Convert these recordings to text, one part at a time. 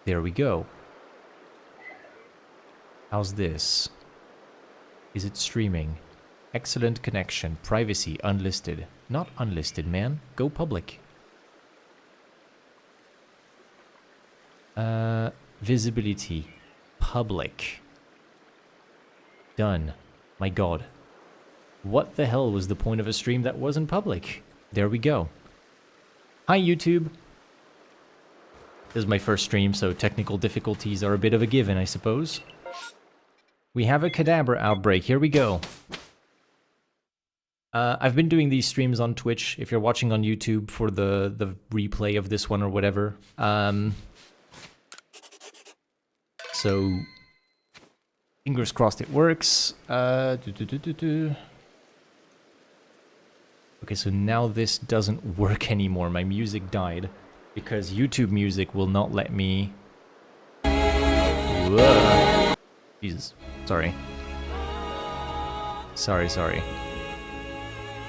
There we go. How's this? Is it streaming? Excellent connection. Privacy unlisted. Not unlisted, man. Go public. Visibility. Public. Done. My god. What the hell was the point of a stream that wasn't public? There we go. Hi, YouTube. This is my first stream, so technical difficulties are a bit of a given, I suppose. We have a Kadabra outbreak. Here we go. I've been doing these streams on Twitch, if you're watching on YouTube for the replay of this one or whatever. So, fingers crossed it works. Okay, so now this doesn't work anymore. My music died because YouTube music will not let me... Whoa. Jesus, sorry. Sorry.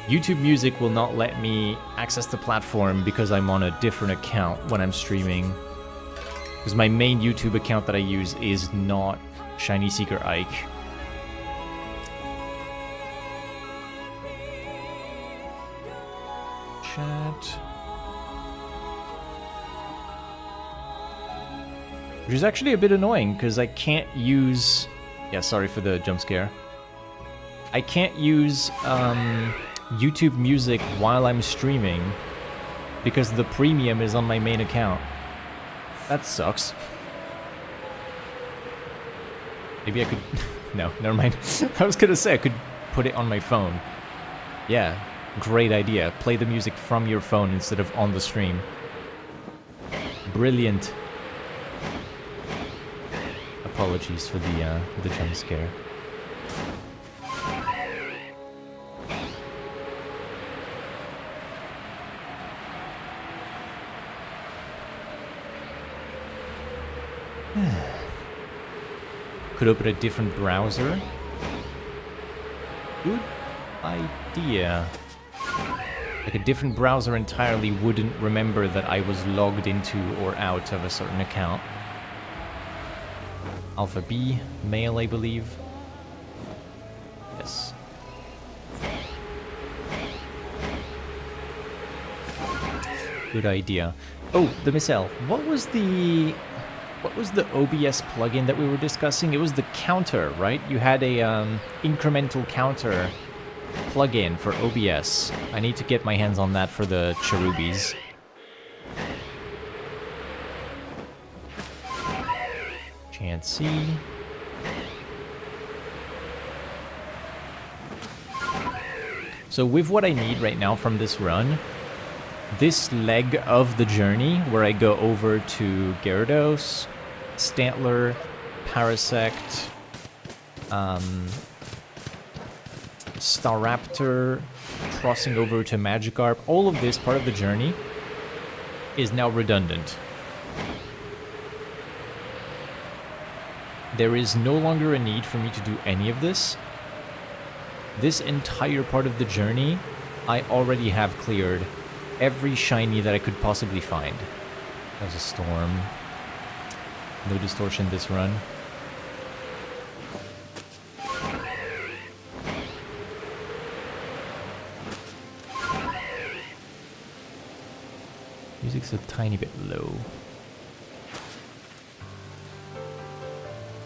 YouTube Music will not let me access the platform because I'm on a different account when I'm streaming. Because my main YouTube account that I use is not Shiny Seeker Ike. Chat. Which is actually a bit annoying because I can't use... Yeah, sorry for the jump scare. I can't use YouTube Music while I'm streaming because the premium is on my main account. That sucks. Maybe I could... No, never mind. I was gonna say I could put it on my phone. Yeah, great idea. Play the music from your phone instead of on the stream. Brilliant. Apologies for the jump scare. Could open a different browser. Good idea. Like a different browser entirely wouldn't remember that I was logged into or out of a certain account. Alpha B, male, I believe. Yes. Good idea. Oh, the missile. What was the OBS plugin that we were discussing? It was the counter, right? You had a incremental counter plugin for OBS. I need to get my hands on that for the cherubies. Chansey. So with what I need right now from this run, this leg of the journey where I go over to Gyarados, Stantler, Parasect, Staraptor, crossing over to Magikarp, all of this part of the journey is now redundant. There is no longer a need for me to do any of this. This entire part of the journey, I already have cleared every shiny that I could possibly find. There's a storm. No distortion this run. Music's a tiny bit low.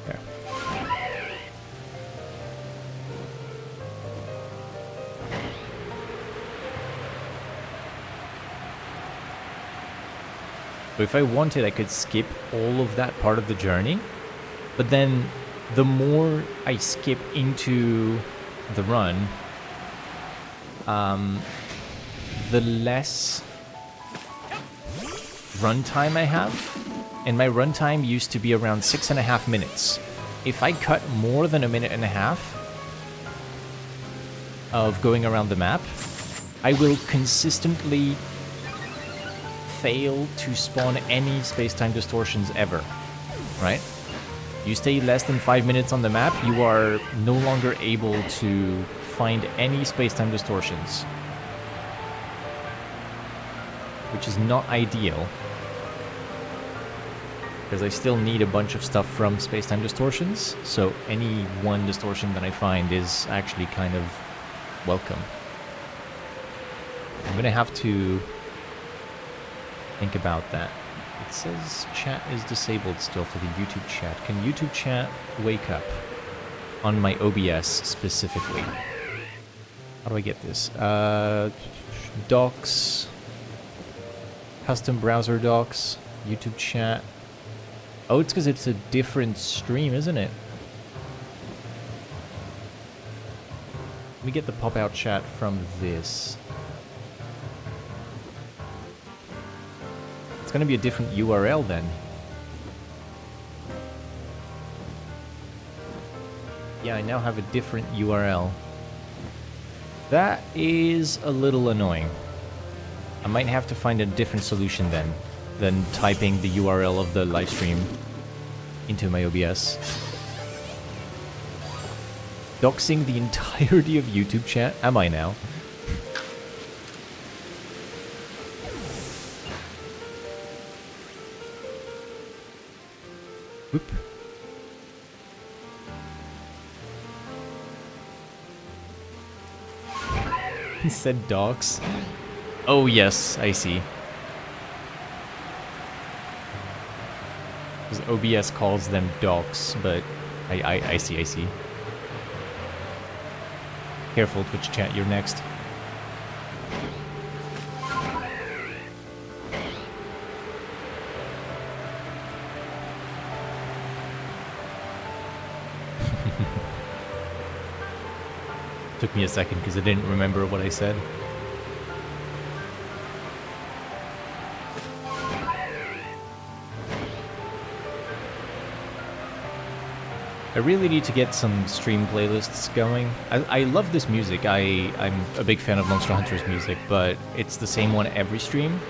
There. So if I wanted, I could skip all of that part of the journey, but then the more I skip into the run, the less runtime I have, and my runtime used to be around 6.5 minutes. If I cut more than 1.5 minutes of going around the map, I will consistently fail to spawn any space-time distortions ever, right? You stay less than 5 minutes on the map, you are no longer able to find any space-time distortions, which is not ideal. because I still need a bunch of stuff from Space-Time Distortions, so any one distortion that I find is actually kind of welcome. I'm gonna have to think about that. It says chat is disabled still for the YouTube chat. Can YouTube chat wake up on my OBS specifically? How do I get this? Docs, custom browser docs, YouTube chat. Oh, it's because it's a different stream, isn't it? Let me get the pop-out chat from this. It's gonna be a different URL then. Yeah, I now have a different URL. That is a little annoying. I might have to find a different solution then than typing the URL of the live stream into my OBS. Doxing the entirety of YouTube chat? Am I now? Whoop. He said dogs. Oh yes, I see. Because OBS calls them dogs, but I see. Careful, Twitch chat, you're next. Took me a second because I didn't remember what I said. I really need to get some stream playlists going. I love this music. I'm a big fan of Monster Hunter's music, but it's the same one every stream.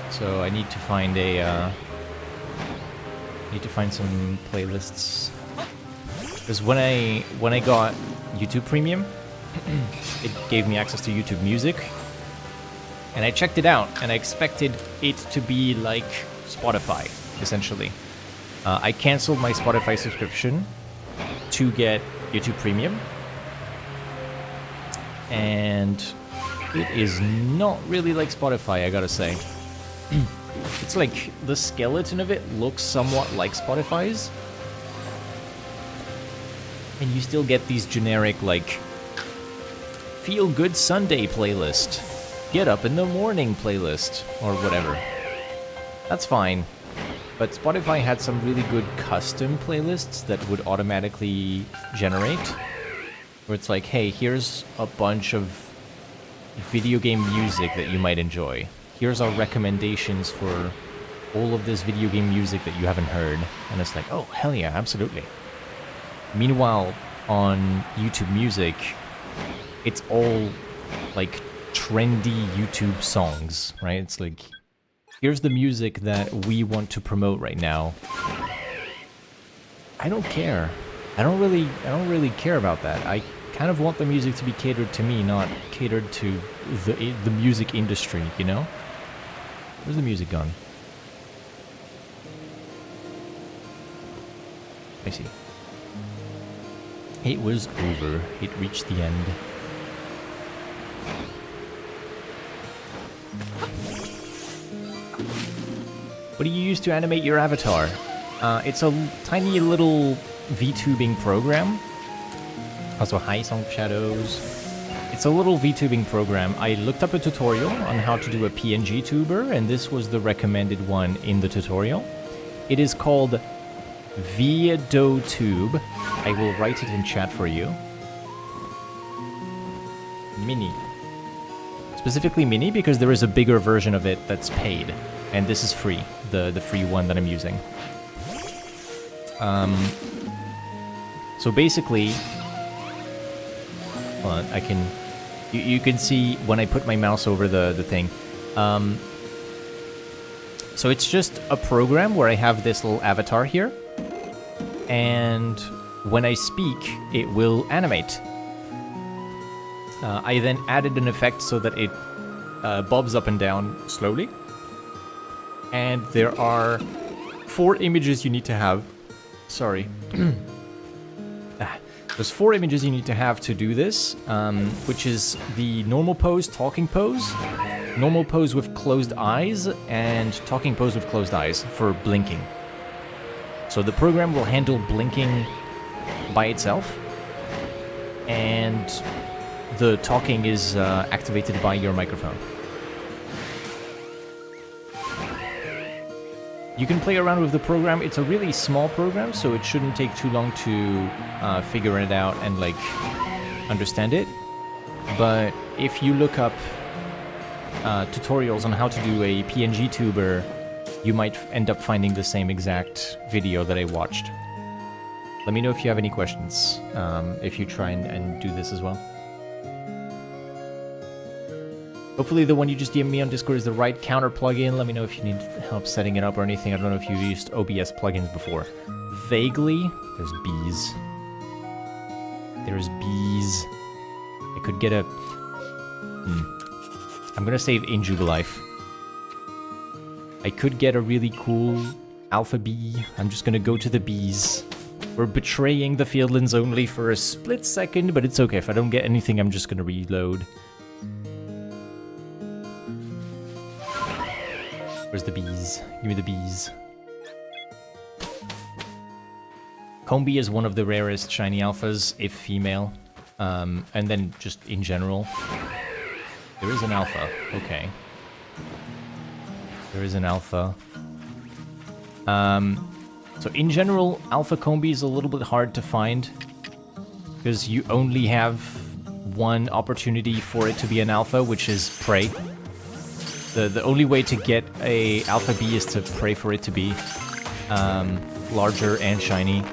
So I need to find some playlists. Because when I got YouTube Premium, it gave me access to YouTube Music, and I checked it out, and I expected it to be like Spotify, essentially. I canceled my Spotify subscription to get YouTube Premium, and it is not really like Spotify, I gotta say. It's like the skeleton of it looks somewhat like Spotify's, and you still get these generic, like, Feel Good Sunday playlist, Get Up in the Morning playlist, or whatever. That's fine. But Spotify had some really good custom playlists that would automatically generate, where it's like, hey, here's a bunch of video game music that you might enjoy. Here's our recommendations for all of this video game music that you haven't heard. And it's like, oh, hell yeah, absolutely. Meanwhile, on YouTube Music, it's all, like, trendy YouTube songs, right? It's like, here's the music that we want to promote right now. I don't care. I don't really care about that. I kind of want the music to be catered to me, not catered to the music industry, you know? Where's the music gone? I see. It was over. It reached the end. What do you use to animate your avatar? It's a tiny little VTubing program. Also, hi, Song of Shadows. It's a little VTubing program. I looked up a tutorial on how to do a PNG tuber, and this was the recommended one in the tutorial. It is called VidoTube. I will write it in chat for you. Mini. Specifically Mini because there is a bigger version of it that's paid. And this is free, the free one that I'm using. So basically, hold on, I can, you can see when I put my mouse over the thing. So it's just a program where I have this little avatar here, and when I speak, it will animate. I then added an effect so that it bobs up and down slowly. And there are 4 images you need to have. Sorry. There's 4 images you need to have to do this, which is the normal pose, talking pose, normal pose with closed eyes, and talking pose with closed eyes for blinking. So the program will handle blinking by itself, and the talking is activated by your microphone. You can play around with the program. It's a really small program, so it shouldn't take too long to figure it out and, like, understand it. But if you look up tutorials on how to do a PNG tuber, you might end up finding the same exact video that I watched. Let me know if you have any questions, if you try and do this as well. Hopefully the one you just DM'd me on Discord is the right counter plugin. Let me know if you need help setting it up or anything. I don't know if you've used OBS plugins before. Vaguely. There's bees. There's bees. I could get a... I'm gonna save Injubilife. I could get a really cool alpha bee. I'm just gonna go to the bees. We're betraying the Fieldlands only for a split second, but it's okay. If I don't get anything, I'm just gonna reload. Where's the bees? Give me the bees. Combi is one of the rarest shiny alphas, if female. And then just in general. There is an alpha. Okay. There is an alpha. So in general, alpha Combi is a little bit hard to find. Because you only have one opportunity for it to be an alpha, which is prey. The only way to get a alpha bee is to pray for it to be larger and shiny.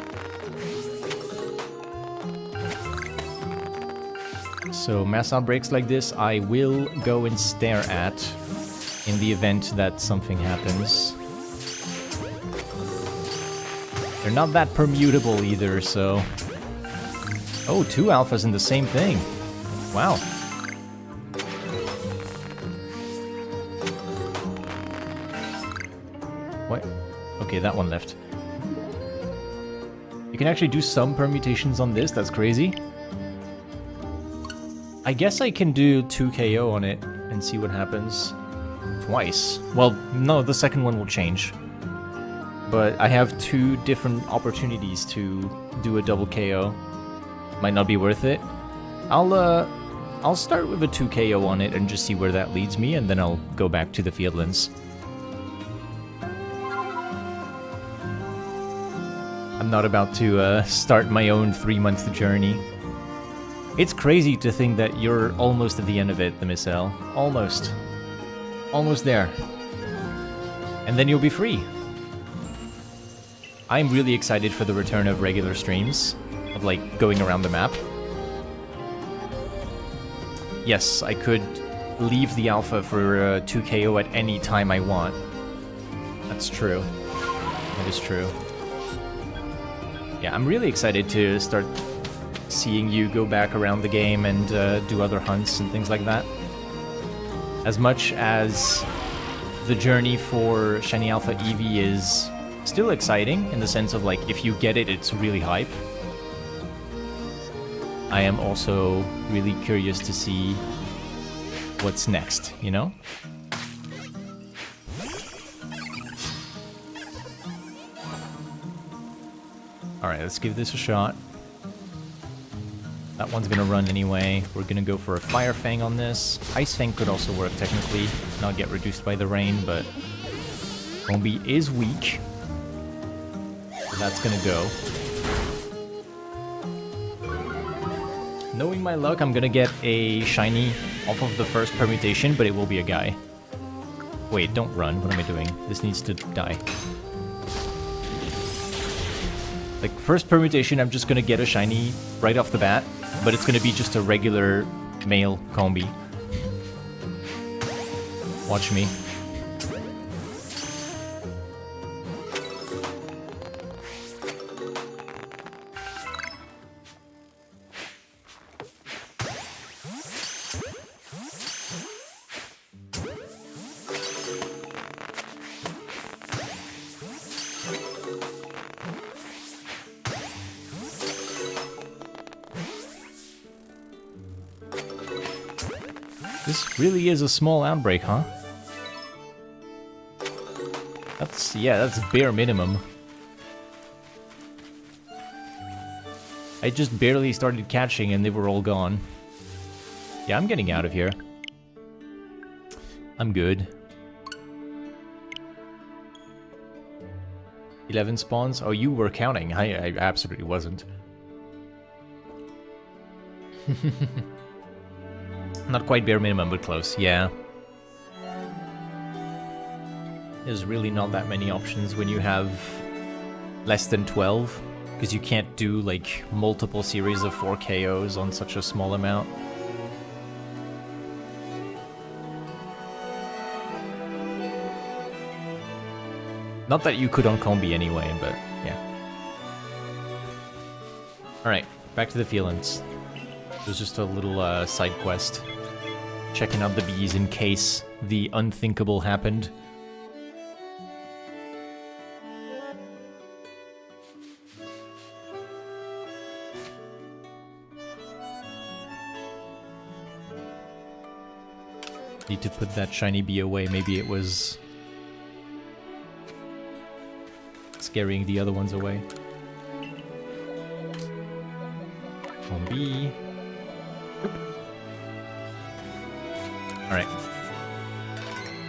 So mass outbreaks like this, I will go and stare at in the event that something happens. They're not that permutable either, so... Oh, 2 alphas in the same thing. Wow. What? Okay, that one left. You can actually do some permutations on this, that's crazy. I guess I can do 2 KO on it and see what happens. Twice. Well, no, the second one will change. But I have 2 different opportunities to do a double KO. Might not be worth it. I'll start with a 2 KO on it and just see where that leads me, and then I'll go back to the Fieldlands. I'm not about to start my own 3-month journey. It's crazy to think that you're almost at the end of it, the Missile. Almost. Almost there. And then you'll be free. I'm really excited for the return of regular streams, of like going around the map. Yes, I could leave the alpha for 2 KO at any time I want. That's true. That is true. Yeah, I'm really excited to start seeing you go back around the game and do other hunts and things like that. As much as the journey for Shiny Alpha Eevee is still exciting, in the sense of, like, if you get it, it's really hype. I am also really curious to see what's next, you know? Alright, let's give this a shot. That one's gonna run anyway. We're gonna go for a Fire Fang on this. Ice Fang could also work technically, not get reduced by the rain, but Combi is weak. So that's gonna go. Knowing my luck, I'm gonna get a shiny off of the first permutation, but it will be a guy. Wait, don't run. What am I doing? This needs to die. Like, first permutation, I'm just gonna get a shiny right off the bat, but it's gonna be just a regular male Combi. Watch me. This really is a small outbreak, huh? That's bare minimum. I just barely started catching and they were all gone. Yeah, I'm getting out of here. I'm good. 11 spawns? Oh, you were counting. I absolutely wasn't. Not quite bare minimum, but close, yeah. There's really not that many options when you have less than 12, because you can't do, like, multiple series of 4 KOs on such a small amount. Not that you could on Combi anyway, but yeah. Alright, back to the Fieldlands. It was just a little side quest. Checking out the bees in case the unthinkable happened. Need to put that shiny bee away. Maybe it was scaring the other ones away. One bee. Alright.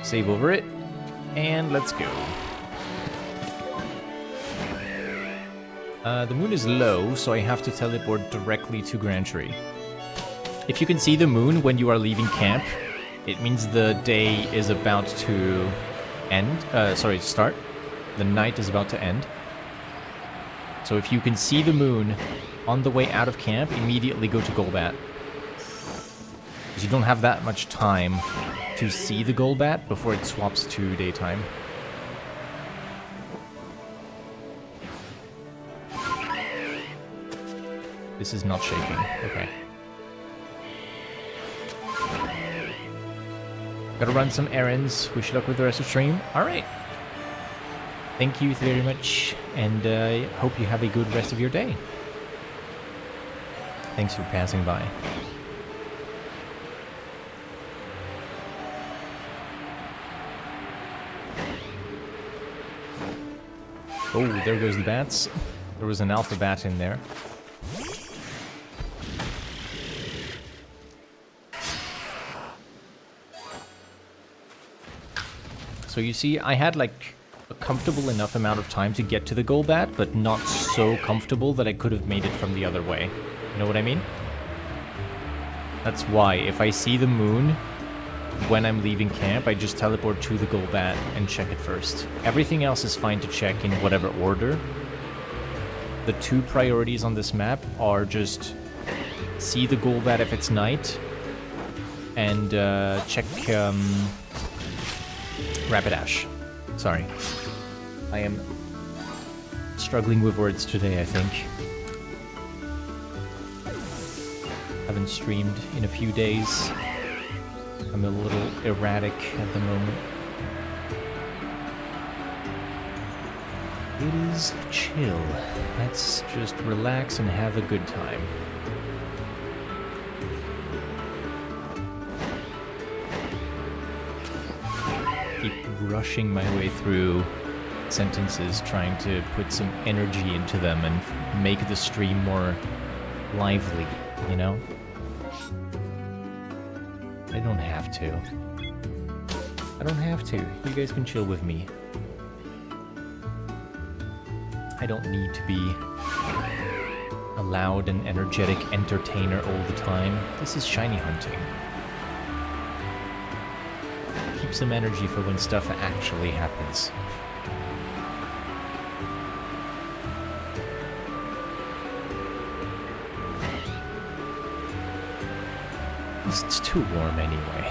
Save over it. And let's go. The moon is low, so I have to teleport directly to Grand Tree. If you can see the moon when you are leaving camp, it means the day is about to end. Start. The night is about to end. So if you can see the moon on the way out of camp, immediately go to Golbat. Because you don't have that much time to see the Golbat before it swaps to daytime. This is not shaking. Okay. Gotta run some errands. Wish you luck with the rest of the stream. Alright. Thank you very much, and hope you have a good rest of your day. Thanks for passing by. Oh, there goes the bats. There was an alpha bat in there. So you see, I had like a comfortable enough amount of time to get to the Golbat, but not so comfortable that I could have made it from the other way. You know what I mean? That's why, if I see the moon when I'm leaving camp, I just teleport to the Golbat and check it first. Everything else is fine to check in whatever order. The two priorities on this map are just see the Golbat if it's night, and check Rapidash. Sorry. I am struggling with words today, I think. Haven't streamed in a few days. I'm a little erratic at the moment. It is chill. Let's just relax and have a good time. Keep rushing my way through sentences, trying to put some energy into them and make the stream more lively, you know? I don't have to. I don't have to. You guys can chill with me. I don't need to be a loud and energetic entertainer all the time. This is shiny hunting. Keep some energy for when stuff actually happens. It's too warm anyway.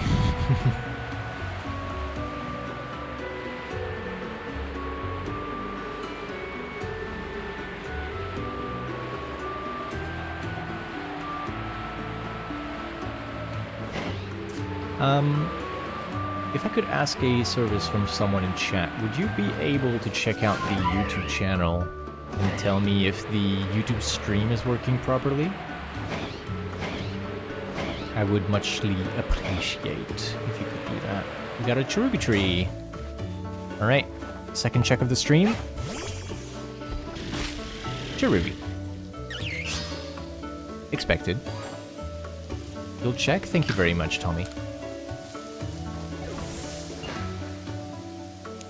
If I could ask a service from someone in chat, would you be able to check out the YouTube channel and tell me if the YouTube stream is working properly? I would muchly appreciate if you could do that. We got a cherubi tree. Alright, second check of the stream. Cherubi. Expected. You'll check? Thank you very much, Tommy.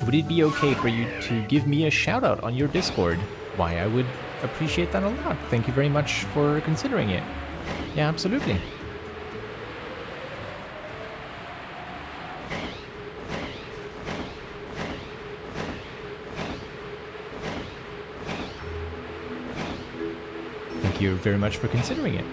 Would it be okay for you to give me a shout out on your Discord? Why, I would appreciate that a lot. Thank you very much for considering it. Yeah, absolutely. Thank you very much for considering it.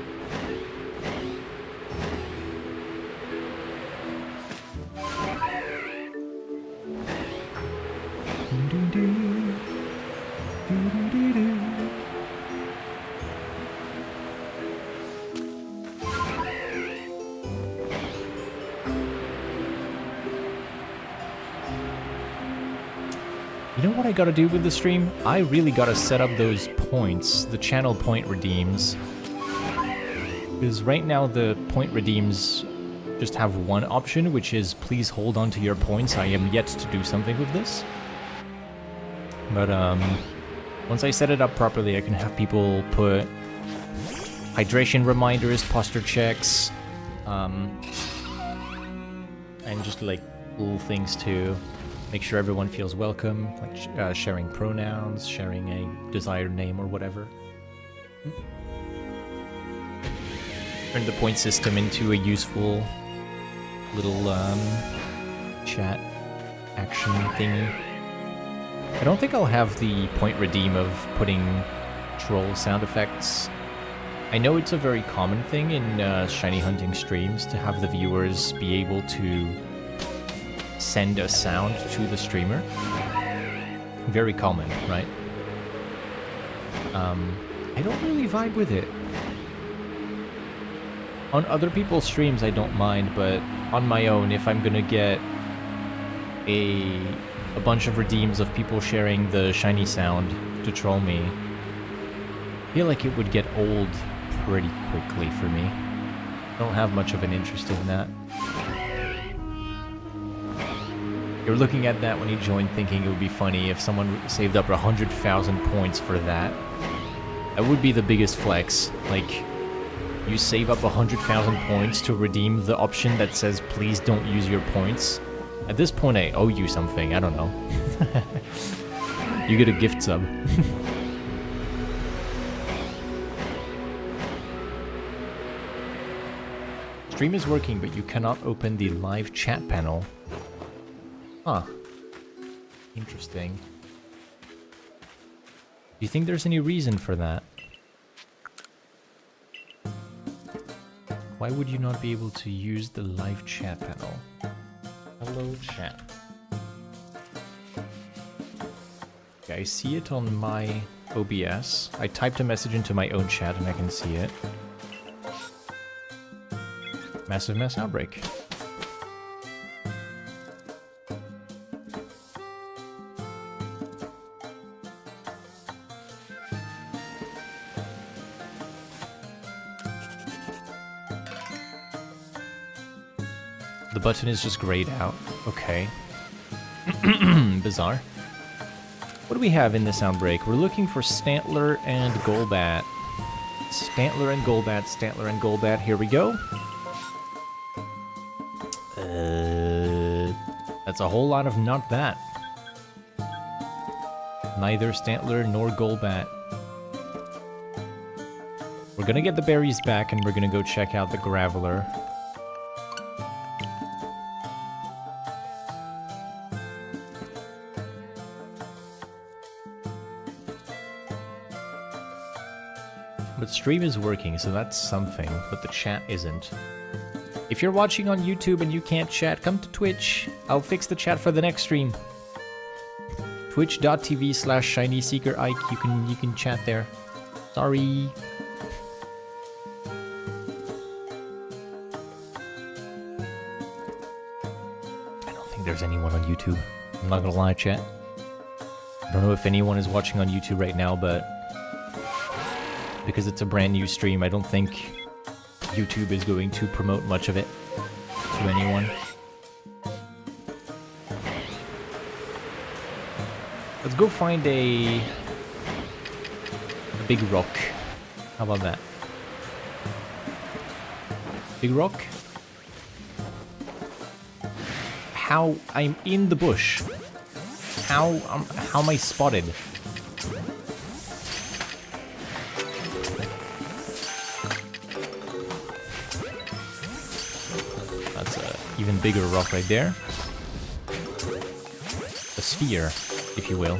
You know what I gotta do with the stream? I really gotta set up those points, the channel point redeems. Because right now the point redeems just have one option, which is please hold on to your points. I am yet to do something with this. But once I set it up properly, I can have people put hydration reminders, posture checks, and just like little things to make sure everyone feels welcome, like sharing pronouns, sharing a desired name or whatever. Turn the point system into a useful little chat action thingy. I don't think I'll have the point redeem of putting troll sound effects. I know it's a very common thing in shiny hunting streams to have the viewers be able to send a sound to the streamer. Very common, right? I don't really vibe with it. On other people's streams, I don't mind, but on my own, if I'm gonna get a bunch of redeems of people sharing the shiny sound to troll me, I feel like it would get old pretty quickly for me. I don't have much of an interest in that. You're looking at that when you joined thinking it would be funny if someone saved up 100,000 points for that. That would be the biggest flex. Like, you save up 100,000 points to redeem the option that says please don't use your points. At this point I owe you something, I don't know. You get a gift sub. Stream is working, but you cannot open the live chat panel. Huh. Interesting. Do you think there's any reason for that? Why would you not be able to use the live chat panel? Hello, chat. Okay, I see it on my OBS. I typed a message into my own chat and I can see it. Massive mass outbreak. The button is just grayed out. Okay. Bizarre. What do we have in this outbreak? We're looking for Stantler and Golbat. Stantler and Golbat, Stantler and Golbat. Here we go. That's a whole lot of not that. Neither Stantler nor Golbat. We're gonna get the berries back and we're gonna go check out the Graveler. But stream is working, so that's something, but the chat isn't. If you're watching on YouTube and you can't chat, come to Twitch. I'll fix the chat for the next stream. Twitch.tv/ShinySeekerIke, you can chat there. Sorry. I don't think there's anyone on YouTube. I'm not gonna lie, chat. I don't know if anyone is watching on YouTube right now, but because it's a brand new stream, I don't think YouTube is going to promote much of it to anyone. Let's go find a big rock. How about that? Big rock? How? I'm in the bush. How am I spotted? That's a even bigger rock right there. A sphere, if you will.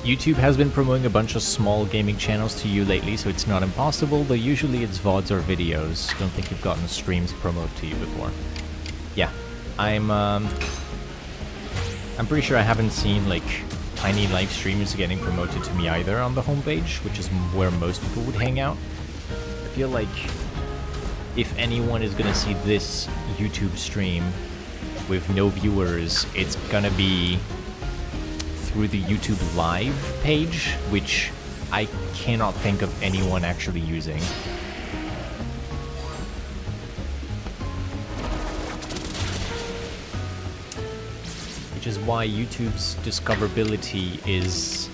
YouTube has been promoting a bunch of small gaming channels to you lately, so it's not impossible, though usually it's VODs or videos. Don't think you've gotten streams promoted to you before. Yeah, I'm pretty sure I haven't seen, like, tiny live streams getting promoted to me either on the homepage, which is where most people would hang out. I feel like if anyone is gonna see this YouTube stream with no viewers, it's gonna be through the YouTube Live page, which I cannot think of anyone actually using. Which is why YouTube's discoverability is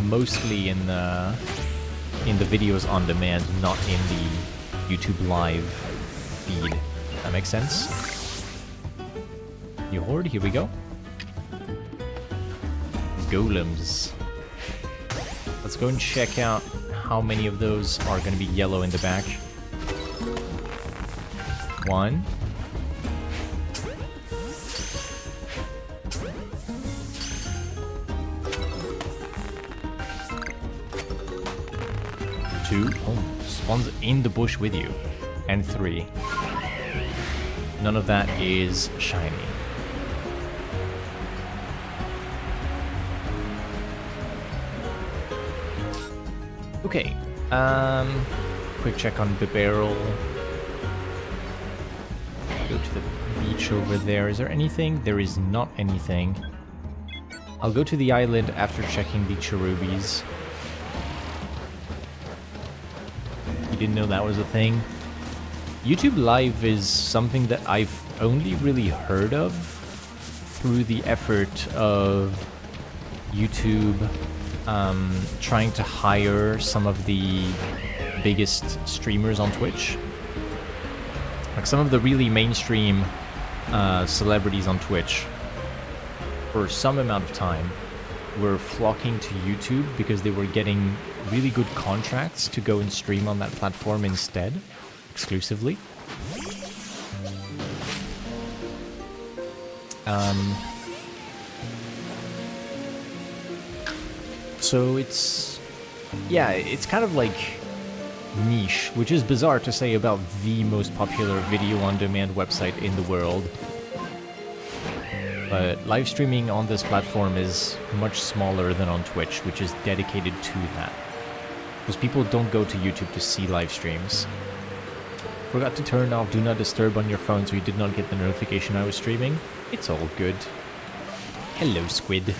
mostly in the videos on demand, not in the YouTube Live feed. That makes sense? New horde, here we go. Golems. Let's go and check out how many of those are going to be yellow in the back. 1. 2. Oh, spawns in the bush with you. And 3. None of that is shiny. Okay, quick check on the barrel. Go to the beach over there. Is there anything? There is not anything. I'll go to the island after checking the cherubies. You didn't know that was a thing? YouTube Live is something that I've only really heard of through the effort of YouTube trying to hire some of the biggest streamers on Twitch. Like some of the really mainstream celebrities on Twitch, for some amount of time, were flocking to YouTube because they were getting really good contracts to go and stream on that platform instead, exclusively. So it's, yeah, it's kind of like niche, which is bizarre to say about the most popular video-on-demand website in the world. But live streaming on this platform is much smaller than on Twitch, which is dedicated to that. Because people don't go to YouTube to see live streams. Forgot to turn off Do Not Disturb on your phone so you did not get the notification I was streaming. It's all good. Hello, Squid.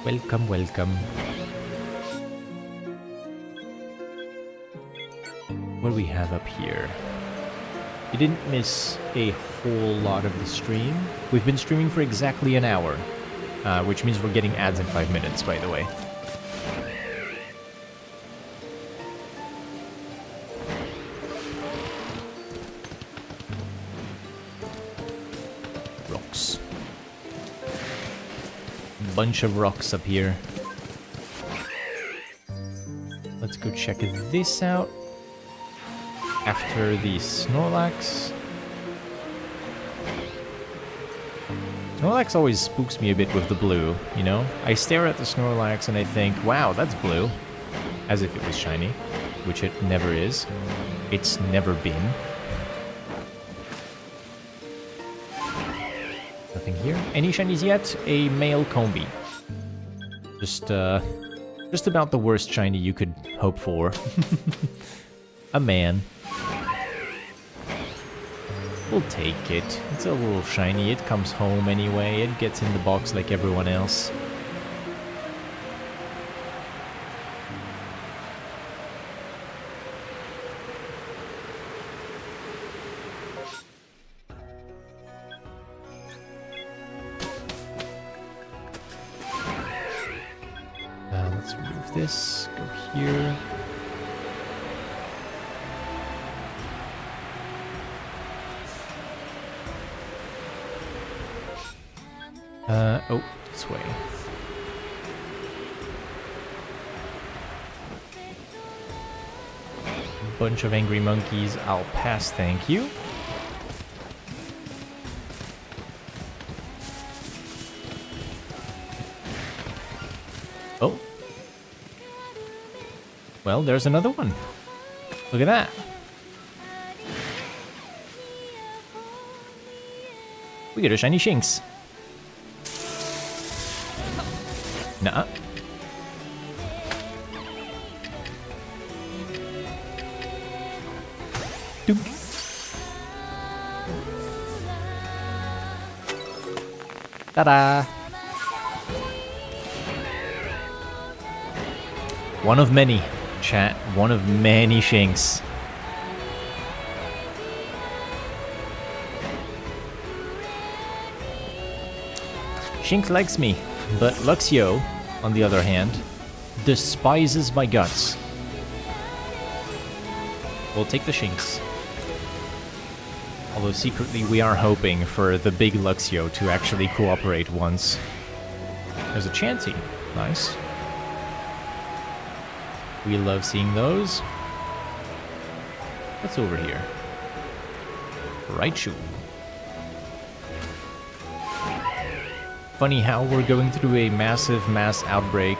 Welcome, welcome. What do we have up here? You didn't miss a whole lot of the stream. We've been streaming for exactly an hour, which means we're getting ads in 5 minutes, by the way. Rocks. Bunch of rocks up here. Let's go check this out. After the Snorlax. Snorlax always spooks me a bit with the blue, you know? I stare at the Snorlax and I think, wow, that's blue. As if it was shiny, which it never is. It's never been. Nothing here. Any shinies yet? A male Combi. Just about the worst shiny you could hope for. A man. We'll take it. It's a little shiny. It comes home anyway. It gets in the box like everyone else. Let's remove this. Go here. Oh, this way. Bunch of angry monkeys. I'll pass, thank you. Oh. Well, there's another one. Look at that. We get a shiny Shinx. Nuh-uh. Doop. Ta-da! One of many, chat. One of many Shinx. Shinx likes me, but Luxio, on the other hand, despises my guts. We'll take the Shinx. Although secretly we are hoping for the big Luxio to actually cooperate once. There's a Chansey. Nice. We love seeing those. What's over here? Raichu. Funny how we're going through a massive mass outbreak,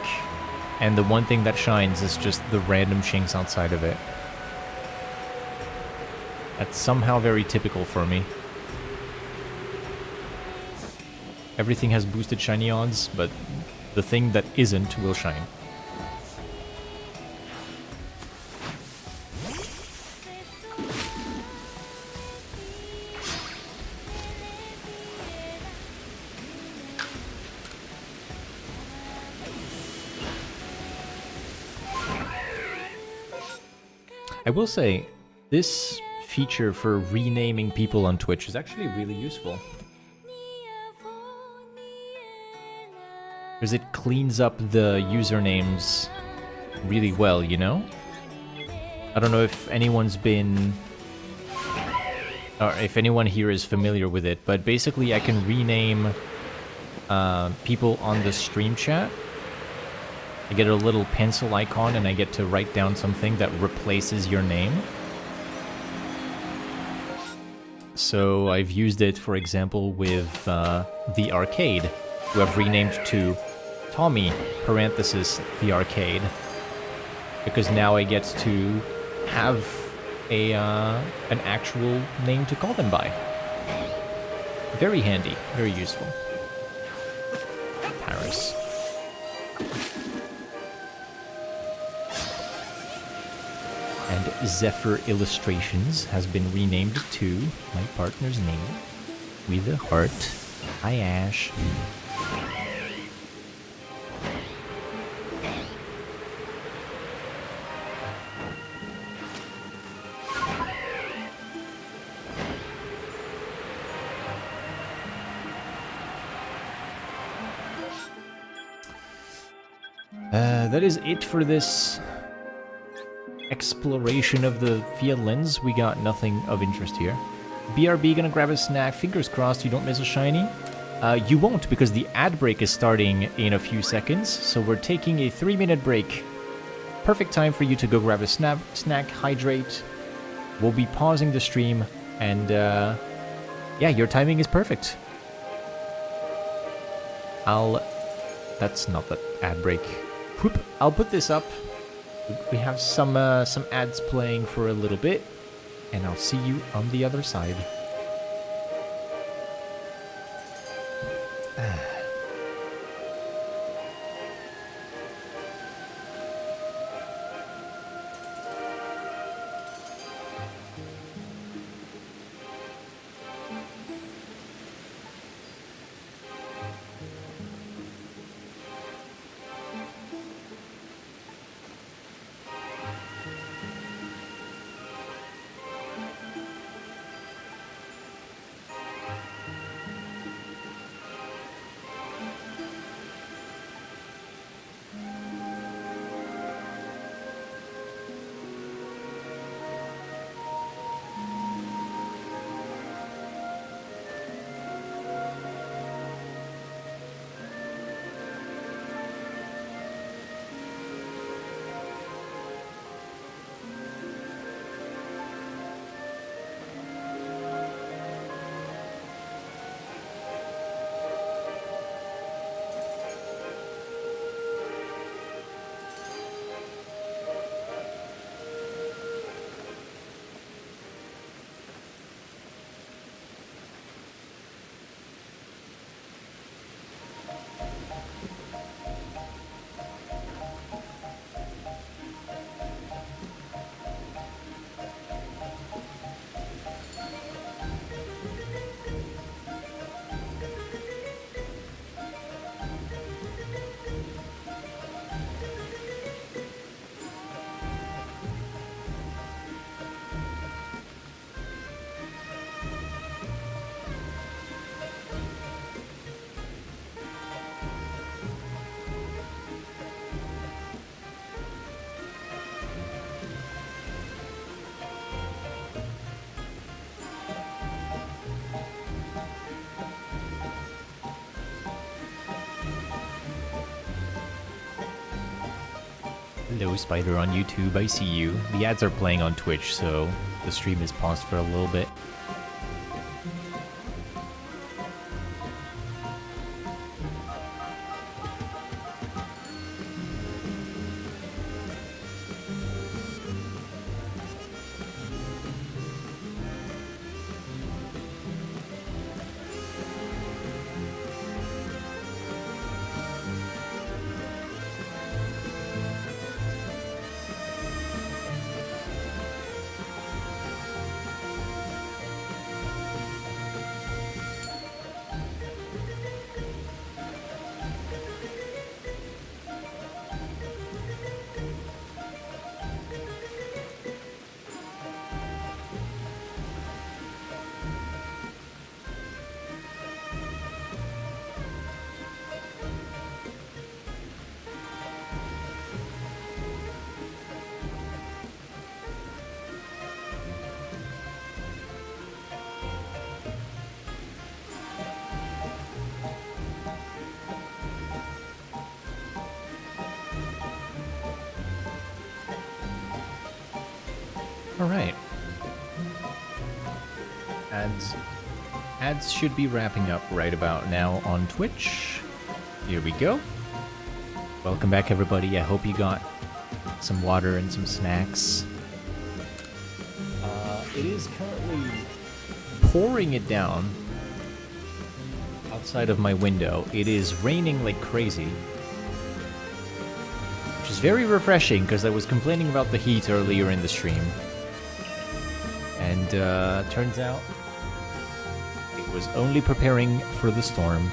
and the one thing that shines is just the random Shinx outside of it. That's somehow very typical for me. Everything has boosted shiny odds, but the thing that isn't will shine. I will say, this feature for renaming people on Twitch is actually really useful. Because it cleans up the usernames really well, you know? I don't know if anyone's been... or if anyone here is familiar with it, but basically I can rename people on the stream chat. I get a little pencil icon and I get to write down something that replaces your name. So I've used it, for example, with the arcade, who I've renamed to Tommy, parenthesis, the arcade. Because now I get to have a an actual name to call them by. Very handy, very useful. Paris. And Zephyr Illustrations has been renamed to my partner's name with a heart. Hi, Ash. That is it for this exploration of the Fieldlands. We got nothing of interest here. BRB gonna grab a snack. Fingers crossed you don't miss a shiny. You won't, because the ad break is starting in a few seconds. So we're taking a 3-minute break. Perfect time for you to go grab a snack, hydrate. We'll be pausing the stream, and yeah, your timing is perfect. That's not the ad break. Whoop. I'll put this up. We have some ads playing for a little bit, and I'll see you on the other side. Hello, Spider on YouTube, I see you. The ads are playing on Twitch, so the stream is paused for a little bit. Alright. Ads should be wrapping up right about now on Twitch. Here we go. Welcome back, everybody. I hope you got some water and some snacks. It is currently pouring it down outside of my window. It is raining like crazy, which is very refreshing because I was complaining about the heat earlier in the stream. And turns out it was only preparing for the storm.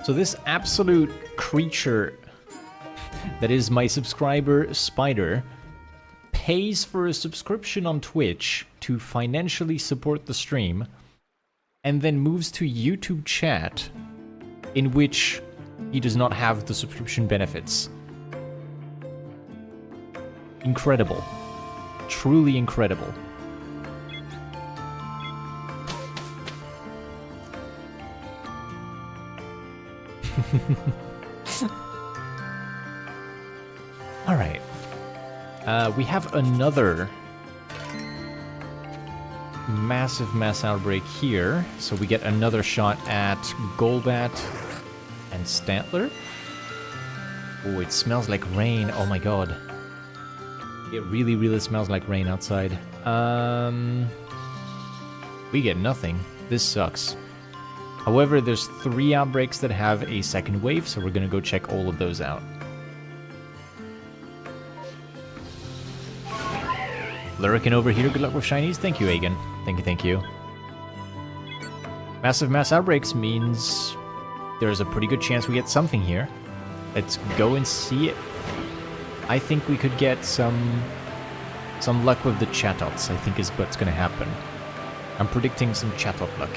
So this absolute creature that is my subscriber, Spider, pays for a subscription on Twitch to financially support the stream, and then moves to YouTube chat, in which he does not have the subscription benefits. Incredible. Truly incredible. Alright. We have another massive mass outbreak here, so we get another shot at Golbat and Stantler. Oh, it smells like rain. Oh my god. It really, really smells like rain outside. We get nothing. This sucks. However, there's 3 outbreaks that have a second wave, so we're gonna go check all of those out. Lurican over here, good luck with shinies. Thank you, Agan. Thank you, thank you. Massive mass outbreaks means there's a pretty good chance we get something here. Let's go and see it. I think we could get some luck with the Chatots, I think is what's gonna happen. I'm predicting some Chatot luck.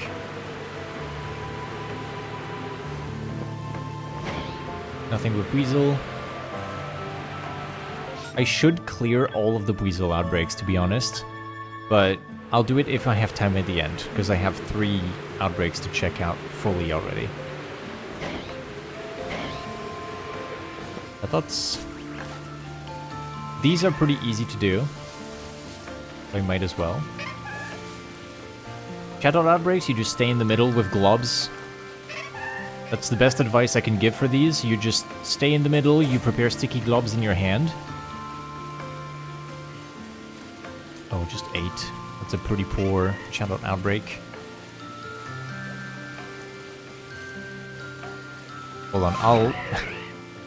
Nothing with Weasel. I should clear all of the Weasel outbreaks, to be honest. But I'll do it if I have time at the end, because I have 3 outbreaks to check out fully already. I thought these are pretty easy to do. I might as well. Chatot outbreaks, you just stay in the middle with globs. That's the best advice I can give for these. You just stay in the middle, you prepare sticky globs in your hand. Oh, just 8. That's a pretty poor Chatot outbreak. Hold on,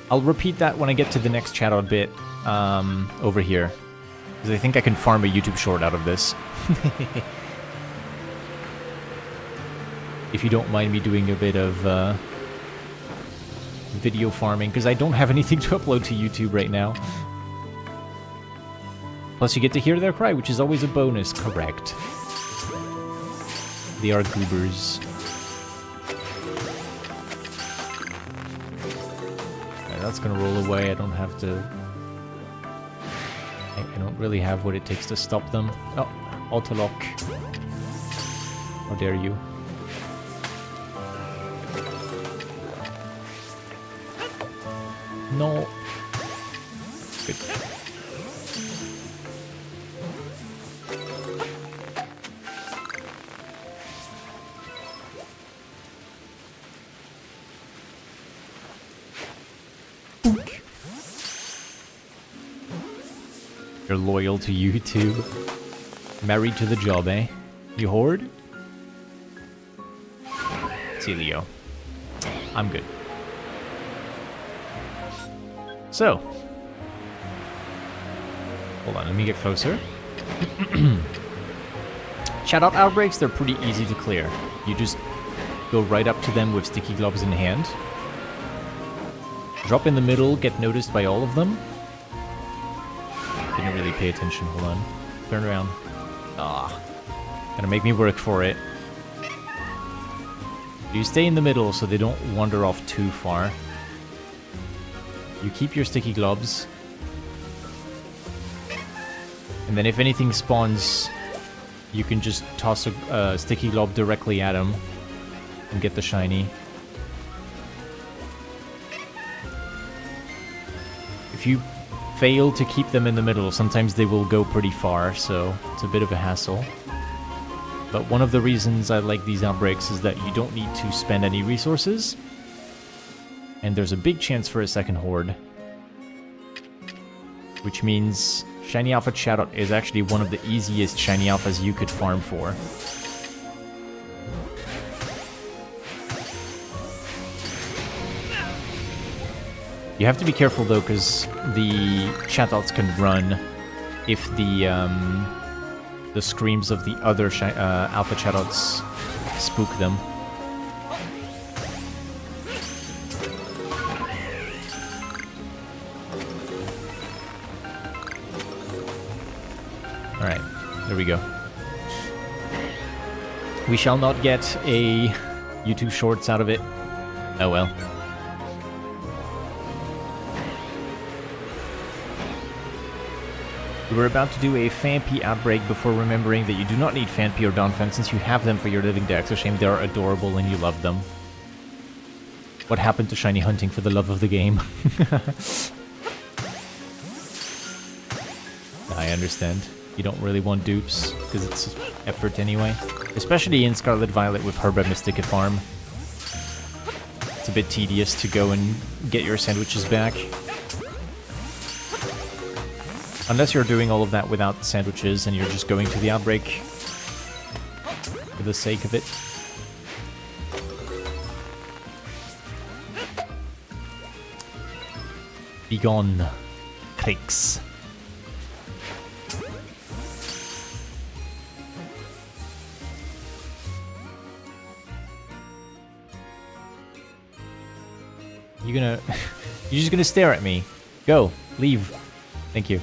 I'll repeat that when I get to the next Chatot bit over here. Because I think I can farm a YouTube short out of this. If you don't mind me doing a bit of video farming, because I don't have anything to upload to YouTube right now. Plus you get to hear their cry, which is always a bonus, correct. They are goobers. Right, that's gonna roll away, I don't have to... I don't really have what it takes to stop them. Oh, auto-lock. How dare you. No. Good. You're loyal to YouTube. Married to the job, eh? You hoard? Celio. I'm good. So, hold on, let me get closer. Chatot outbreaks, they're pretty easy to clear. You just go right up to them with sticky globs in hand. Drop in the middle, get noticed by all of them. Didn't really pay attention, hold on. Turn around. Ah, gonna make me work for it. You stay in the middle so they don't wander off too far. You keep your sticky globs. And then if anything spawns, you can just toss a sticky glob directly at them and get the shiny. If you fail to keep them in the middle, sometimes they will go pretty far, so it's a bit of a hassle. But one of the reasons I like these outbreaks is that you don't need to spend any resources. And there's a big chance for a second horde. Which means Shiny Alpha Chatot is actually one of the easiest Shiny Alphas you could farm for. You have to be careful though, because the Chatots can run if the screams of the other Alpha Chatots spook them. Alright, there we go. We shall not get a YouTube Shorts out of it. Oh well. We were about to do a Phanpy outbreak before remembering that you do not need Phanpy or Donphan since you have them for your living deck. It's a shame they are adorable and you love them. What happened to shiny hunting for the love of the game? I understand. You don't really want dupes, because it's effort anyway. Especially in Scarlet Violet with Herba Mystica farm. It's a bit tedious to go and get your sandwiches back. Unless you're doing all of that without sandwiches and you're just going to the outbreak for the sake of it. Begone, cakes. You gonna... You're just gonna stare at me. Go. Leave. Thank you.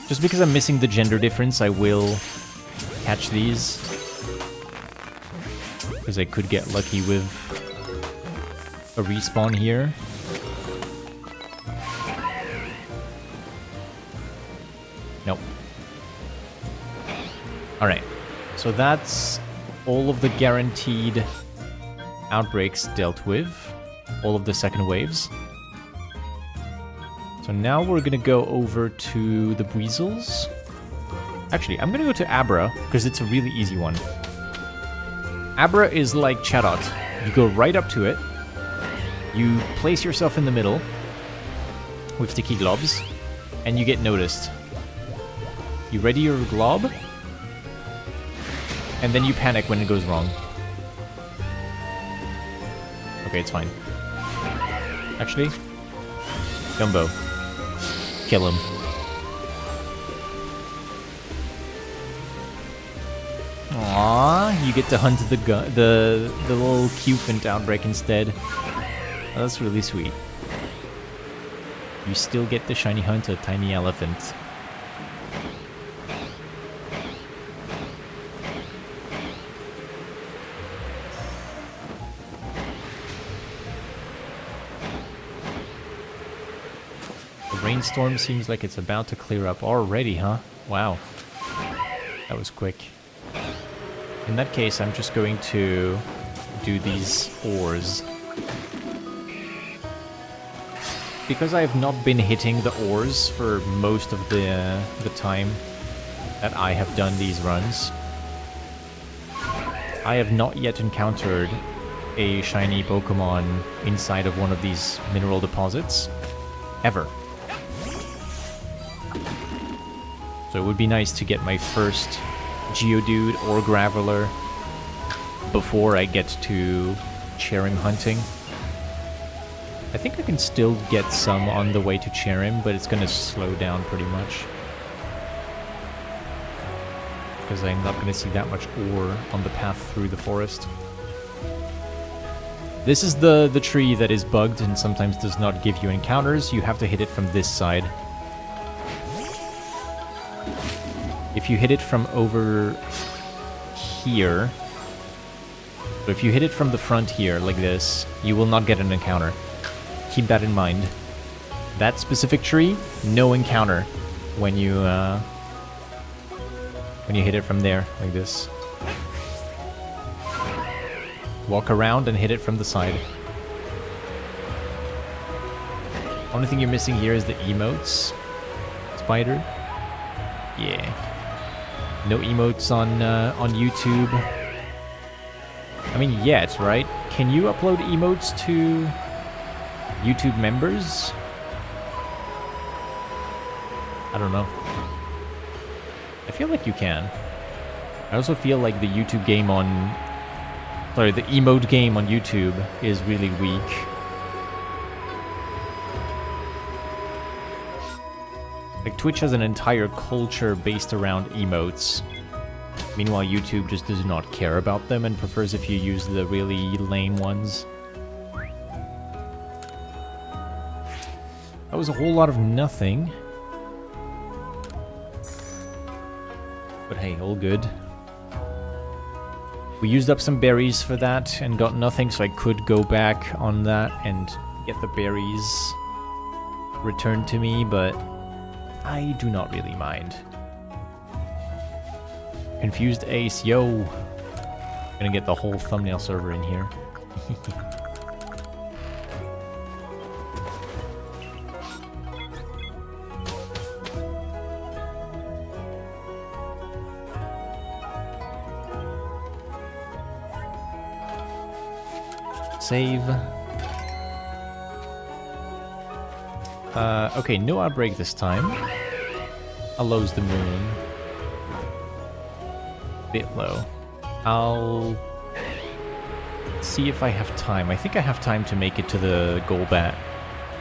Just because I'm missing the gender difference, I will catch these. Because I could get lucky with a respawn here. Nope. Alright. So that's all of the guaranteed outbreaks dealt with. All of the second waves. So now we're gonna go over to the Weasels. Actually, I'm gonna go to Abra, because it's a really easy one. Abra is like Chatot. You go right up to it. You place yourself in the middle with sticky globs, and you get noticed. You ready your glob, and then you panic when it goes wrong. Okay, it's fine. Actually, Gumbo. Kill him. Aww, you get to hunt the little Cupid outbreak instead. Oh, that's really sweet. You still get to shiny hunt a tiny elephant. Rainstorm seems like it's about to clear up already, huh? Wow. That was quick. In that case, I'm just going to do these ores. Because I have not been hitting the ores for most of the time that I have done these runs, I have not yet encountered a shiny Pokemon inside of one of these mineral deposits. Ever. So it would be nice to get my first Geodude or Graveler before I get to Cherim hunting. I think I can still get some on the way to Cherim, but it's gonna slow down pretty much. Because I'm not gonna see that much ore on the path through the forest. This is the tree that is bugged and sometimes does not give you encounters. You have to hit it from this side. If you hit it from over here, but if you hit it from the front here, like this, you will not get an encounter. Keep that in mind. That specific tree, no encounter when you hit it from there, like this. Walk around and hit it from the side. Only thing you're missing here is the emotes. Spider. Yeah. No emotes on YouTube. I mean, yet, right? Can you upload emotes to YouTube members? I don't know. I feel like you can. I also feel like the YouTube game on... Sorry, the emote game on YouTube is really weak. Like, Twitch has an entire culture based around emotes. Meanwhile, YouTube just does not care about them and prefers if you use the really lame ones. That was a whole lot of nothing. But hey, all good. We used up some berries for that and got nothing, so I could go back on that and get the berries returned to me, but I do not really mind. Confused Ace, yo! Gonna get the whole thumbnail server in here. Save. Okay, no outbreak this time. Hello's the moon. Bit low. I'll see if I have time. I think I have time to make it to the Golbat.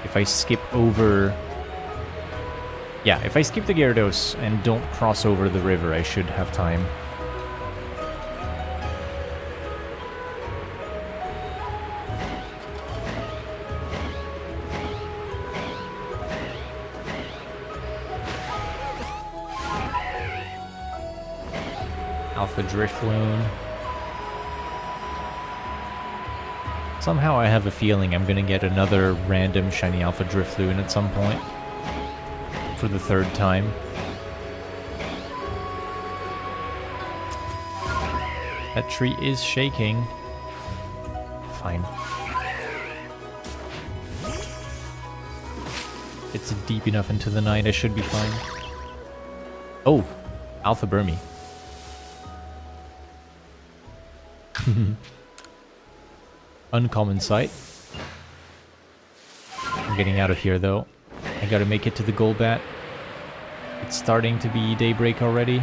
If I skip over... Yeah, if I skip the Gyarados and don't cross over the river, I should have time. Alpha Drifloon. Somehow I have a feeling I'm gonna get another random shiny Alpha Drifloon at some point. For the third time. That tree is shaking. Fine. It's deep enough into the night, I should be fine. Oh! Alpha Burmy. Uncommon sight. I'm getting out of here though. I gotta make it to the Golbat. It's starting to be daybreak already.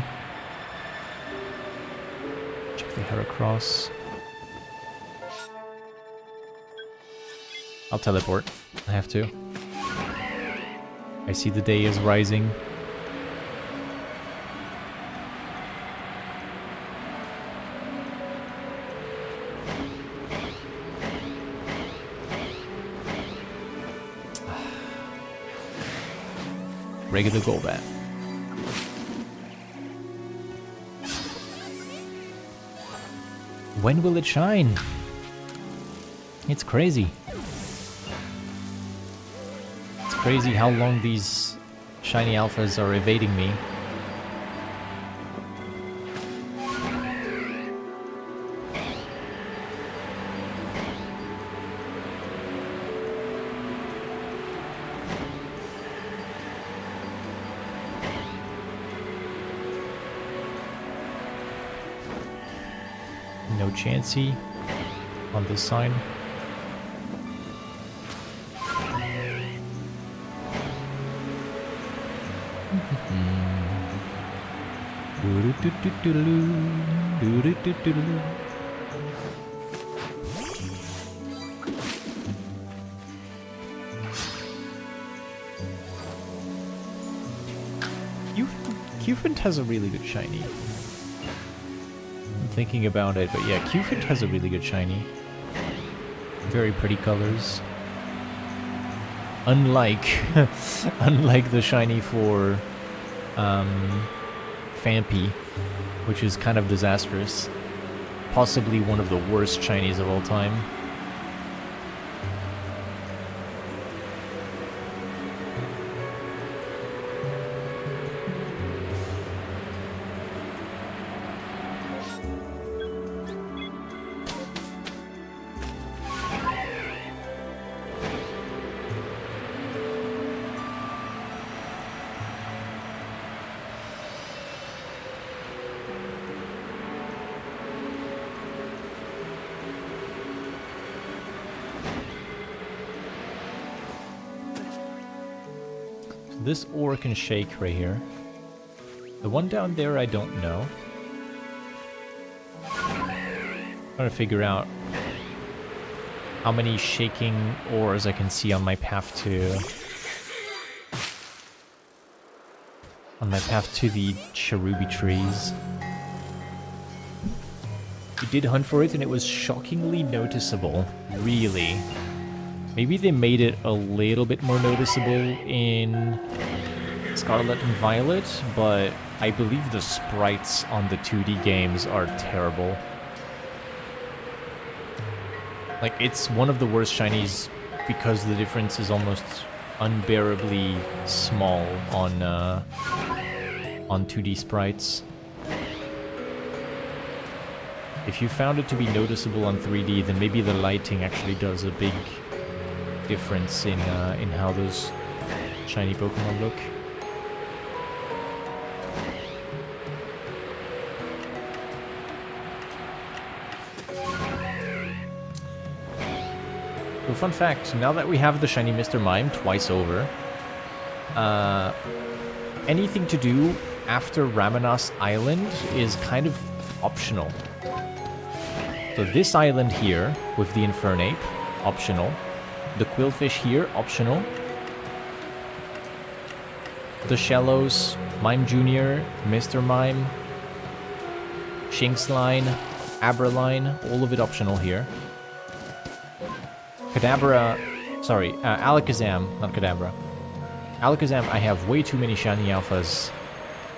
Check the Heracross. I'll teleport. I have to. I see the day is rising. Regular Golbat. When will it shine? It's crazy. It's crazy how long these shiny alphas are evading me. No Chansey on this side. Cufant has a really good shiny. Thinking about it, but yeah, Cufant has a really good shiny. Very pretty colors. Unlike unlike the shiny for Phanpy, which is kind of disastrous. Possibly one of the worst shinies of all time. This ore can shake right here. The one down there I don't know. I'm trying to figure out how many shaking ores I can see on my path to... the cherubi trees. We did hunt for it and it was shockingly noticeable. Really. Maybe they made it a little bit more noticeable in Scarlet and Violet, but I believe the sprites on the 2D games are terrible. Like, it's one of the worst shinies because the difference is almost unbearably small on 2D sprites. If you found it to be noticeable on 3D, then maybe the lighting actually does a big difference in how those shiny Pokemon look. So fun fact, now that we have the shiny Mr. Mime twice over, anything to do after Ramanas Island is kind of optional. So this island here with the Infernape, optional. The Quillfish here, optional. The Shallows, Mime Jr., Mr. Mime, Shinxline, Abraline, all of it optional here. Kadabra, sorry, Alakazam, not Kadabra. Alakazam I have way too many shiny alphas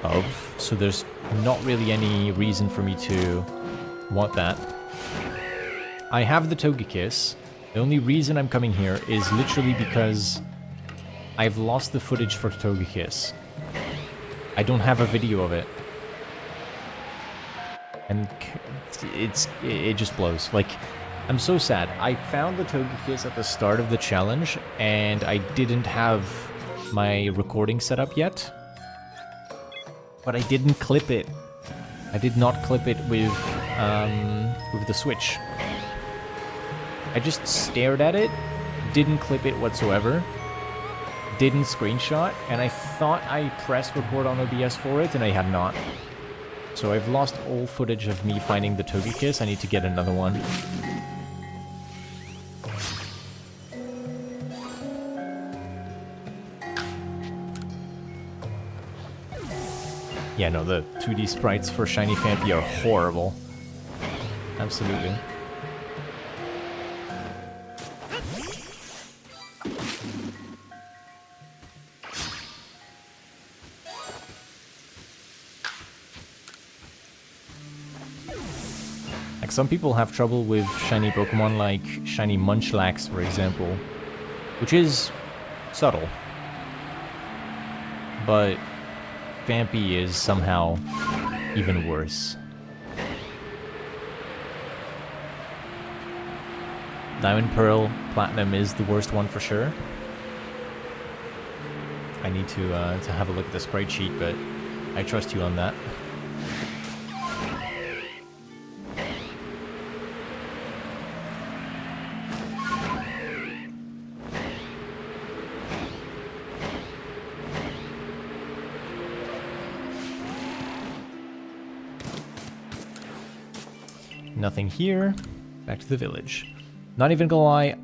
of, so there's not really any reason for me to want that. I have the Togekiss. The only reason I'm coming here is literally because I've lost the footage for Togekiss. I don't have a video of it. And it just blows. Like, I'm so sad. I found the Togekiss at the start of the challenge, and I didn't have my recording set up yet. But I didn't clip it. I did not clip it with the Switch. I just stared at it, didn't clip it whatsoever, didn't screenshot, and I thought I pressed record on OBS for it, and I had not. So I've lost all footage of me finding the Togekiss. I need to get another one. Yeah, no, the 2D sprites for Shiny Phanpy are horrible. Absolutely. Like, some people have trouble with shiny Pokemon like Shiny Munchlax, for example, which is subtle. But Phanpy is somehow even worse. Diamond, Pearl, Platinum is the worst one for sure. I need to have a look at the sprite sheet, but I trust you on that. Nothing here. Back to the village. Not even gonna lie,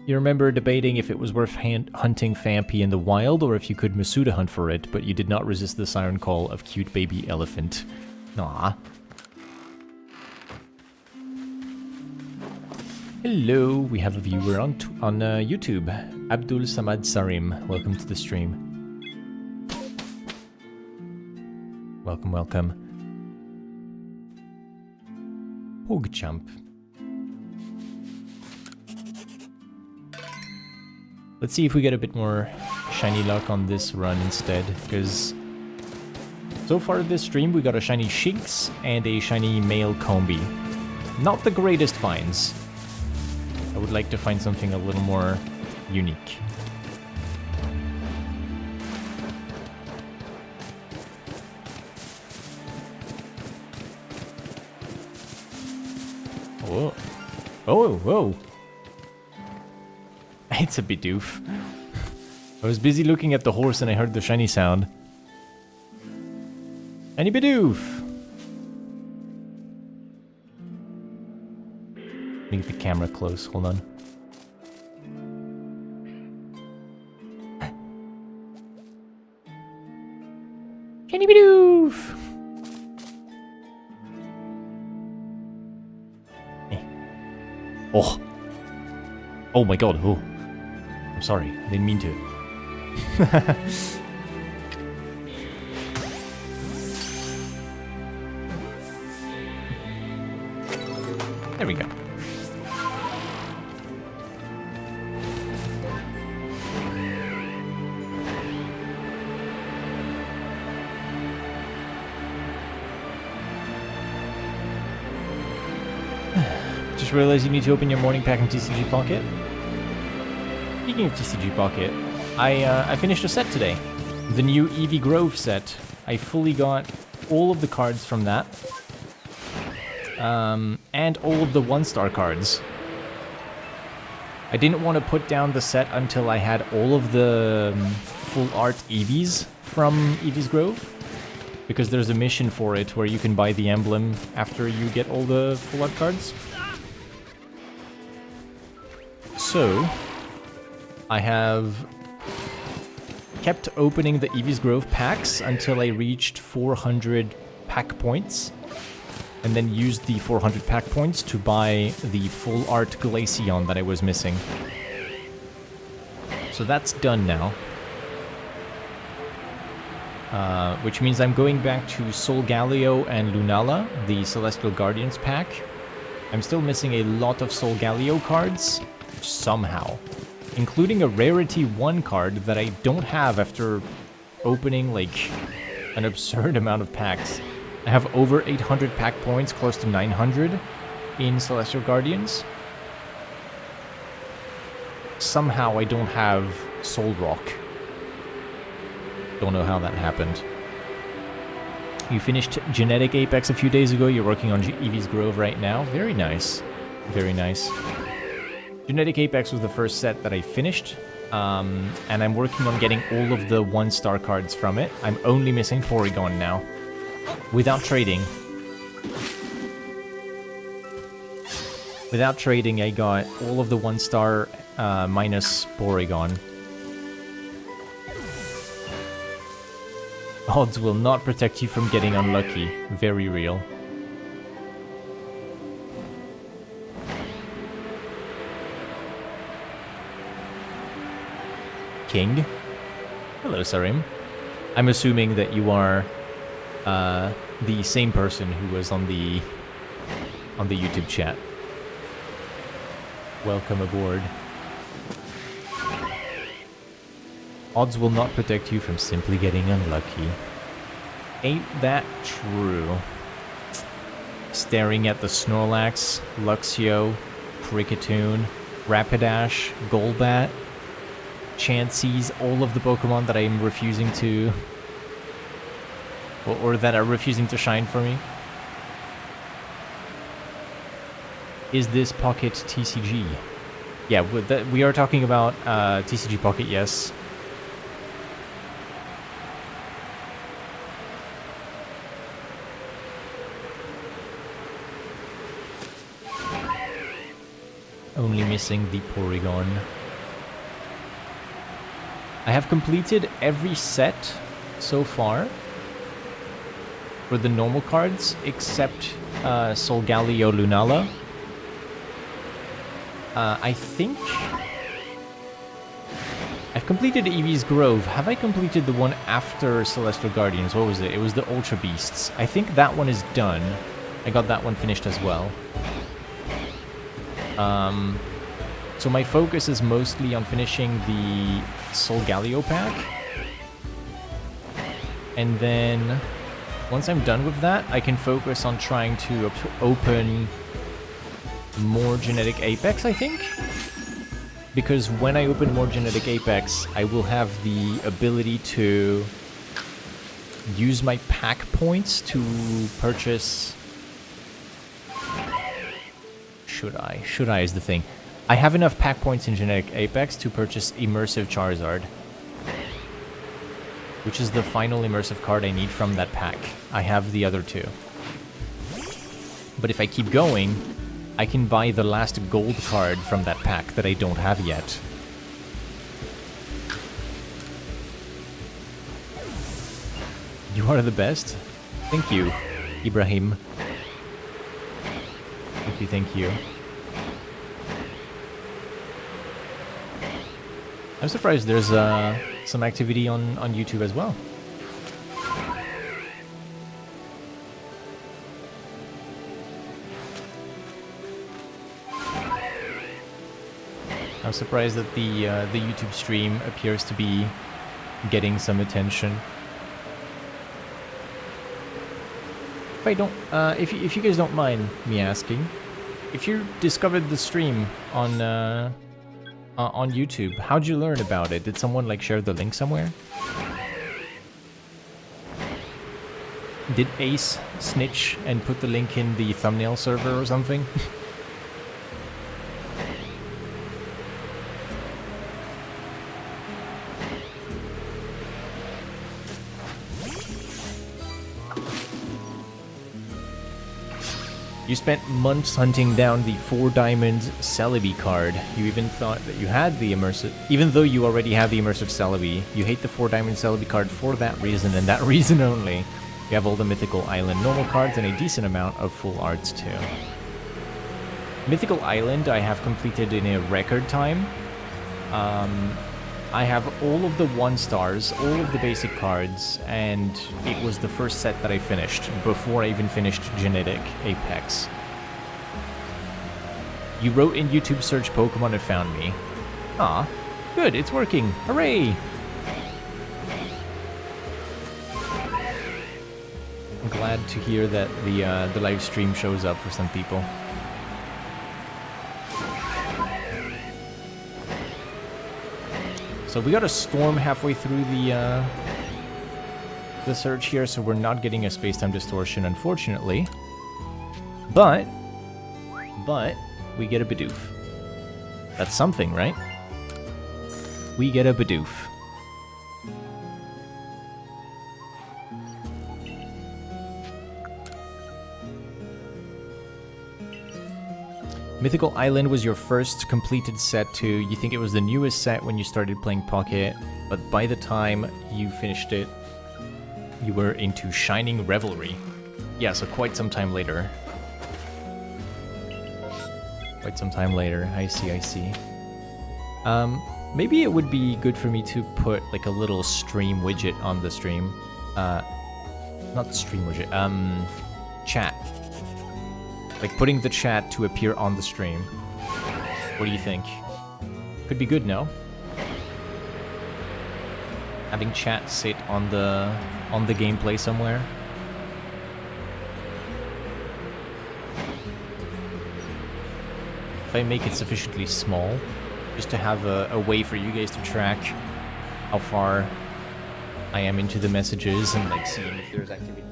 you remember debating if it was worth hunting Phanpy in the wild or if you could Masuda hunt for it, but you did not resist the siren call of cute baby elephant. Aww. Hello, we have a viewer on YouTube. Abdul Samad Sarim, welcome to the stream. Welcome, welcome. Pogchamp. Let's see if we get a bit more shiny luck on this run instead, because so far this stream we got a shiny Shinx and a shiny male Combi. Not the greatest finds. I would like to find something a little more unique. Whoa. Oh, whoa. It's a Bidoof. I was busy looking at the horse and I heard the shiny sound. Shiny Bidoof! Bring the camera close, hold on. Shiny Bidoof! Oh. Oh my god, oh. I'm sorry, I didn't mean to. There we go. Just realized you need to open your morning pack in TCG Pocket. Speaking of TCG Pocket, I finished a set today. The new Eevee Grove set. I fully got all of the cards from that. And all of the 1-star cards. I didn't want to put down the set until I had all of the full art Eevees from Eevee's Grove, because there's a mission for it where you can buy the emblem after you get all the full art cards. So, I have kept opening the Eevee's Grove packs until I reached 400 pack points, and then used the 400 pack points to buy the full art Glaceon that I was missing. So that's done now. Which means I'm going back to Solgaleo and Lunala, the Celestial Guardians pack. I'm still missing a lot of Solgaleo cards, somehow. Including a Rarity 1 card that I don't have after opening, like, an absurd amount of packs. I have over 800 pack points, close to 900 in Celestial Guardians. Somehow I don't have Soul Rock. Don't know how that happened. You finished Genetic Apex a few days ago. You're working on Eevee's Grove right now. Very nice. Very nice. Genetic Apex was the first set that I finished. And I'm working on getting all of the 1-star cards from it. I'm only missing Porygon now. Without trading. Without trading, I got all of the 1-star minus Porygon. Odds will not protect you from getting unlucky. Very real. King? Hello, Sarim. I'm assuming that you are the same person who was on the YouTube chat. Welcome aboard. Odds will not protect you from simply getting unlucky. Ain't that true? Staring at the Snorlax, Luxio, Kricketune, Rapidash, Golbat, Chanseys, all of the Pokemon that I'm refusing to... or that are refusing to shine for me. Is this Pocket TCG? Yeah, we are talking about TCG Pocket, yes. Only missing the Porygon. I have completed every set so far for the normal cards, except Solgaleo Lunala. I think I've completed Eevee's Grove. Have I completed the one after Celestial Guardians? What was it? It was the Ultra Beasts. I think that one is done. I got that one finished as well. So my focus is mostly on finishing the Solgaleo pack. And then, once I'm done with that, I can focus on trying to open more Genetic Apex, I think. Because when I open more Genetic Apex, I will have the ability to use my pack points to purchase... Should I? Should I is the thing. I have enough pack points in Genetic Apex to purchase Immersive Charizard, which is the final Immersive card I need from that pack. I have the other two. But if I keep going, I can buy the last gold card from that pack that I don't have yet. You are the best. Thank you, Ibrahim. Thank you, thank you. I'm surprised there's some activity on YouTube as well. I'm surprised that the YouTube stream appears to be getting some attention. If I don't, if you guys don't mind me asking, if you discovered the stream on YouTube, how'd you learn about it? Did someone like share the link somewhere? Did Ace snitch and put the link in the thumbnail server or something? You spent months hunting down the 4-diamond Celebi card. You even thought that you had the immersive... Even though you already have the immersive Celebi, you hate the 4-diamond Celebi card for that reason, and that reason only. You have all the Mythical Island normal cards and a decent amount of full arts too. Mythical Island I have completed in a record time. I have all of the 1-stars, all of the basic cards, and it was the first set that I finished, before I even finished Genetic Apex. You wrote in YouTube search Pokemon and found me. Ah, good, it's working, hooray! I'm glad to hear that the live stream shows up for some people. So we got a storm halfway through the search here, so we're not getting a space-time distortion, unfortunately. But we get a Bidoof. That's something, right? We get a Bidoof. Mythical Island was your first completed set too. You think it was the newest set when you started playing Pocket, but by the time you finished it, you were into Shining Revelry. Yeah, so quite some time later. Quite some time later, I see. Maybe it would be good for me to put like a little stream widget on the stream. Not stream widget, chat. Like putting the chat to appear on the stream. What do you think? Could be good, no? Having chat sit on the gameplay somewhere. If I make it sufficiently small, just to have a way for you guys to track how far I am into the messages and like seeing if there's activity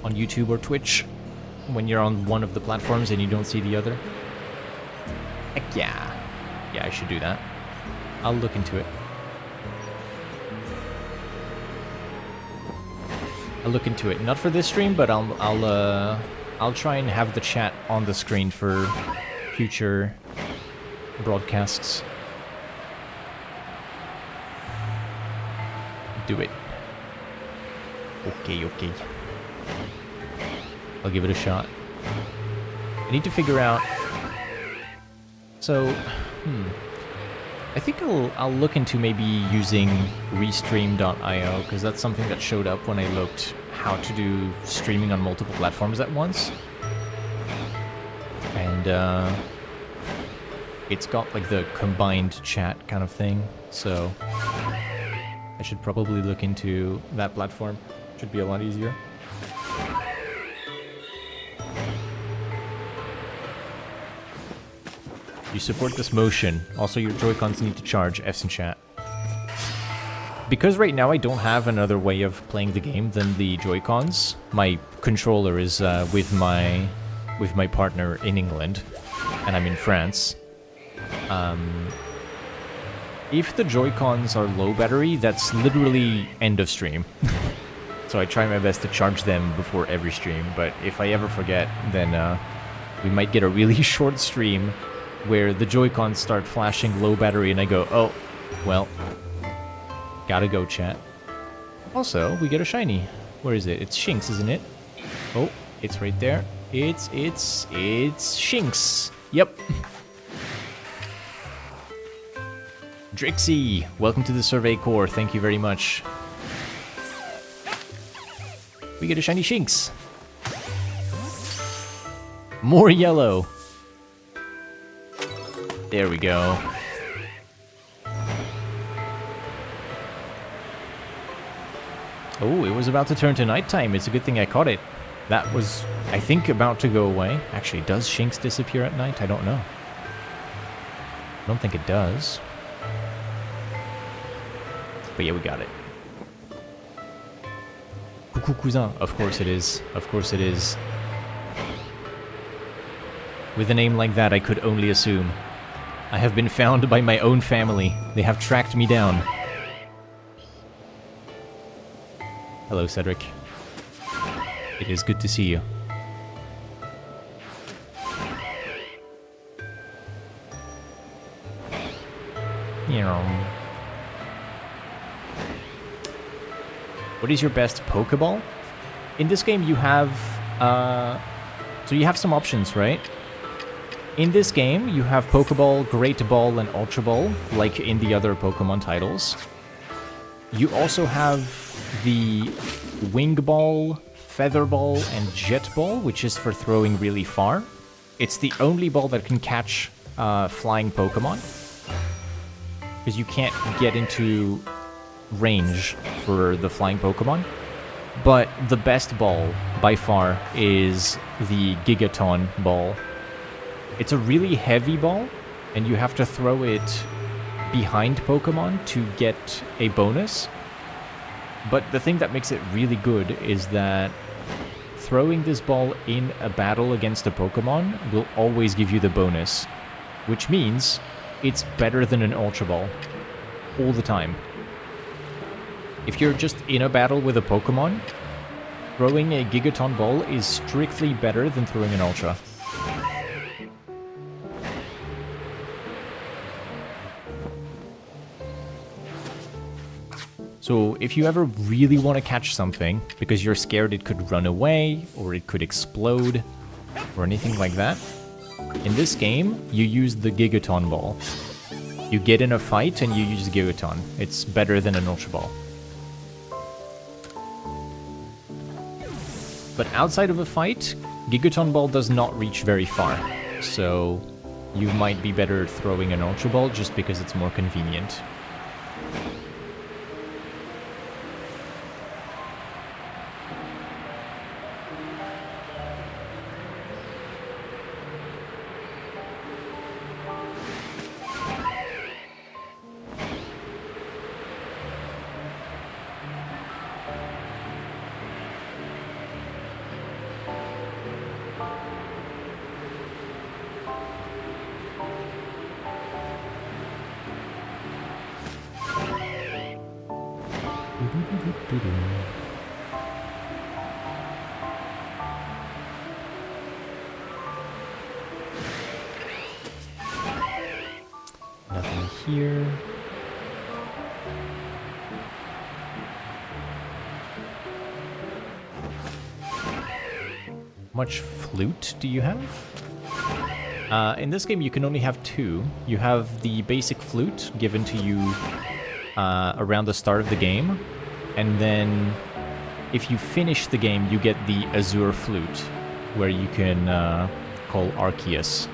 on YouTube or Twitch. When you're on one of the platforms and you don't see the other? Heck yeah. Yeah, I should do that. I'll look into it. I'll look into it. Not for this stream, but I'll try and have the chat on the screen for future broadcasts. Do it. Okay. I'll give it a shot. I need to figure out... So, I think I'll look into maybe using Restream.io, because that's something that showed up when I looked how to do streaming on multiple platforms at once. And, it's got like the combined chat kind of thing, so I should probably look into that platform. Should be a lot easier. You support this motion. Also, your Joy-Cons need to charge. F's in chat. Because right now I don't have another way of playing the game than the Joy-Cons. My controller is with my partner in England, and I'm in France. If the Joy-Cons are low battery, that's literally end of stream. So I try my best to charge them before every stream. But if I ever forget, then we might get a really short stream where the Joy-Cons start flashing low battery and I go, oh, well, gotta go, chat. Also, we get a shiny. Where is it? It's Shinx, isn't it? Oh, it's right there. It's Shinx. Yep. Drixie, welcome to the Survey Corps. Thank you very much. We get a shiny Shinx. More yellow. There we go. Oh, it was about to turn to nighttime. It's a good thing I caught it. That was, I think, about to go away. Actually, does Shinx disappear at night? I don't know. I don't think it does. But yeah, we got it. Coucou cousin. Of course it is. Of course it is. With a name like that, I could only assume. I have been found by my own family. They have tracked me down. Hello, Cedric. It is good to see you. What is your best Pokeball? In this game, you have... so you have some options, right? In this game, you have Pokeball, Great Ball, and Ultra Ball, like in the other Pokemon titles. You also have the Wing Ball, Feather Ball, and Jet Ball, which is for throwing really far. It's the only ball that can catch flying Pokemon, because you can't get into range for the flying Pokemon. But the best ball, by far, is the Gigaton ball. It's a really heavy ball, and you have to throw it behind Pokemon to get a bonus. But the thing that makes it really good is that throwing this ball in a battle against a Pokemon will always give you the bonus, which means it's better than an Ultra Ball all the time. If you're just in a battle with a Pokemon, throwing a Gigaton ball is strictly better than throwing an Ultra. So if you ever really want to catch something, because you're scared it could run away, or it could explode, or anything like that, in this game, you use the Gigaton ball. You get in a fight and you use Gigaton. It's better than an Ultra Ball. But outside of a fight, Gigaton Ball does not reach very far. So you might be better throwing an Ultra Ball just because it's more convenient. Nothing here. Much flute do you have? In this game, you can only have two. You have the basic flute given to you around the start of the game, and then if you finish the game, you get the Azure Flute, where you can call Arceus.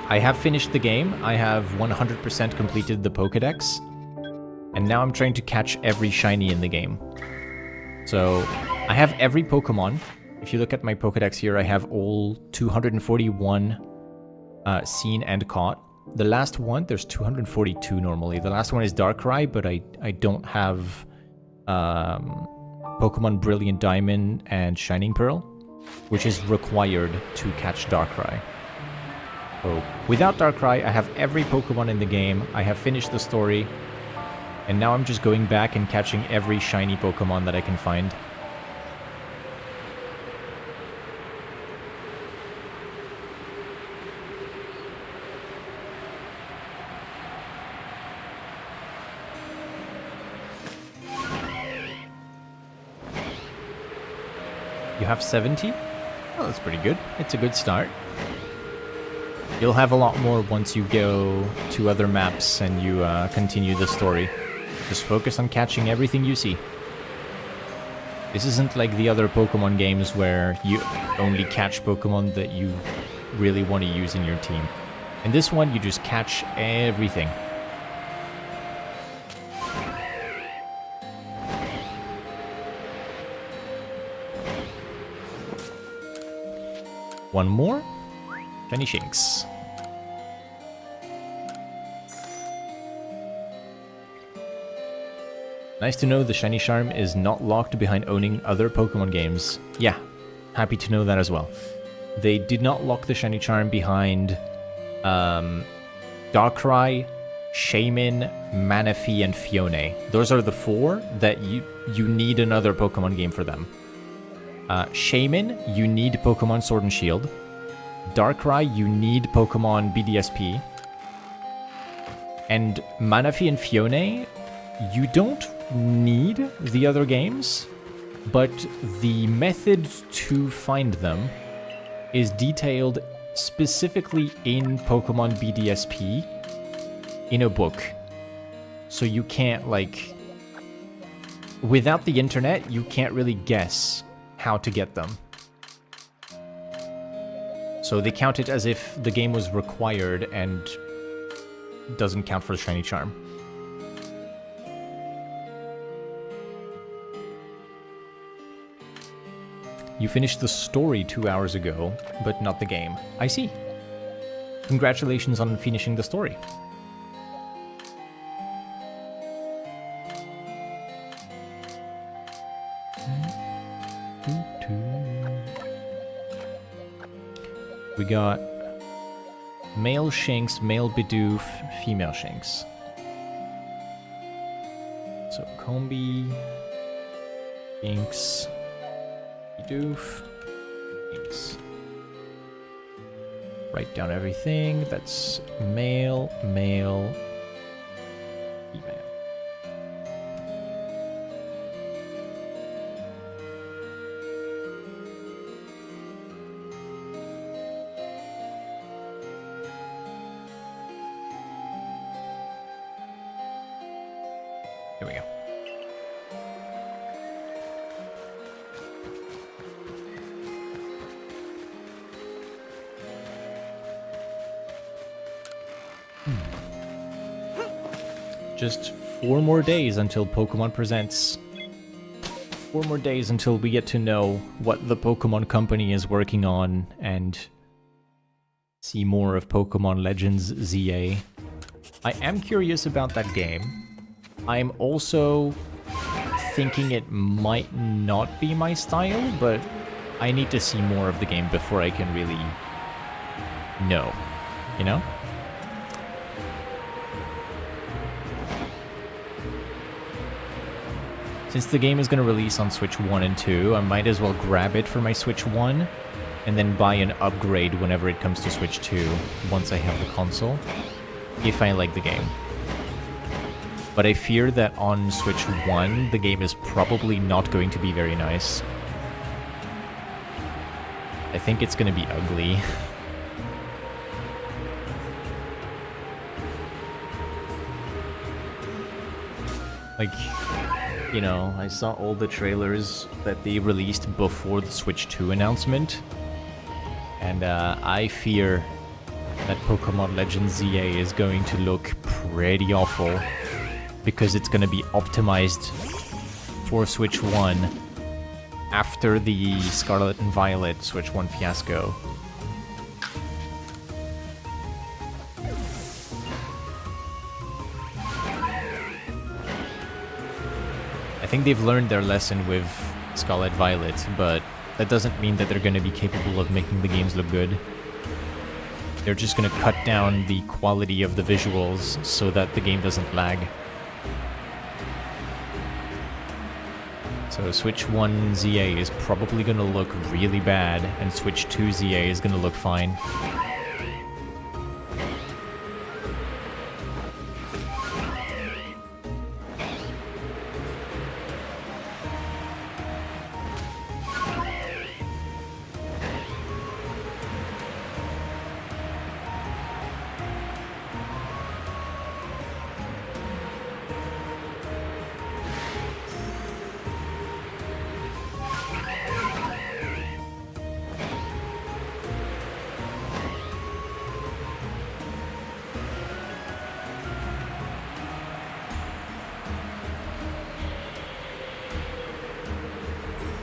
I have finished the game. I have 100% completed the Pokédex, and now I'm trying to catch every shiny in the game. So I have every Pokemon. If you look at my Pokédex here, I have all 241 seen and caught. The last one, there's 242 normally. The last one is Darkrai, but I don't have Pokemon Brilliant Diamond and Shining Pearl, which is required to catch Darkrai. So without Darkrai, I have every Pokemon in the game. I have finished the story, and now I'm just going back and catching every shiny Pokemon that I can find. You have 70? Oh, that's pretty good. It's a good start. You'll have a lot more once you go to other maps and you continue the story. Just focus on catching everything you see. This isn't like the other Pokemon games where you only catch Pokemon that you really want to use in your team. In this one, you just catch everything. One more. Shiny Shinx. Nice to know the Shiny Charm is not locked behind owning other Pokemon games. Yeah, happy to know that as well. They did not lock the Shiny Charm behind Darkrai, Shaymin, Manaphy, and Fione. Those are the four that you need another Pokemon game for them. Shaymin, you need Pokemon Sword and Shield. Darkrai, you need Pokemon BDSP. And Manaphy and Fione, you don't need the other games, but the method to find them is detailed specifically in Pokemon BDSP in a book. So you can't, like... Without the internet, you can't really guess how to get them. So they count it as if the game was required and doesn't count for the Shiny Charm. You finished the story 2 hours ago, but not the game. I see. Congratulations on finishing the story. We got male Shinx, male Bidoof, female Shinx. So Combi, Shinx, Bidoof, Shinx. Write down everything. That's male, male, female. Here we go. Just 4 more days until Pokemon Presents. 4 more days until we get to know what the Pokemon Company is working on and see more of Pokemon Legends ZA. I am curious about that game. I'm also thinking it might not be my style, but I need to see more of the game before I can really know, you know? Since the game is going to release on Switch 1 and 2, I might as well grab it for my Switch 1 and then buy an upgrade whenever it comes to Switch 2 once I have the console, if I like the game. But I fear that on Switch 1, the game is probably not going to be very nice. I think it's going to be ugly. Like, you know, I saw all the trailers that they released before the Switch 2 announcement, and I fear that Pokemon Legends ZA is going to look pretty awful, because it's going to be optimized for Switch 1 after the Scarlet and Violet Switch 1 fiasco. I think they've learned their lesson with Scarlet Violet, but that doesn't mean that they're going to be capable of making the games look good. They're just going to cut down the quality of the visuals so that the game doesn't lag. So Switch 1 ZA is probably going to look really bad, and Switch 2 ZA is going to look fine.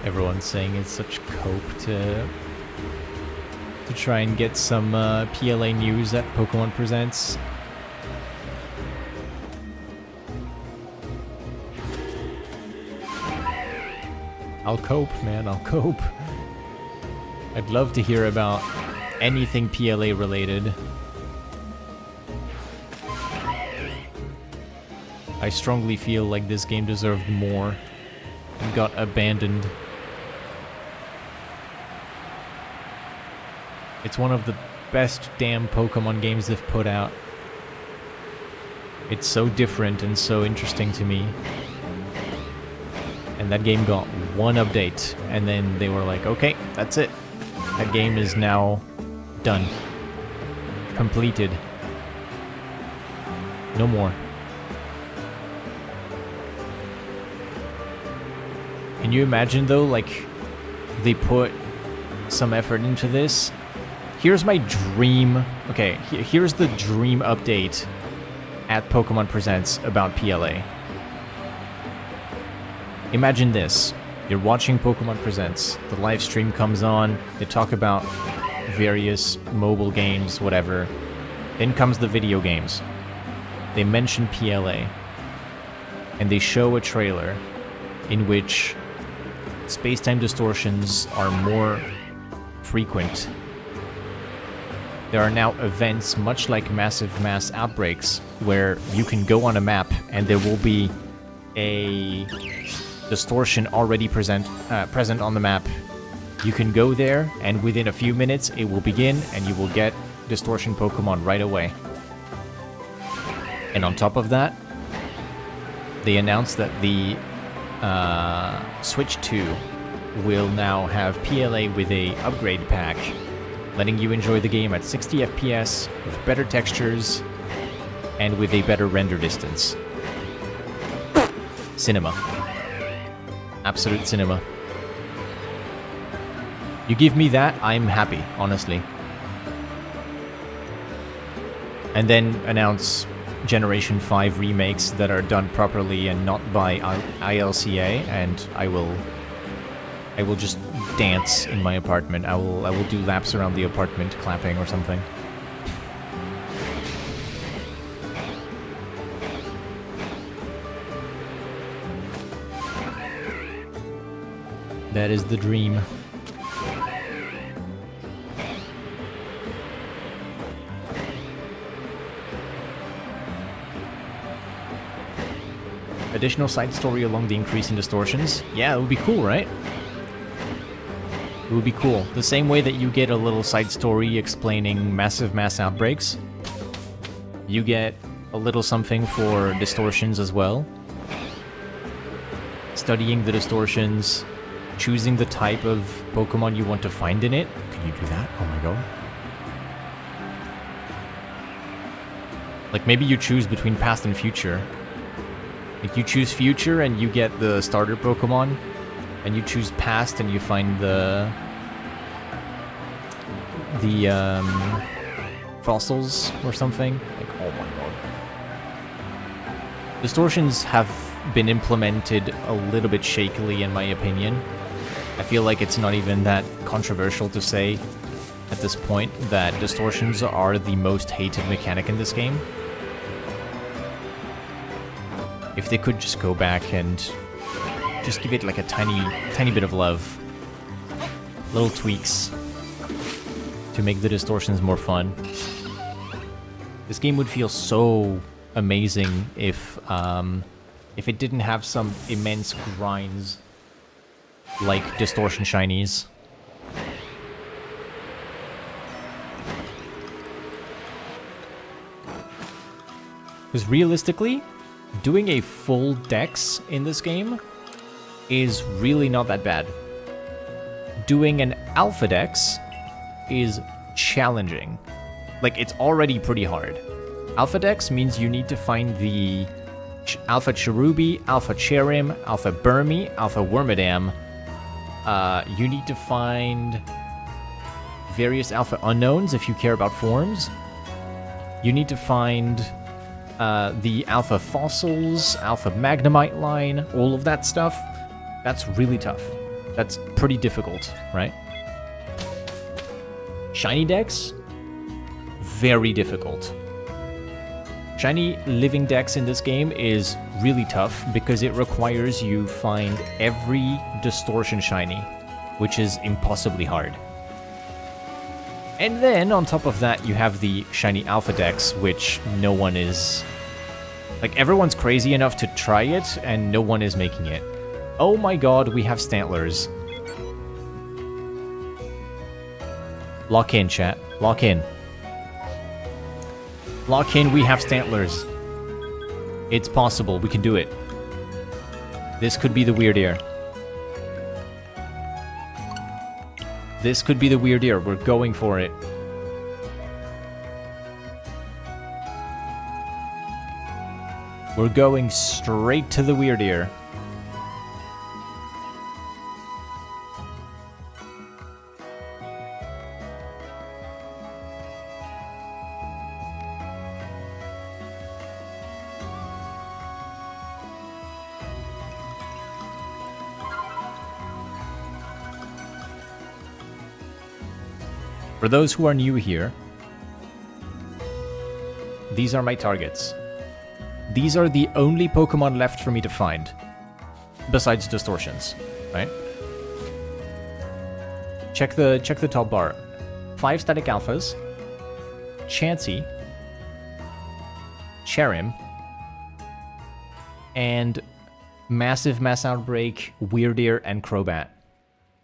Everyone's saying it's such cope to try and get some PLA news at Pokemon Presents. I'll cope, man, I'll cope. I'd love to hear about anything PLA related. I strongly feel like this game deserved more and got abandoned. It's one of the best damn Pokemon games they've put out. It's so different and so interesting to me. And that game got one update, and then they were like, okay, that's it. That game is now done. Completed. No more. Can you imagine though, like, they put some effort into this? Here's my dream. Okay, here's the dream update at Pokemon Presents about PLA. Imagine this. You're watching Pokemon Presents. The live stream comes on. They talk about various mobile games, whatever. Then comes the video games. They mention PLA. And they show a trailer in which space-time distortions are more frequent. There are now events, much like massive mass outbreaks, where you can go on a map and there will be a distortion already present on the map. You can go there, and within a few minutes it will begin, and you will get distortion Pokemon right away. And on top of that, they announced that the Switch 2 will now have PLA with a upgrade pack, letting you enjoy the game at 60 FPS, with better textures, and with a better render distance. Cinema. Absolute cinema. You give me that, I'm happy, honestly. And then announce Generation 5 remakes that are done properly and not by ILCA, and I will just dance in my apartment. I will do laps around the apartment clapping or something. That is the dream. Additional side story along the increase in distortions? Yeah, it would be cool, right? It would be cool. The same way that you get a little side story explaining massive mass outbreaks, you get a little something for distortions as well. Studying the distortions, choosing the type of Pokemon you want to find in it. Can you do that? Oh my god. Like, maybe you choose between past and future. Like, you choose future and you get the starter Pokemon, and you choose past and you find the fossils or something. Like, oh my god. Distortions have been implemented a little bit shakily, in my opinion. I feel like it's not even that controversial to say at this point that distortions are the most hated mechanic in this game. If they could just go back and just give it like a tiny bit of love. Little tweaks to make the distortions more fun. This game would feel so amazing if it didn't have some immense grinds like distortion shinies. Because realistically, doing a full dex in this game is really not that bad. Doing an alpha dex is challenging. Like, it's already pretty hard. Alpha dex means you need to find the Alpha Cherubi, Alpha Cherim, Alpha Burmy, Alpha Wormadam. You need to find various Alpha Unknowns if you care about forms. You need to find the Alpha Fossils, Alpha Magnemite line, all of that stuff. That's really tough. That's pretty difficult, right? Shiny Dex? Very difficult. Shiny Living Dex in this game is really tough because it requires you find every distortion shiny, which is impossibly hard. And then, on top of that, you have the Shiny Alpha Dex, which no one is... Like, everyone's crazy enough to try it, and no one is making it. Oh my god, we have Stantlers. Lock in, chat. Lock in. Lock in, we have Stantlers. It's possible. We can do it. This could be the weird ear. This could be the weird ear. We're going for it. We're going straight to the weird ear. For those who are new here, these are my targets. These are the only Pokemon left for me to find, besides Distortions, right? Check the top bar. 5 Static Alphas, Chansey, Cherim, and Massive Mass Outbreak, Weird Ear, and Crobat.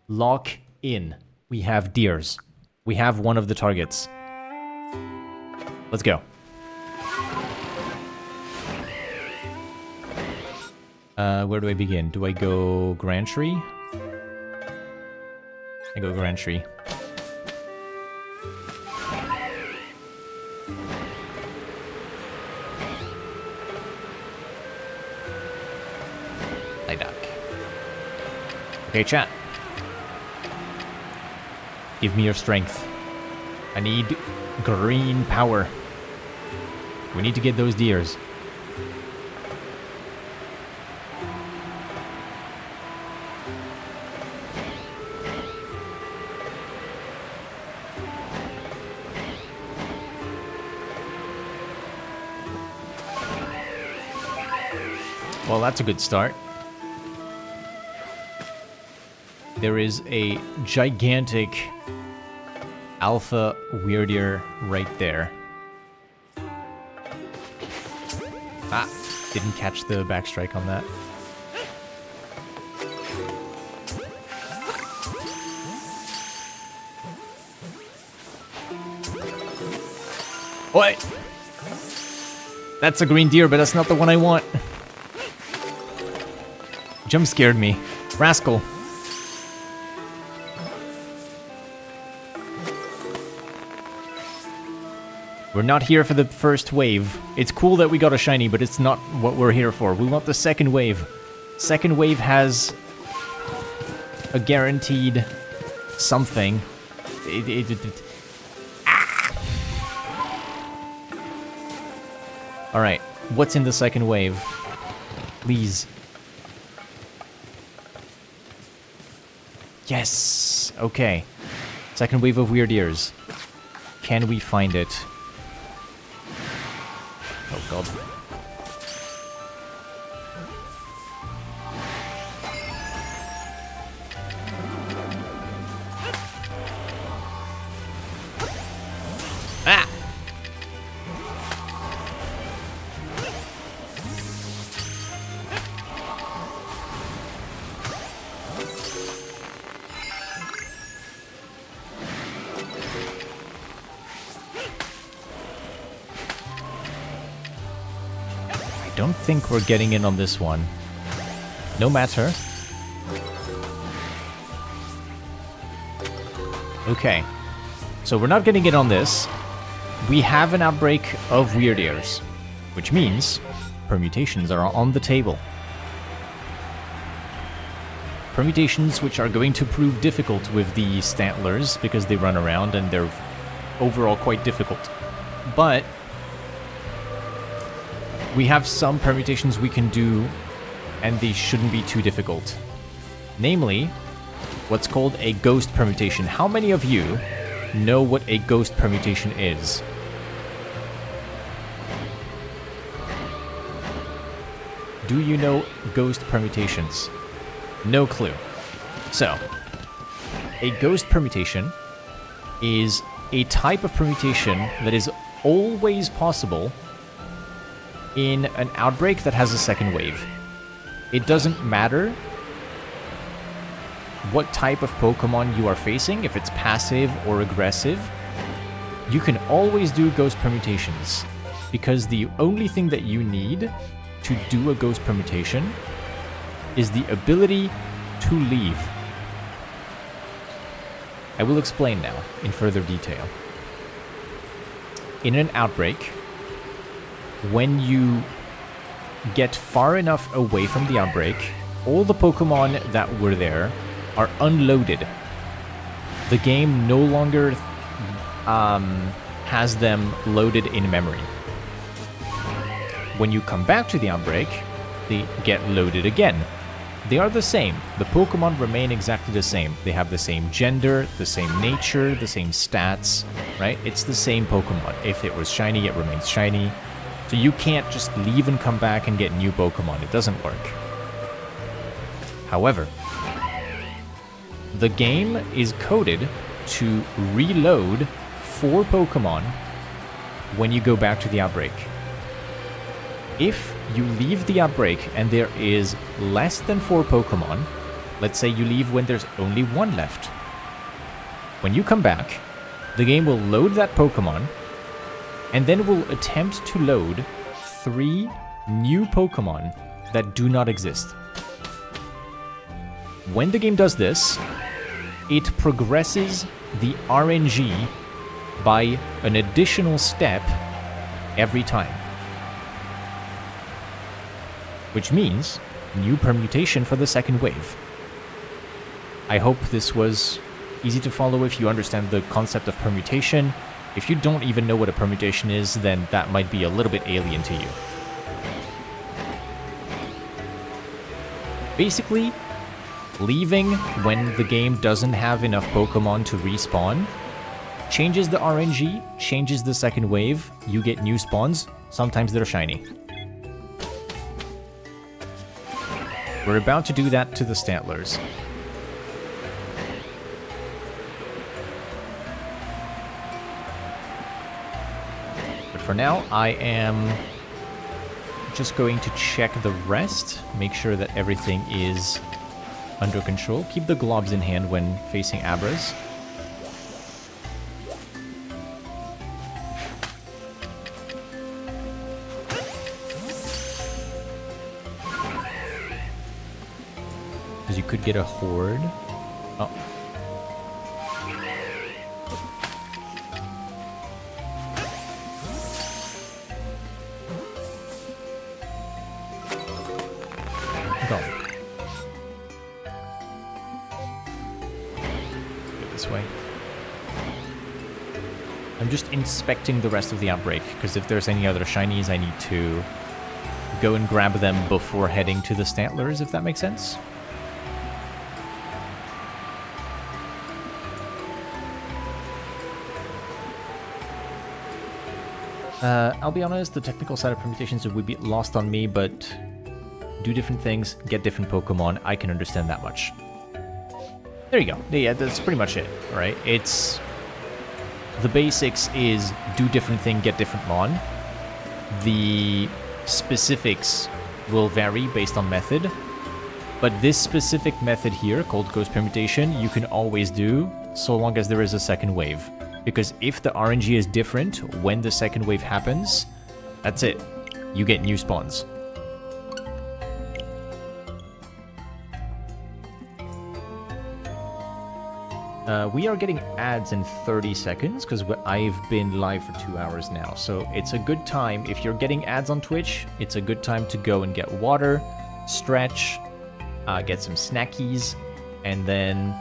Lock in. We have Deers. We have one of the targets. Let's go. Where do I begin? Do I go Grand Tree? I go Grand Tree. I duck. Okay, chat. Give me your strength. I need green power. We need to get those deers. Well, that's a good start. There is a gigantic alpha weird ear right there. Ah, didn't catch the backstrike on that. What? That's a green deer, but that's not the one I want. Jump scared me. Rascal. We're not here for the first wave. It's cool that we got a shiny, but it's not what we're here for. We want the second wave. Second wave has a guaranteed something. Alright, what's in the second wave? Please. Yes! Okay. Second wave of weird ears. Can we find it? Oh god. Ah! I don't think we're getting in on this one. No matter. Okay. So we're not getting in on this. We have an outbreak of weird ears, which means permutations are on the table. Permutations which are going to prove difficult with the Stantlers because they run around and they're overall quite difficult. But we have some permutations we can do, and they shouldn't be too difficult. Namely, what's called a ghost permutation. How many of you know what a ghost permutation is? Do you know ghost permutations? No clue. So, a ghost permutation is a type of permutation that is always possible in an outbreak that has a second wave. It doesn't matter what type of Pokemon you are facing, if it's passive or aggressive, you can always do ghost permutations, because the only thing that you need to do a ghost permutation is the ability to leave. I will explain now in further detail. In an outbreak, when you get far enough away from the outbreak, all the Pokemon that were there are unloaded. The game no longer has them loaded in memory. When you come back to the outbreak, they get loaded again. They are the same. The Pokemon remain exactly the same. They have the same gender, the same nature, the same stats, right? It's the same Pokemon. If it was shiny, it remains shiny. So you can't just leave and come back and get new Pokemon. It doesn't work. However, the game is coded to reload 4 Pokemon when you go back to the outbreak. If you leave the outbreak and there is less than 4 Pokemon, let's say you leave when there's only 1 left. When you come back, the game will load that Pokemon and then will attempt to load 3 new Pokemon that do not exist. When the game does this, it progresses the RNG by an additional step every time. Which means new permutation for the second wave. I hope this was easy to follow if you understand the concept of permutation. If you don't even know what a permutation is, then that might be a little bit alien to you. Basically, leaving when the game doesn't have enough Pokemon to respawn changes the RNG, changes the second wave, you get new spawns, sometimes they're shiny. We're about to do that to the Stantlers. But for now, I am just going to check the rest, make sure that everything is under control. Keep the globs in hand when facing Abras. Because you could get a horde. Oh. Go. Go this way. I'm just inspecting the rest of the outbreak, because if there's any other shinies, I need to go and grab them before heading to the Stantlers, if that makes sense. I'll be honest, the technical side of permutations would be lost on me, but do different things, get different Pokemon, I can understand that much. There you go. Yeah, that's pretty much it, right? It's... the basics is do different thing, get different Mon. The specifics will vary based on method, but this specific method here, called Ghost Permutation, you can always do so long as there is a second wave. Because if the RNG is different when the second wave happens, that's it. You get new spawns. We are getting ads in 30 seconds because I've been live for 2 hours now. So it's a good time. If you're getting ads on Twitch, it's a good time to go and get water, stretch, get some snackies, and then...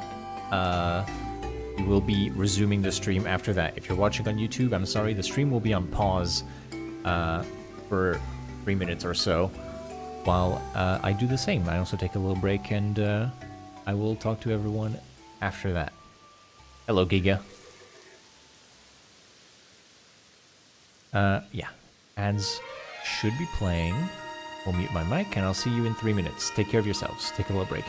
we will be resuming the stream after that. If you're watching on YouTube, I'm sorry, the stream will be on pause for 3 minutes or so while I do the same. I also take a little break, and I will talk to everyone after that. Hello, Giga. Yeah, ads should be playing. We'll mute my mic, and I'll see you in 3 minutes. Take care of yourselves. Take a little break.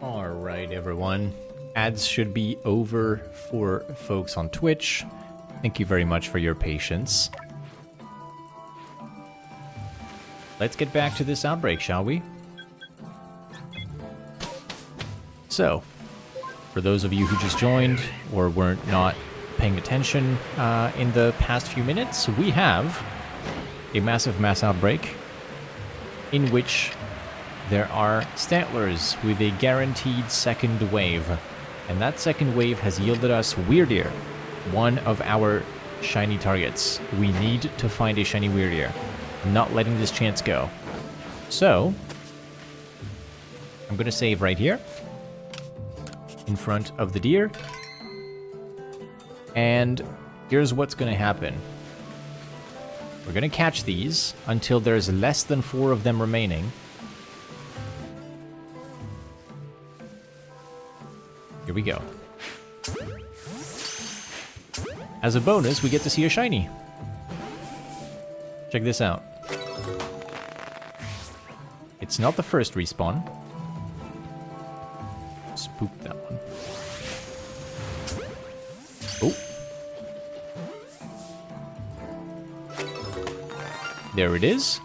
Alright, everyone. Ads should be over for folks on Twitch. Thank you very much for your patience. Let's get back to this outbreak, shall we? So, for those of you who just joined or weren't not paying attention in the past few minutes, we have a massive mass outbreak in which there are Stantlers with a guaranteed second wave. And that second wave has yielded us Weirdeer, one of our shiny targets. We need to find a shiny Weirdeer. I'm not letting this chance go. So, I'm going to save right here, in front of the deer. And here's what's going to happen. We're going to catch these until there's less than 4 of them remaining. Here we go. As a bonus, we get to see a shiny. Check this out. It's not the first respawn. Spook that one. Oh. There it is.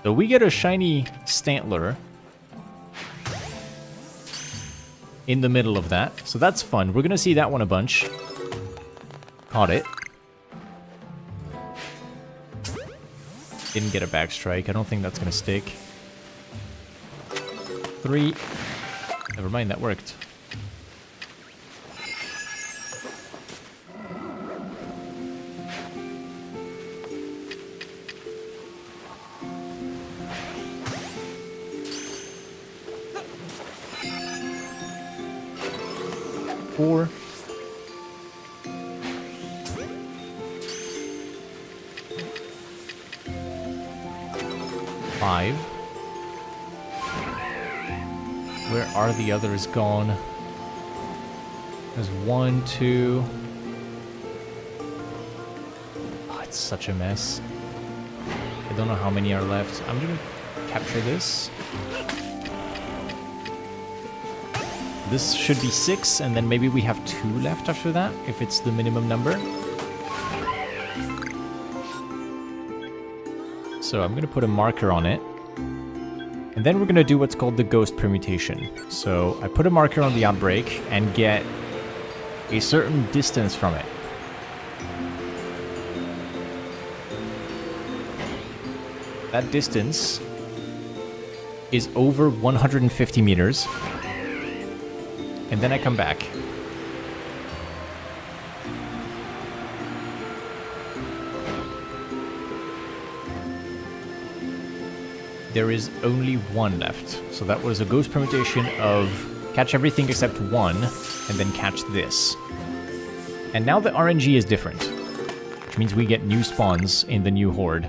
So we get a shiny Stantler in the middle of that. So that's fun. We're going to see that one a bunch. Caught it. Didn't get a backstrike. I don't think that's going to stick. 3. Never mind, that worked. Four. 5. Where are the others gone? There's 1, 2. Oh, it's such a mess. I don't know how many are left. I'm gonna capture this. This should be 6, and then maybe we have 2 left after that, if it's the minimum number. So I'm going to put a marker on it. And then we're going to do what's called the ghost permutation. So I put a marker on the outbreak and get a certain distance from it. That distance is over 150 meters. And then I come back. There is only 1 left. So that was a ghost permutation of catch everything except 1, and then catch this. And now the RNG is different, which means we get new spawns in the new horde.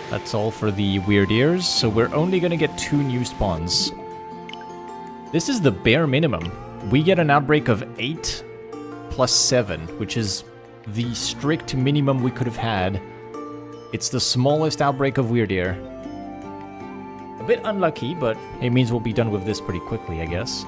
That's all for the weird ears, so we're only gonna get 2 new spawns. This is the bare minimum. We get an outbreak of 8 plus 7, which is the strict minimum we could have had. It's the smallest outbreak of weird ear. A bit unlucky, but it means we'll be done with this pretty quickly, I guess.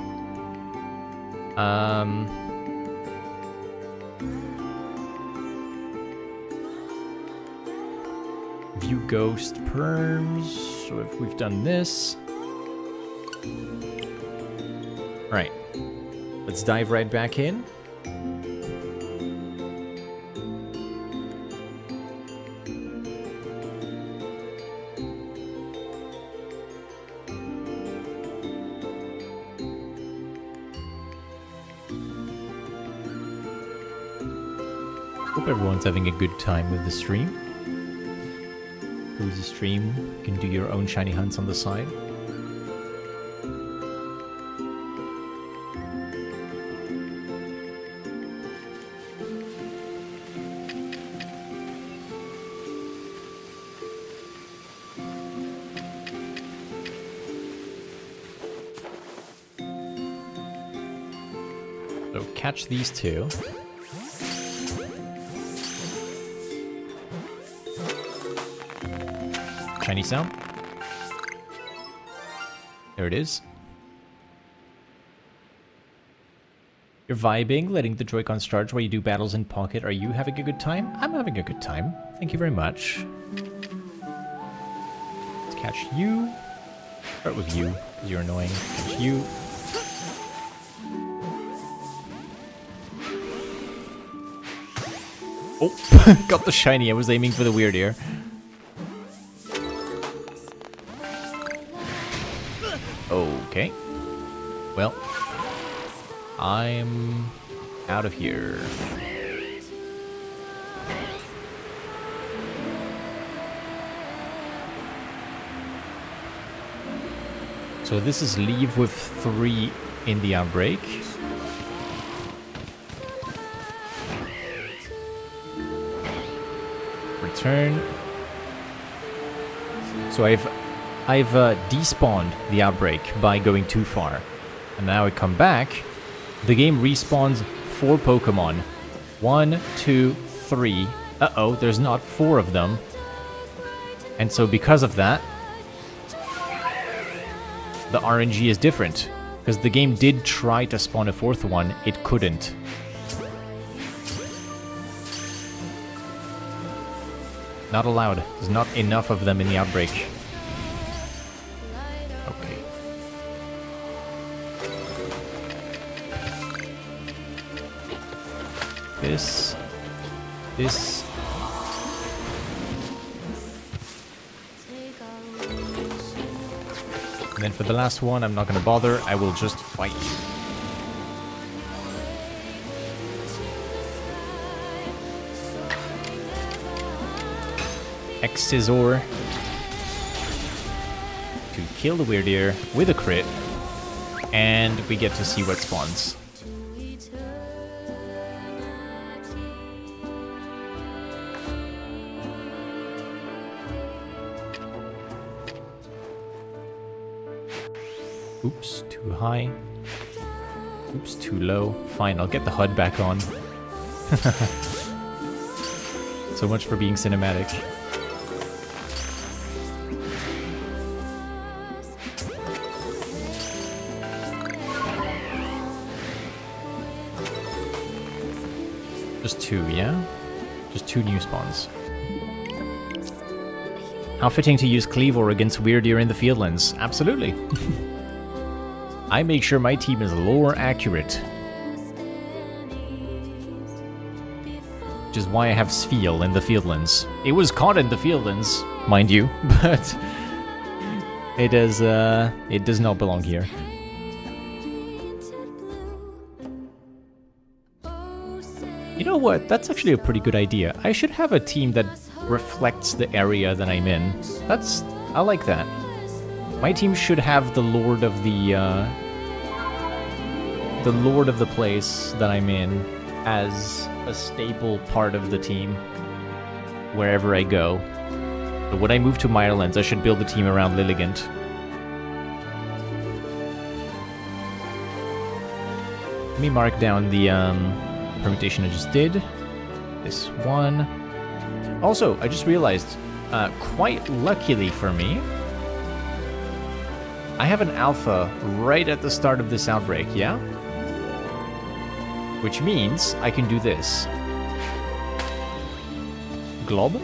View ghost perms. So if we've done this. Right. Let's dive right back in. Hope everyone's having a good time with the stream. Cozy stream. You can do your own shiny hunts on the side. So catch these 2. Shiny sound. There it is. You're vibing, letting the Joy-Cons charge while you do battles in Pocket. Are you having a good time? I'm having a good time. Thank you very much. Let's catch you. Start with you, because you're annoying. Catch you. Oh, got the shiny. I was aiming for the weird ear. Okay. Well, I'm out of here. So this is leave with 3 in the outbreak. Return. So I've despawned the outbreak by going too far. And now I come back, the game respawns 4 Pokemon. 1, 2, 3. Uh-oh, there's not 4 of them. And so because of that, the RNG is different. Because the game did try to spawn a 4th one, it couldn't. Not allowed. There's not enough of them in the outbreak. Okay. This. And then for the last one, I'm not gonna bother. I will just fight. X-Scissor to kill the weird ear with a crit, and we get to see what spawns. Oops, too high. Oops, too low. Fine, I'll get the HUD back on. So much for being cinematic. Just 2, yeah? Just 2 new spawns. How fitting to use Cleavor against Weirdeer in the Fieldlands. Absolutely. I make sure my team is lore accurate. Which is why I have Sviel in the Fieldlands. It was caught in the Fieldlands, mind you, but it does not belong here. You know what? That's actually a pretty good idea. I should have a team that reflects the area that I'm in. I like that. My team should have the lord of the place that I'm in as a staple part of the team wherever I go. But when I move to Mirelands, I should build a team around Lilligant. Let me mark down the permutation I just did. This one. Also, I just realized, quite luckily for me, I have an alpha right at the start of this outbreak, yeah? Which means I can do this. Glob.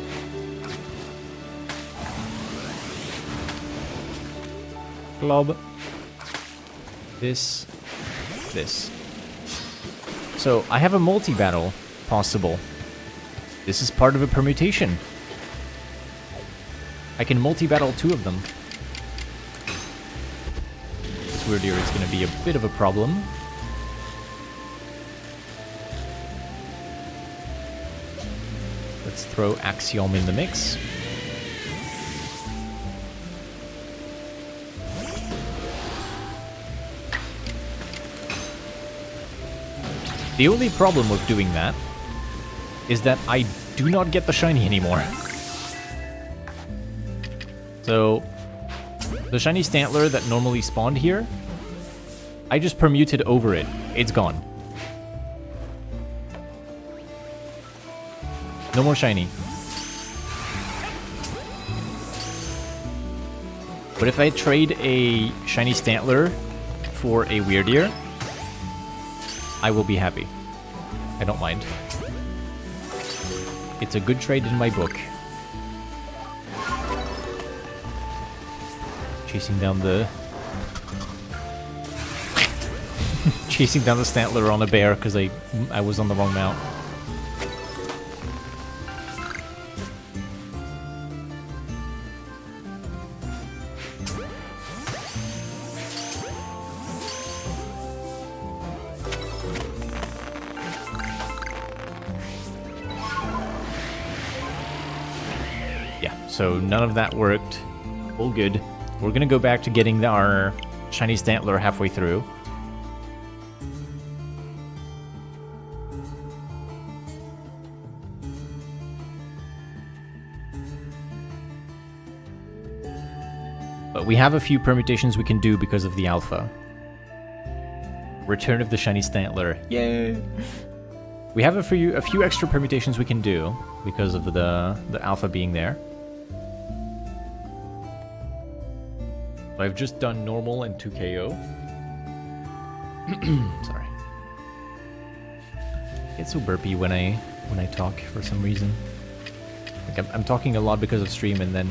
Glob. This. So, I have a multi-battle possible. This is part of a permutation. I can multi-battle 2 of them. This Weirdeer is going to be a bit of a problem. Let's throw Axiom in the mix. The only problem with doing that is that I do not get the shiny anymore. So, the shiny Stantler that normally spawned here, I just permuted over it. It's gone. No more shiny. But if I trade a shiny Stantler for a Weirdeer, I will be happy. I don't mind. It's a good trade in my book. Chasing down the... Chasing down the Stantler on a bear because I was on the wrong mount. So none of that worked. All good. We're gonna go back to getting our shiny Stantler halfway through. But we have a few permutations we can do because of the alpha. Return of the shiny Stantler. Yay! We have a few extra permutations we can do because of the alpha being there. I've just done normal and 2KO. Sorry. It's so burpy when I talk for some reason. Like I'm talking a lot because of stream and then...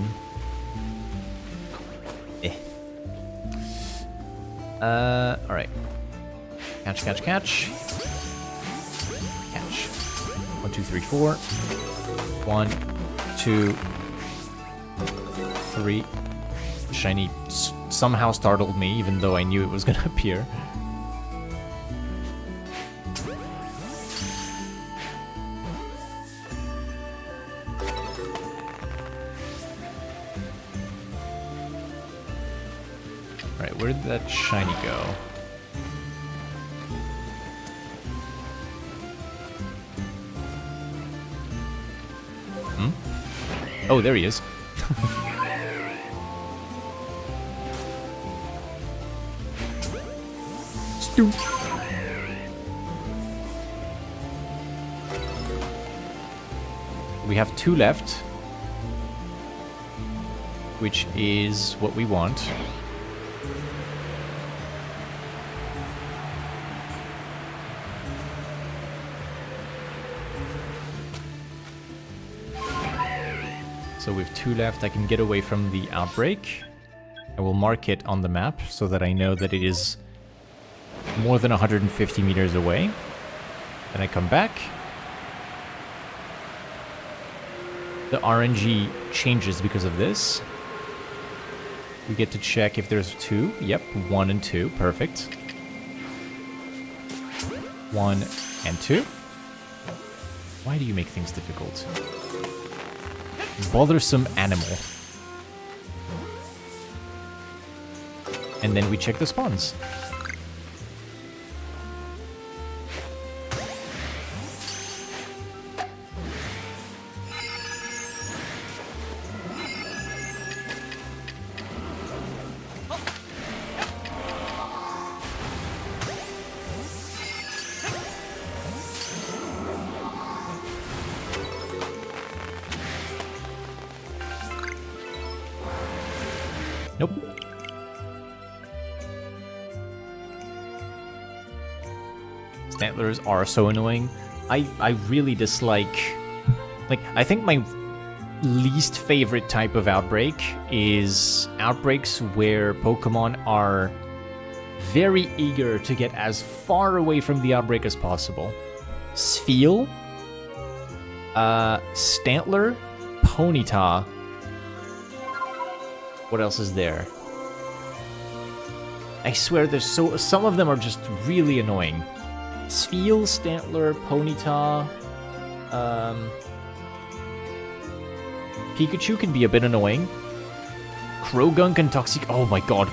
alright. Catch. Catch. 1, 2, 3, 4. 1, 2, 3. Shiny somehow startled me, even though I knew it was gonna appear. Alright, where did that shiny go? Hmm? Oh, there he is. We have 2 left, which is what we want. So with 2 left, I can get away from the outbreak. I will mark it on the map so that I know that it is more than 150 meters away. Then I come back. The RNG changes because of this. We get to check if there's 2. Yep, 1 and 2. Perfect. 1 and 2. Why do you make things difficult? Bothersome animal. And then we check the spawns. Nope. Stantlers are so annoying. I really dislike... Like, I think my least favorite type of outbreak is outbreaks where Pokemon are very eager to get as far away from the outbreak as possible. Spheal, Stantler, Ponyta. What else is there? I swear there's some of them are just really annoying. Spheal, Stantler, Ponyta, Pikachu can be a bit annoying. Krogunk and Toxic... Oh my god.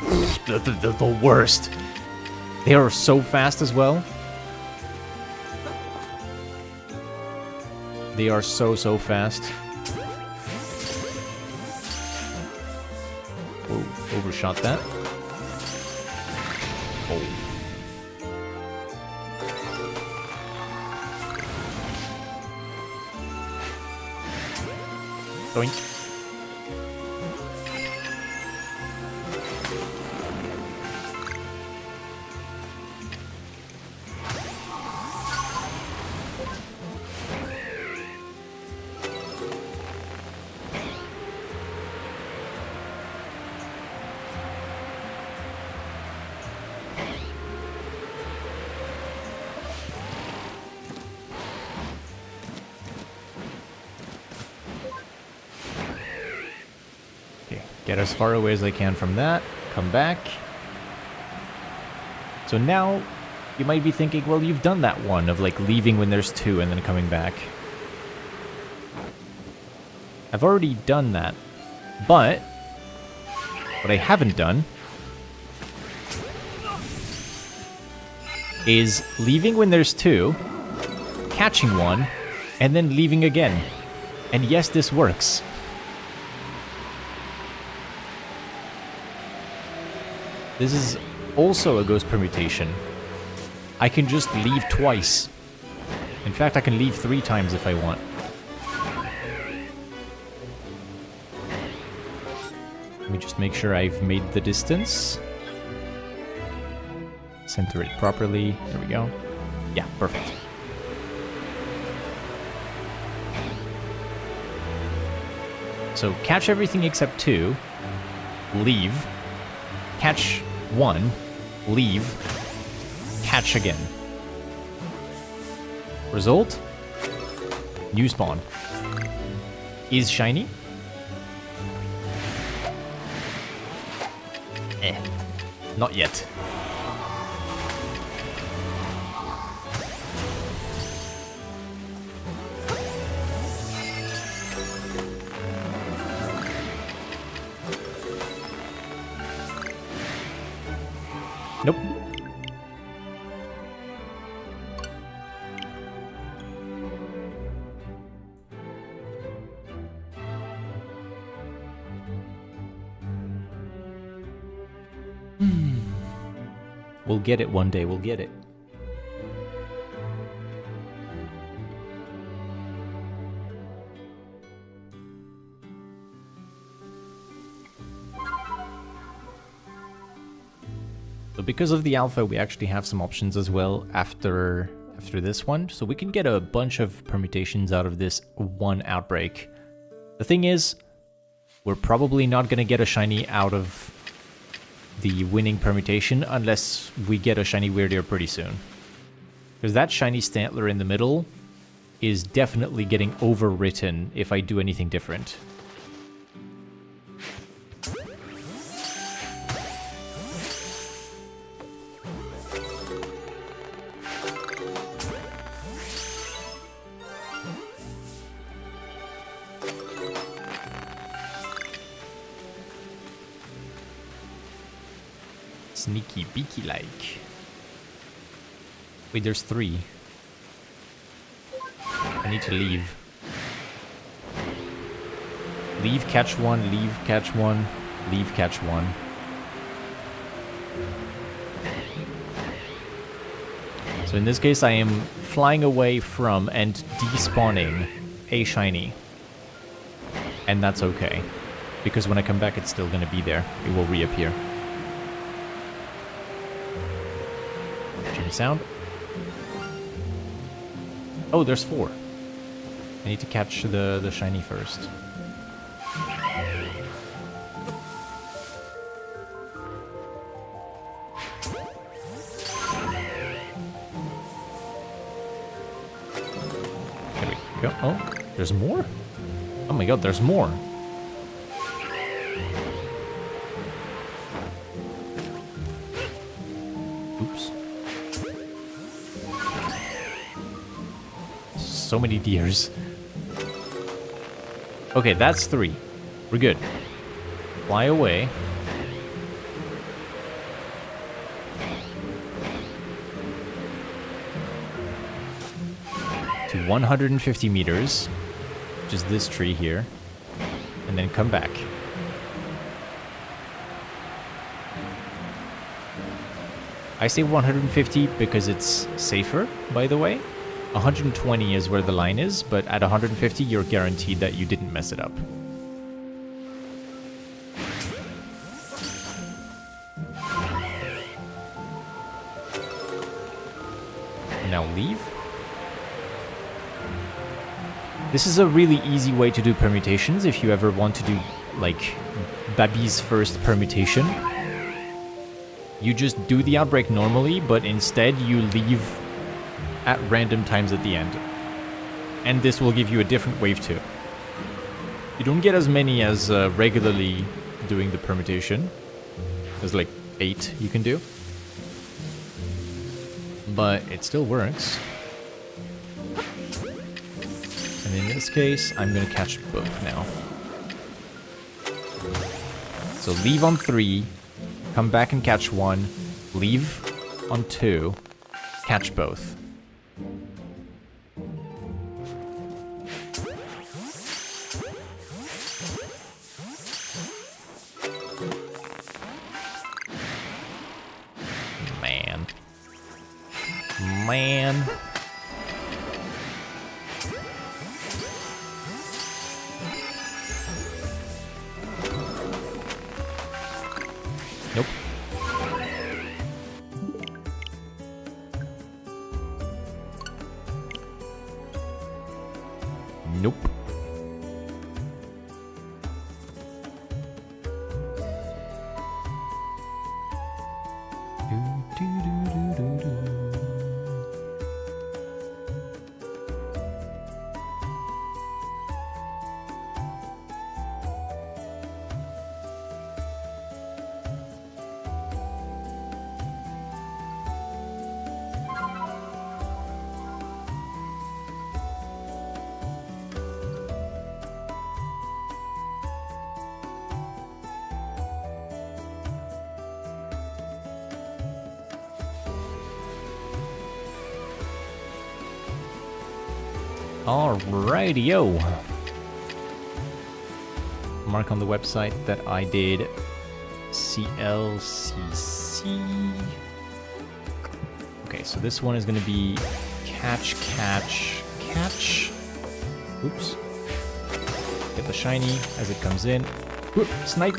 The worst. They are so fast as well. They are so fast. Oh, overshot that. Oh. Doink. Get as far away as I can from that. Come back. So now, you might be thinking, well, you've done that one of, like, leaving when there's 2 and then coming back. I've already done that. But, what I haven't done is leaving when there's 2, catching 1, and then leaving again. And yes, this works. This is also a ghost permutation. I can just leave twice. In fact, I can leave 3 times if I want. Let me just make sure I've made the distance. Center it properly. There we go. Yeah, perfect. So catch everything except 2. Leave. Catch 1, leave, catch again. Result? New spawn. Is shiny? Not yet. Nope. We'll get it one day, we'll get it. So because of the alpha, we actually have some options as well after this one. So we can get a bunch of permutations out of this one outbreak. The thing is, we're probably not going to get a shiny out of the winning permutation unless we get a shiny Weirdeer pretty soon. Because that shiny Stantler in the middle is definitely getting overwritten if I do anything different. Sneaky beaky like. Wait, there's 3. I need to leave. Leave, catch 1, leave, catch 1, leave, catch 1. So in this case, I am flying away from and despawning a shiny. And that's okay. Because when I come back, it's still going to be there. It will reappear. Sound. Oh, there's 4. I need to catch the shiny first. There we go. Oh, there's more? Oh my god, there's more. Oops. So many deers. Okay, that's 3. We're good. Fly away. To 150 meters, which is this tree here, and then come back. I say 150 because it's safer, by the way. 120 is where the line is, but at 150 you're guaranteed that you didn't mess it up. Now leave. This is a really easy way to do permutations if you ever want to do, like, Babi's first permutation. You just do the outbreak normally, but instead you leave at random times at the end. And this will give you a different wave too. You don't get as many as regularly doing the permutation. There's like 8 you can do. But it still works. And in this case, I'm going to catch both now. So leave on 3, come back and catch 1, leave on 2, catch both. Man. Nope. Nope. Alrighty-o. Mark on the website that I did CLCC Okay, so this one is going to be catch, catch, catch. Oops. Get the shiny as it comes in. Whoop, snipe.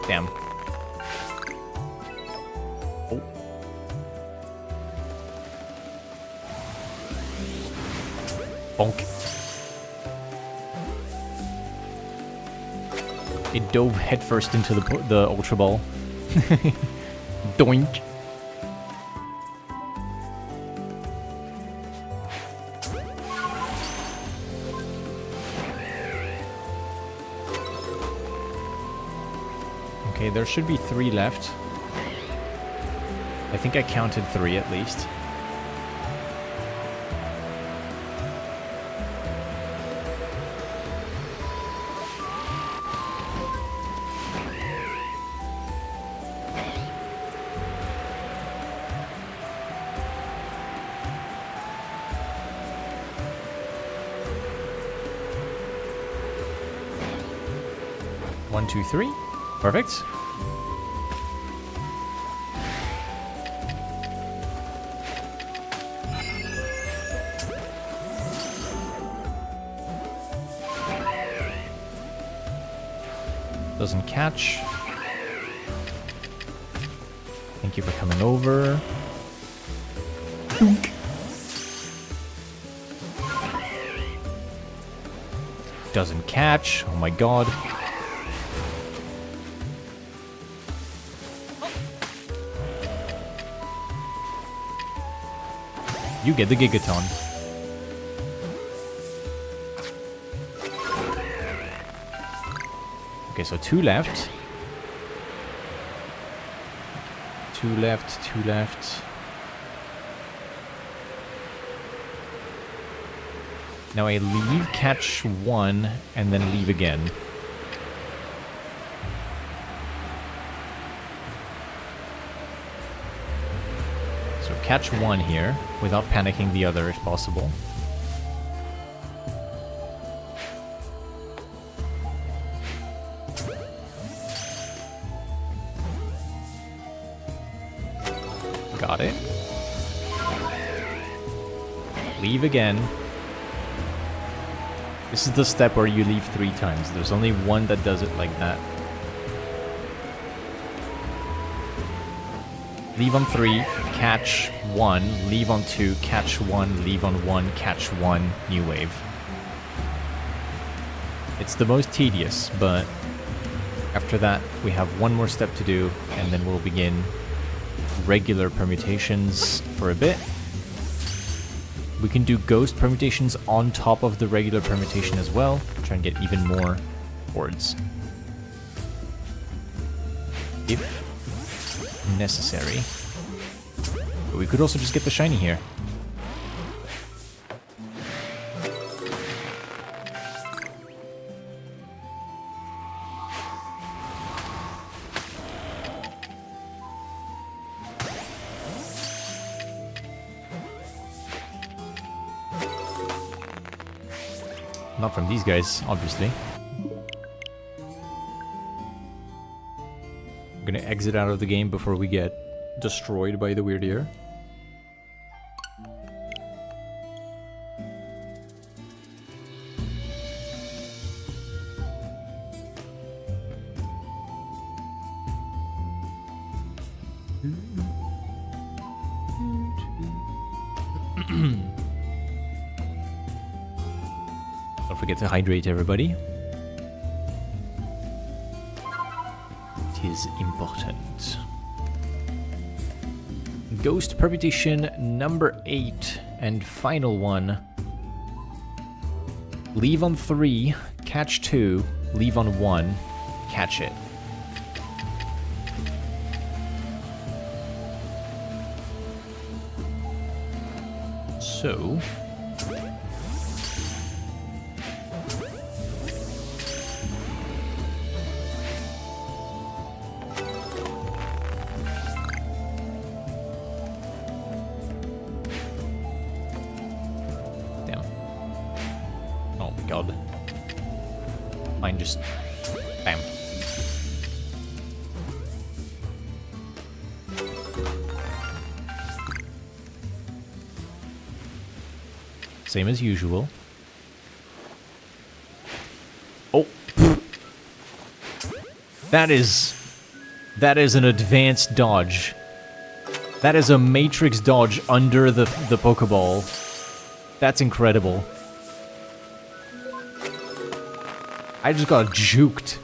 Damn. Oh. Bonk. It dove headfirst into the Ultra Ball. Doink. Okay, there should be 3 left. I think I counted 3 at least. One, two, three. Perfect. Doesn't catch. Thank you for coming over. Doesn't catch. Oh my god. You get the Gigaton. Okay, so 2 left. 2 left, 2 left. Now I leave, catch 1, and then leave again. So catch 1 here, without panicking the other if possible. Got it. Leave again. This is the step where you leave 3 times. There's only one that does it like that. Leave on 3, catch 1, leave on 2, catch 1, leave on 1, catch 1, new wave. It's the most tedious, but after that we have one more step to do, and then we'll begin regular permutations for a bit. We can do ghost permutations on top of the regular permutation as well, try and get even more boards, if necessary. But we could also just get the shiny here. Not from these guys, obviously. I'm gonna exit out of the game before we get destroyed by the weird ear. Don't forget to hydrate, everybody. It is important. Ghost permutation number 8 and final one. Leave on 3, catch 2, leave on 1, catch it. So God. Mine just... Bam. Same as usual. Oh. That is an advanced dodge. That is a matrix dodge under the Pokeball. That's incredible. I just got juked.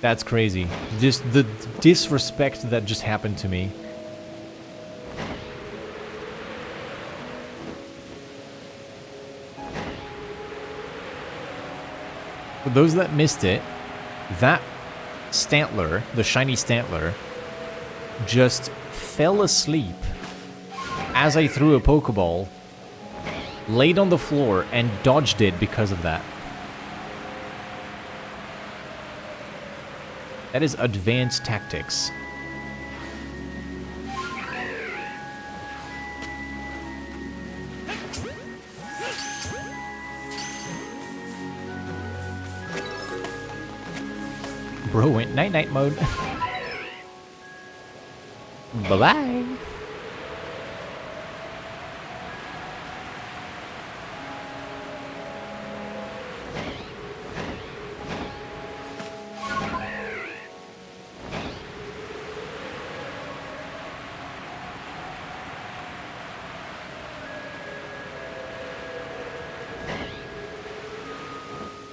That's crazy. Just the disrespect that just happened to me. For those that missed it, that Stantler, the shiny Stantler, just fell asleep as I threw a Pokeball, laid on the floor, and dodged it because of that. That is advanced tactics. Bro went night-night mode. Bye-bye.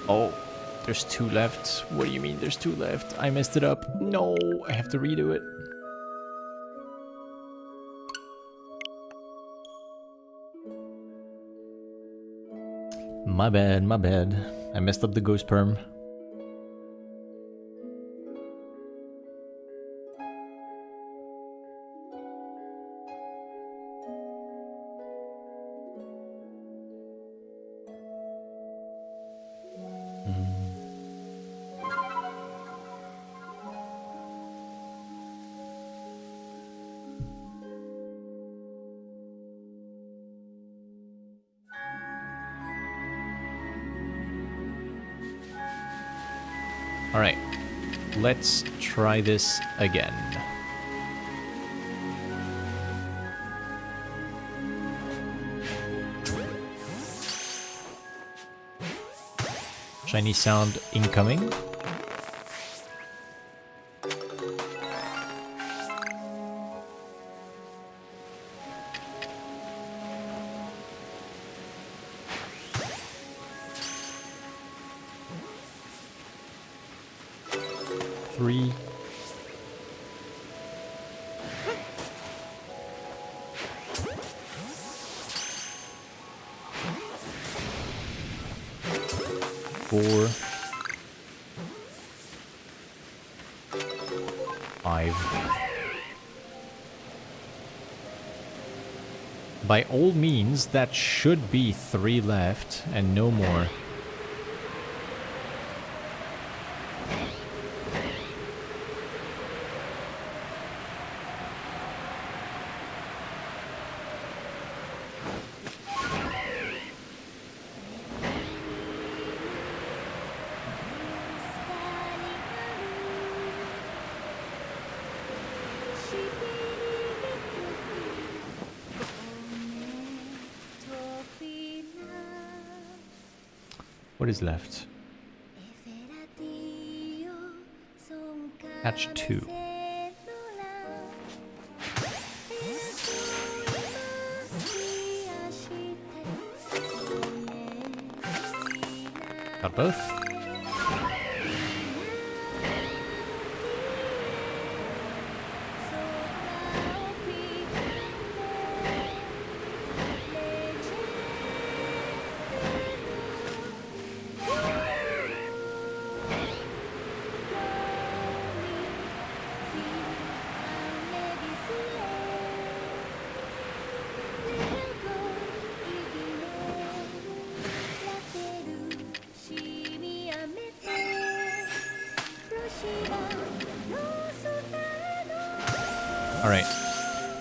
Oh, there's 2 left. What do you mean there's 2 left? I messed it up. No, I have to redo it. My bad, my bad. I messed up the ghost perm. Alright, let's try this again. Shiny sound incoming. Three. Four. 5. By all means, that should be 3 left and no more. What is left? Catch 2. Got both. Alright.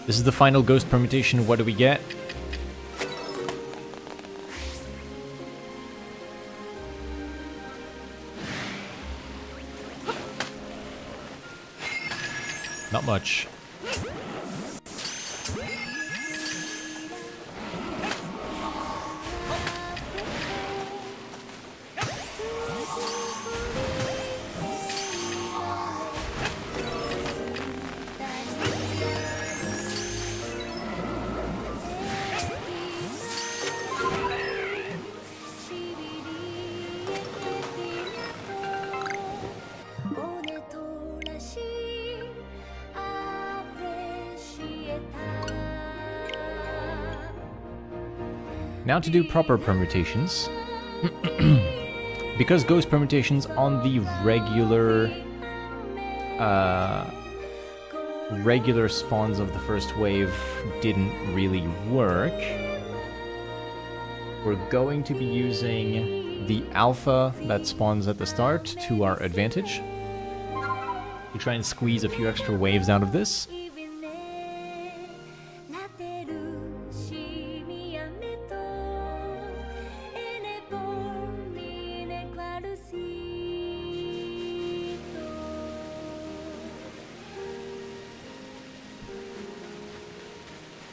This is the final ghost permutation. What do we get? Not much. Now to do proper permutations. Because ghost permutations on the regular spawns of the first wave didn't really work, we're going to be using the alpha that spawns at the start to our advantage. We try and squeeze a few extra waves out of this.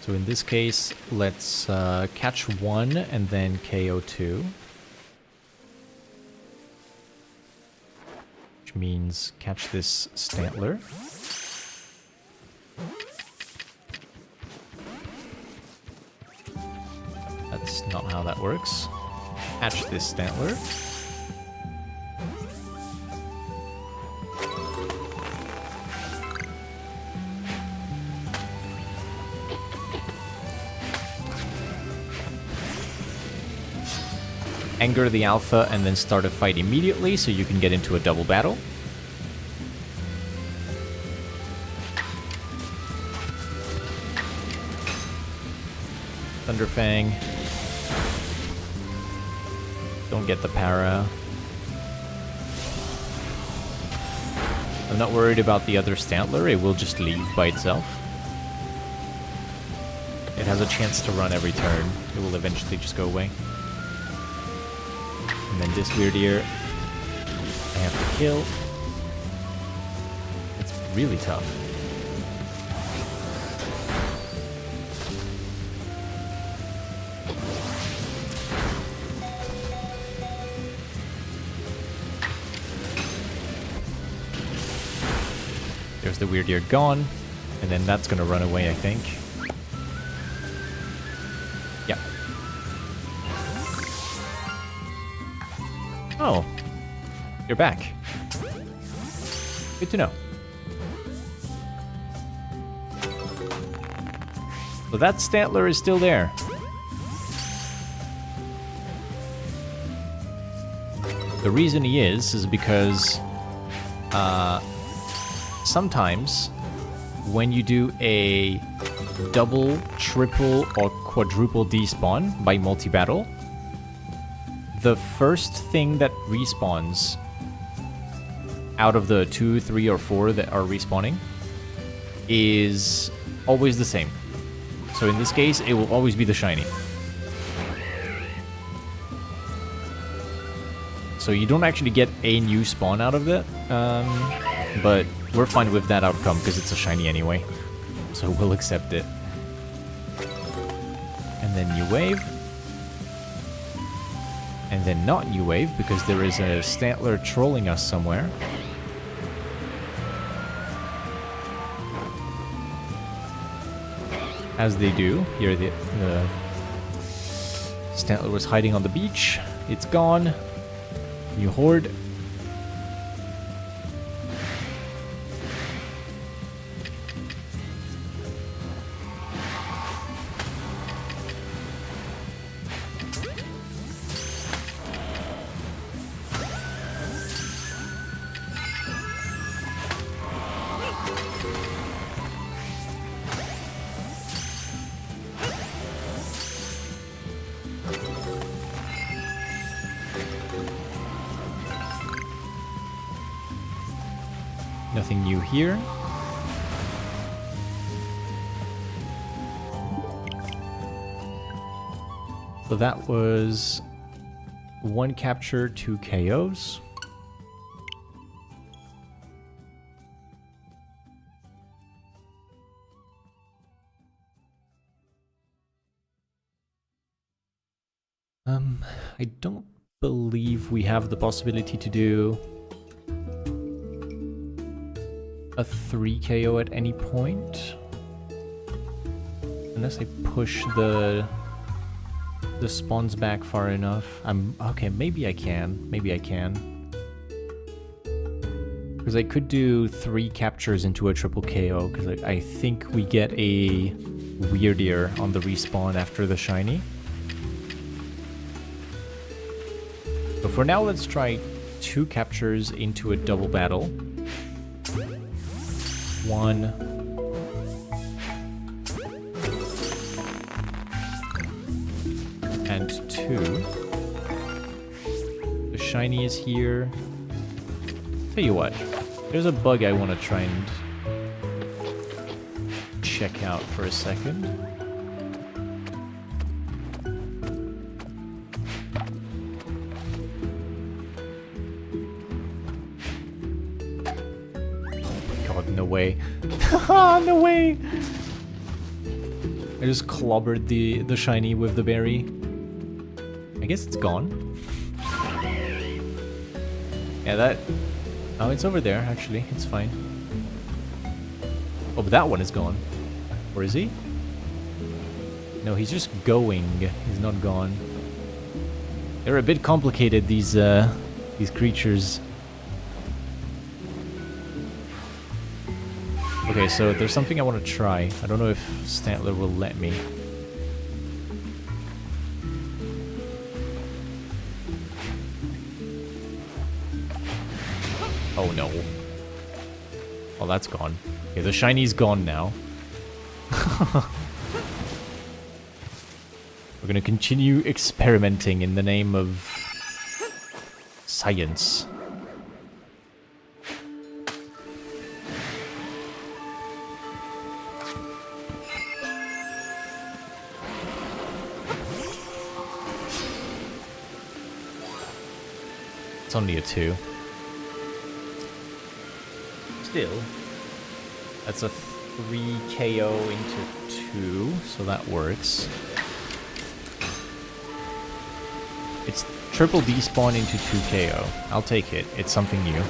So in this case, let's catch one and then KO two. Which means catch this Stantler. That's not how that works. Catch this Stantler. Anger the alpha and then start a fight immediately so you can get into a double battle. Thunderfang. Don't get the para. I'm not worried about the other Stantler, it will just leave by itself. It has a chance to run every turn. It will eventually just go away. And then this weird ear, I have to kill. It's really tough. There's the weird ear gone, and then that's gonna run away, I think. Yeah. Oh, you're back. Good to know. So that Stantler is still there. The reason he is because sometimes when you do a double, triple, or quadruple despawn by multi-battle, the first thing that respawns out of the 2, 3, or 4 that are respawning is always the same. So in this case, it will always be the shiny. So you don't actually get a new spawn out of that, but we're fine with that outcome because it's a shiny anyway. So we'll accept it. And then new wave. And then not new wave because there is a Stantler trolling us somewhere. As they do. Here the Stantler was hiding on the beach. It's gone. New horde. Nothing new here. So that was 1 capture, 2 KOs. I don't believe we have the possibility to do a 3 KO at any point. Unless I push the spawns back far enough. Okay, maybe I can. Maybe I can. Because I could do 3 captures into a triple KO, because I think we get a weird ear on the respawn after the shiny. So for now, let's try 2 captures into a double battle. 1. And 2. The shiny is here. Tell you what, there's a bug I want to try and check out for a second. God, no way. No way! I just clobbered the shiny with the berry. I guess it's gone. Yeah, that... Oh, it's over there, actually. It's fine. Oh, but that one is gone. Or is he? No, he's just going. He's not gone. They're a bit complicated, these creatures. Okay, so there's something I want to try. I don't know if Stantler will let me. Oh no. Oh, that's gone. Okay, the shiny's gone now. We're gonna continue experimenting in the name of science. It's only a 2. Still, that's a 3 KO into 2, so that works. It's triple despawn into 2 KO. I'll take it. It's something new.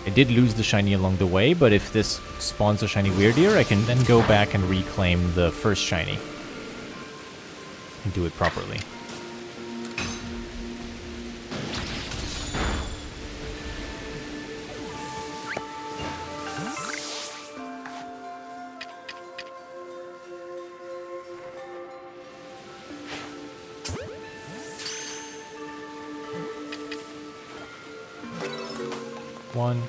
I did lose the shiny along the way, but if this spawns a shiny weirdier, I can then go back and reclaim the first shiny. And do it properly. One.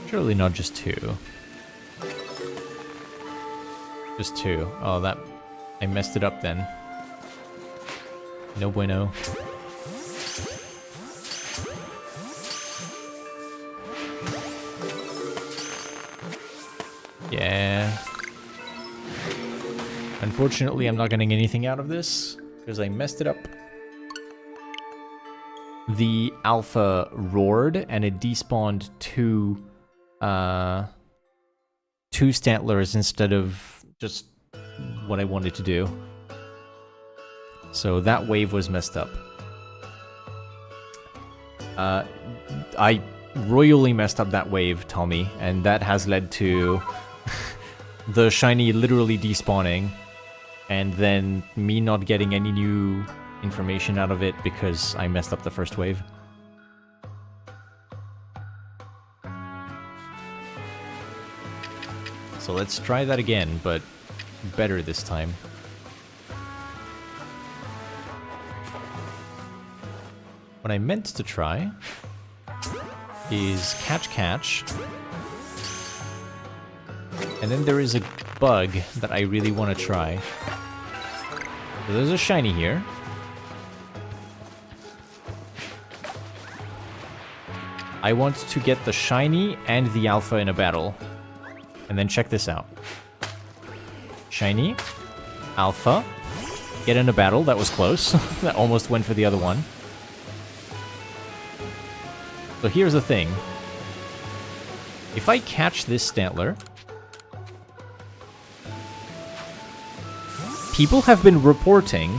Surely not just 2. Just 2. Oh, that... I messed it up then. No bueno. Yeah. Unfortunately, I'm not getting anything out of this, because I messed it up. The alpha roared, and it despawned 2 Stantlers instead of just what I wanted to do. So that wave was messed up. I royally messed up that wave, Tommy, and that has led to the shiny literally despawning, and then me not getting any new information out of it because I messed up the first wave. So let's try that again, but better this time. What I meant to try is catch, and then there is a bug that I really want to try. So there's a shiny here. I want to get the shiny and the alpha in a battle. And then check this out. Shiny, alpha, get in a battle. That was close. That almost went for the other one. So here's the thing. If I catch this Stantler, people have been reporting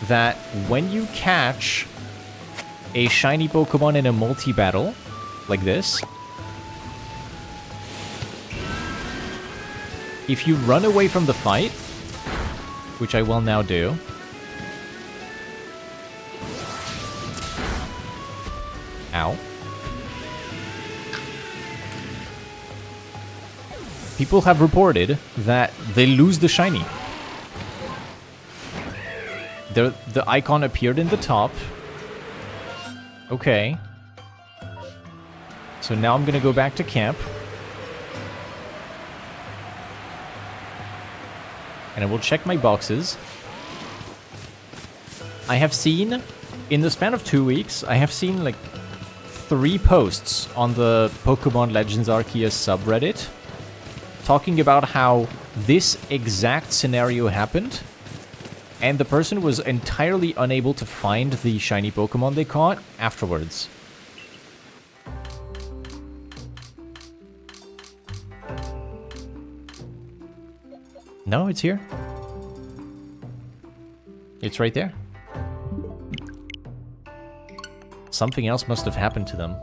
that when you catch a shiny Pokemon in a multi-battle, like this, if you run away from the fight, which I will now do, ow, people have reported that they lose the shiny. The icon appeared in the top. Okay. So now I'm gonna go back to camp. And I will check my boxes. I have seen, in the span of 2 weeks, I have seen like 3 posts on the Pokemon Legends Arceus subreddit talking about how this exact scenario happened, and the person was entirely unable to find the shiny Pokemon they caught afterwards. No, it's here. It's right there. Something else must have happened to them.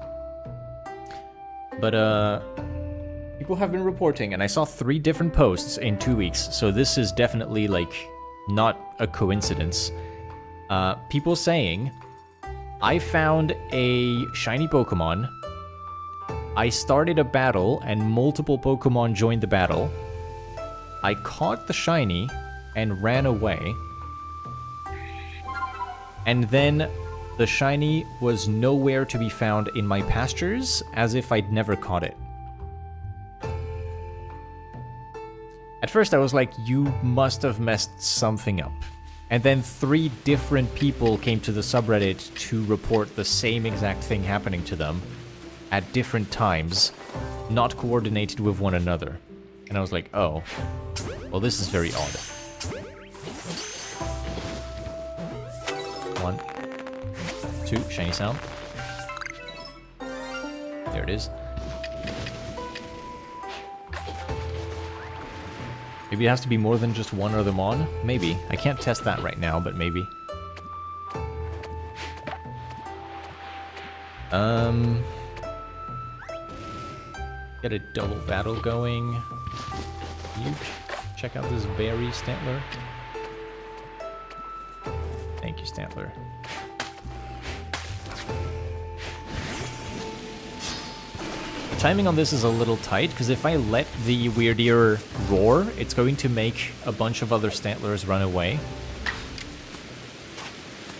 But, people have been reporting, and I saw 3 different posts in 2 weeks, so this is definitely, like, not a coincidence. People saying, I found a shiny Pokemon, I started a battle, and multiple Pokemon joined the battle, I caught the shiny, and ran away, and then the shiny was nowhere to be found in my pastures, as if I'd never caught it. At first I was like, you must have messed something up. And then 3 different people came to the subreddit to report the same exact thing happening to them at different times, not coordinated with one another. And I was like, oh, well, this is very odd. 1, 2, shiny sound. There it is. Maybe it has to be more than just one other mon? Maybe. I can't test that right now, but maybe. Get a double battle going. You check out this berry, Stantler. Thank you, Stantler. The timing on this is a little tight, because if I let the Weirdeer roar, it's going to make a bunch of other Stantlers run away.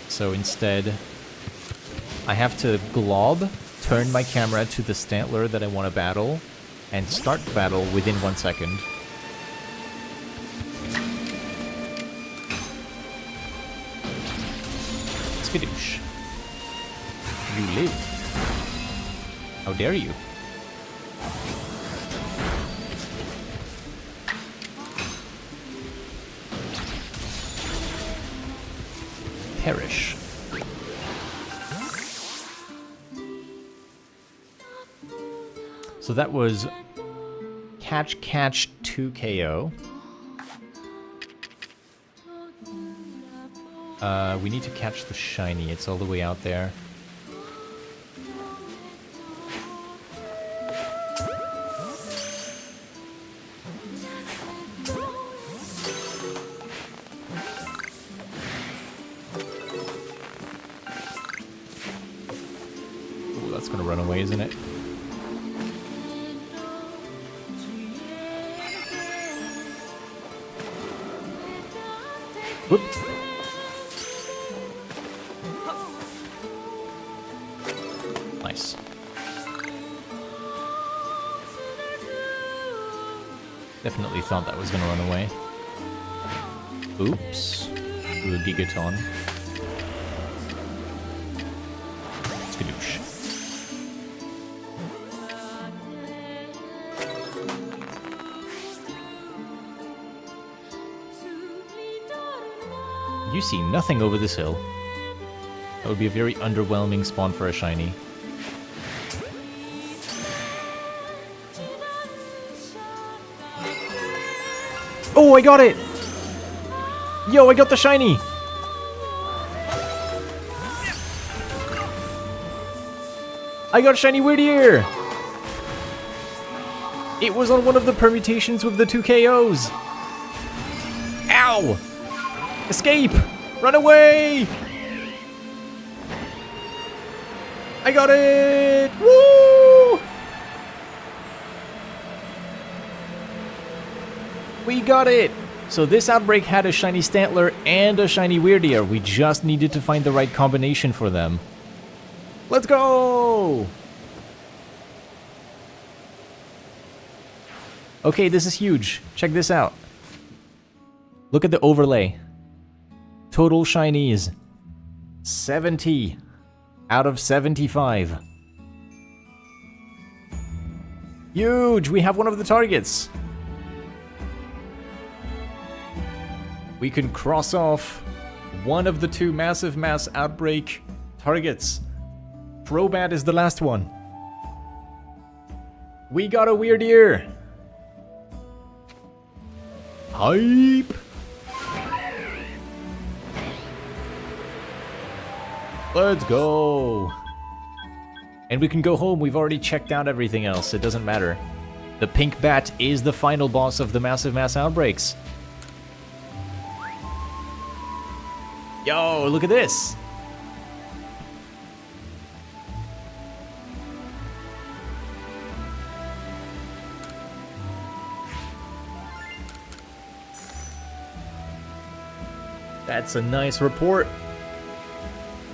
So instead, I have to glob, turn my camera to the Stantler that I want to battle, and start the battle within 1 second. Skadoosh. You live. How dare you? Perish. So that was Catch 2 KO. We need to catch the shiny. It's all the way out there. Ooh, that's gonna run away, isn't it? Whoop. Nice. Definitely thought that was gonna run away. Oops. Ooh, Gigaton. Skadoosh. You see nothing over this hill. That would be a very underwhelming spawn for a shiny. Oh, I got it! Yo, I got the shiny! I got shiny Weirdeer! It was on one of the permutations with the 2 KOs! Ow! Escape! Run away! I got it! Woo! We got it! So this outbreak had a shiny Stantler and a shiny Weirdeer. We just needed to find the right combination for them. Let's go! Okay, this is huge. Check this out. Look at the overlay. Total shinies. 70 out of 75. Huge! We have one of the targets. We can cross off one of the two massive mass outbreak targets. Crobat is the last one. We got a Weirdeer. Hype! Let's go! And we can go home. We've already checked out everything else. It doesn't matter. The pink bat is the final boss of the massive mass outbreaks. Yo, look at this! That's a nice report.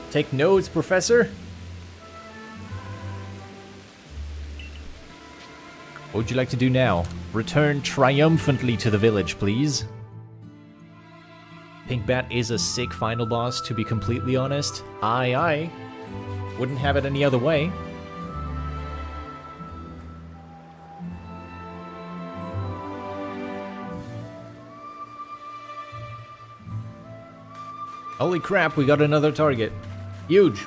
Take notes, Professor. What would you like to do now? Return triumphantly to the village, please. Pink Bat is a sick final boss, to be completely honest. Aye. Wouldn't have it any other way. Holy crap, we got another target. Huge.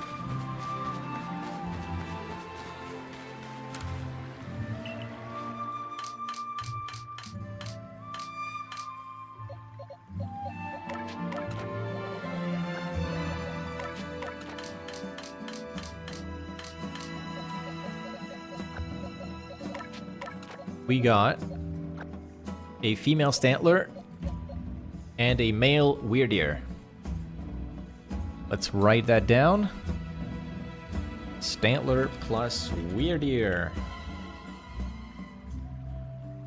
We got a female Stantler and a male Weirdeer. Let's write that down. Stantler plus Weirdeer.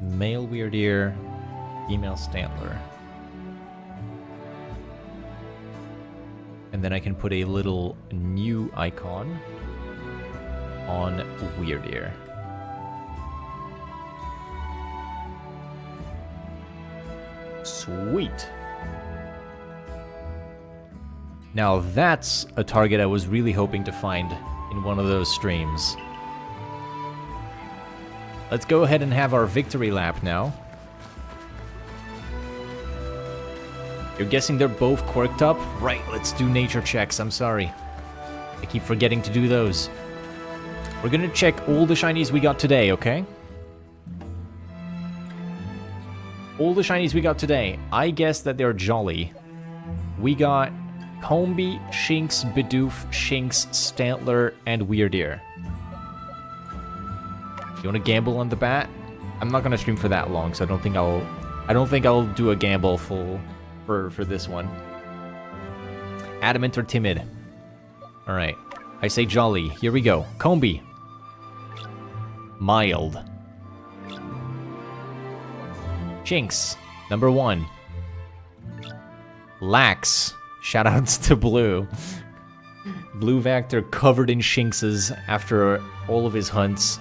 Male Weirdeer, female Stantler. And then I can put a little new icon on Weirdeer. Sweet. Now that's a target I was really hoping to find in one of those streams. Let's go ahead and have our victory lap now. You're guessing they're both quirked up? Right, let's do nature checks. I'm sorry. I keep forgetting to do those. We're gonna check all the shinies we got today, okay? All the shinies we got today. I guess that they're jolly. We got Combee, Shinx, Bidoof, Shinx, Stantler, and Weirdeer. You wanna gamble on the bat? I'm not gonna stream for that long, so I don't think I'll do a gamble for this one. Adamant or timid? Alright. I say jolly. Here we go. Combee. Mild. Shinx, number 1. Lax. Shoutouts to Blue. Blue Vector covered in Shinxes after all of his hunts.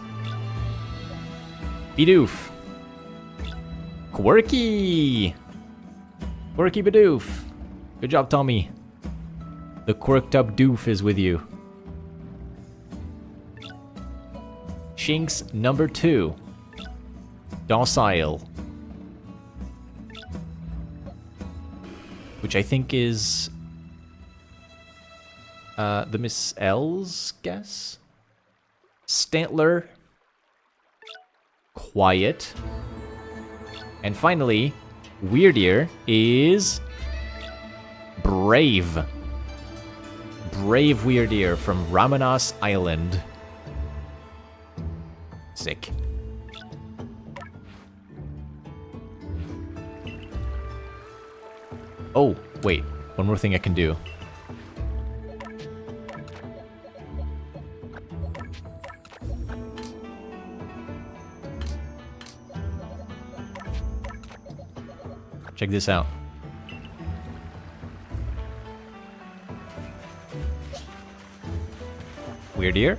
Bidoof. Quirky. Quirky Bidoof. Good job, Tommy. The quirked up doof is with you. Shinx, number 2. Docile. Which I think is the Miss L's guess? Stantler. Quiet. And finally, Weirdeer is Brave. Brave Weirdeer from Ramanas Island. Sick. Oh, wait. One more thing I can do. Check this out. Weird ear.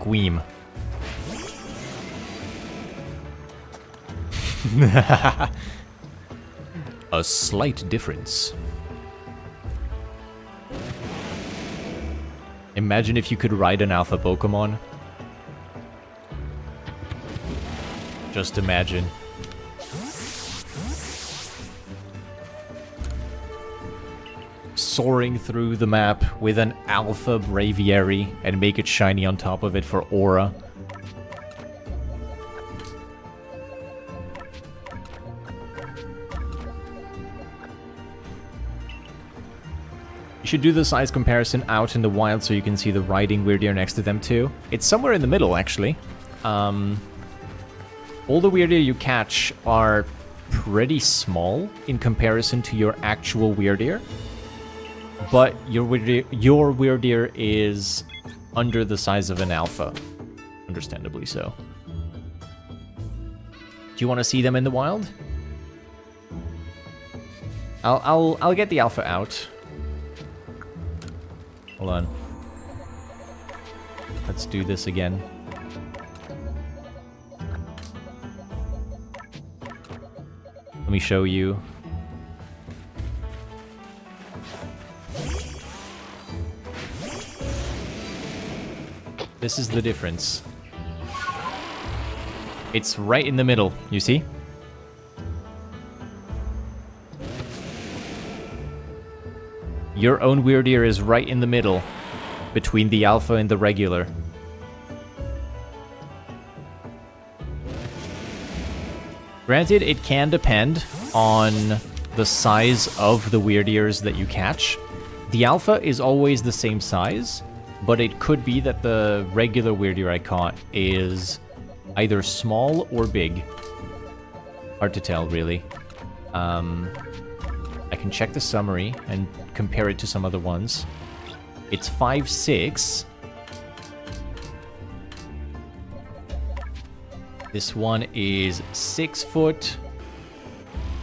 Gweem. A slight difference. Imagine if you could ride an alpha Pokemon. Just imagine. Soaring through the map with an alpha Braviary and make it shiny on top of it for aura. You should do the size comparison out in the wild so you can see the riding Weirdeer next to them too. It's somewhere in the middle, actually. All the Weirdeer you catch are pretty small in comparison to your actual Weirdeer. But your Weirdeer is under the size of an alpha. Understandably so. Do you want to see them in the wild? I'll get the alpha out. Hold on. Let's do this again. Let me show you. This is the difference. It's right in the middle, you see? Your own Weirdeer is right in the middle, between the alpha and the regular. Granted, it can depend on the size of the Weirdeers that you catch. The alpha is always the same size, but it could be that the regular Weirdeer I caught is either small or big. Hard to tell, really. I can check the summary and compare it to some other ones. It's 5'6". This one is 6 foot.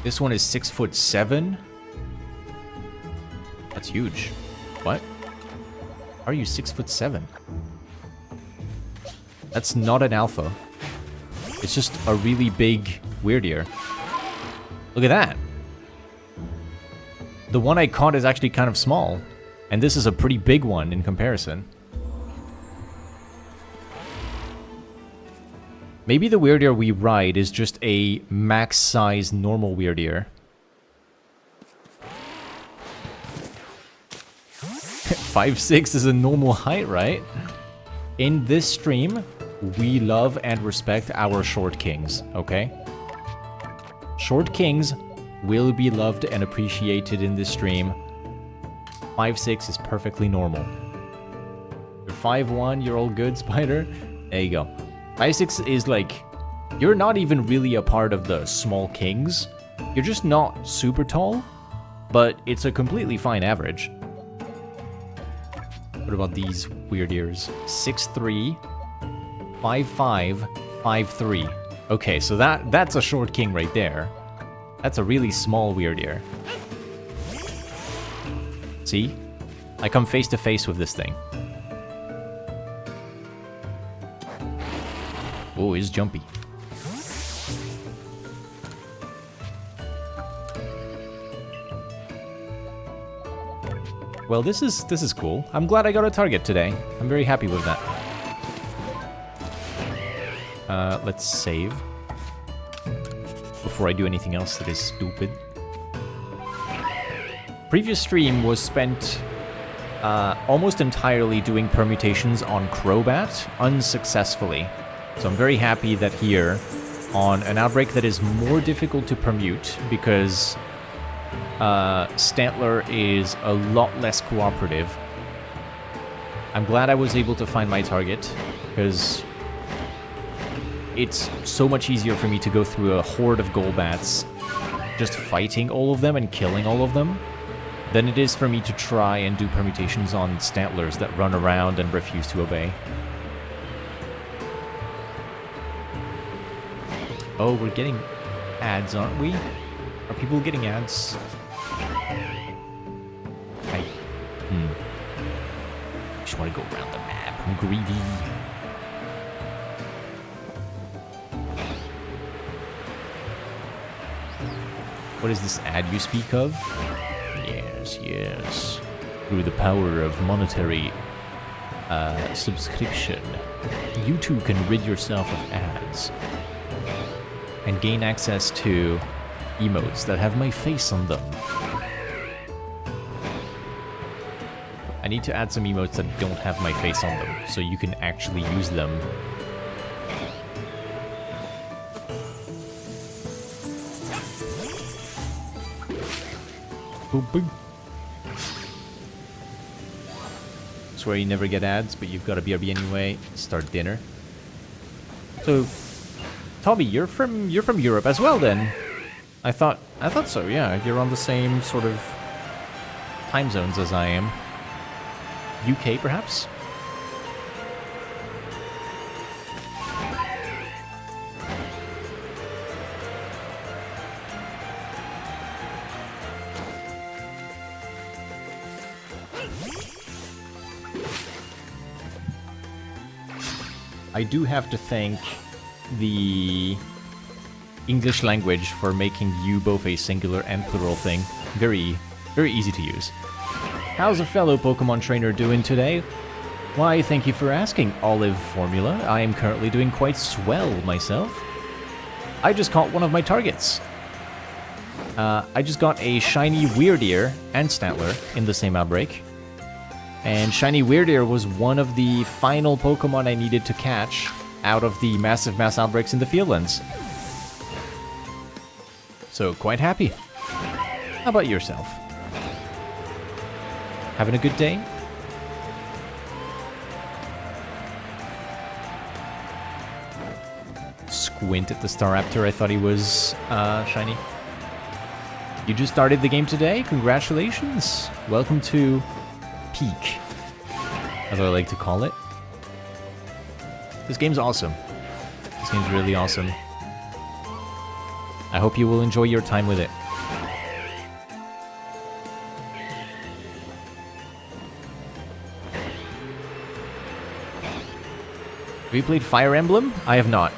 This one is 6'7". That's huge. What? How are you 6'7"? That's not an alpha. It's just a really big Weirdeer. Look at that. The one I caught is actually kind of small, and this is a pretty big one in comparison. Maybe the Weirdeer we ride is just a max-size normal Weirdeer. 5'6" is a normal height, right? In this stream, we love and respect our short kings, okay? Short kings will be loved and appreciated in this stream. 5'6" is perfectly normal. You're 5'1", you're all good, Spider. There you go. 5'6" is like, you're not even really a part of the small kings. You're just not super tall, but it's a completely fine average. What about these Weirdeers? 6'3", 5'5", 5'3". Okay, so that's a short king right there. That's a really small Weirdeer. See? I come face to face with this thing. Oh, it's jumpy. Well, this is cool. I'm glad I got a target today. I'm very happy with that. Let's save. Before I do anything else that is stupid. Previous stream was spent almost entirely doing permutations on Crobat, unsuccessfully. So I'm very happy that here, on an outbreak that is more difficult to permute, because Stantler is a lot less cooperative, I'm glad I was able to find my target, because it's so much easier for me to go through a horde of Golbats, just fighting all of them and killing all of them, than it is for me to try and do permutations on Stantlers that run around and refuse to obey. Oh, we're getting ads, aren't we? Are people getting ads? Just want to go around the map. I'm greedy. What is this ad you speak of? Yes, yes. Through the power of monetary subscription, you too can rid yourself of ads and gain access to emotes that have my face on them. I need to add some emotes that don't have my face on them, so you can actually use them. Boop, boop. Swear you never get ads, but you've got a BRB anyway. Start dinner. So, Tommy, you're from Europe as well, then? I thought so. Yeah, you're on the same sort of time zones as I am. UK, perhaps? I do have to thank the English language for making you both a singular and plural thing. Very, very easy to use. How's a fellow Pokemon trainer doing today? Why, thank you for asking, Olive Formula. I am currently doing quite swell myself. I just caught one of my targets. I just got a shiny Weirdeer and Stantler in the same outbreak. And shiny Weirdeer was one of the final Pokemon I needed to catch out of the massive mass outbreaks in the Fieldlands. So, quite happy. How about yourself? Having a good day? Squint at the Staraptor, I thought he was shiny. You just started the game today? Congratulations! Welcome to Peak, as I like to call it. This game's awesome. This game's really awesome. I hope you will enjoy your time with it. Have you played Fire Emblem? I have not.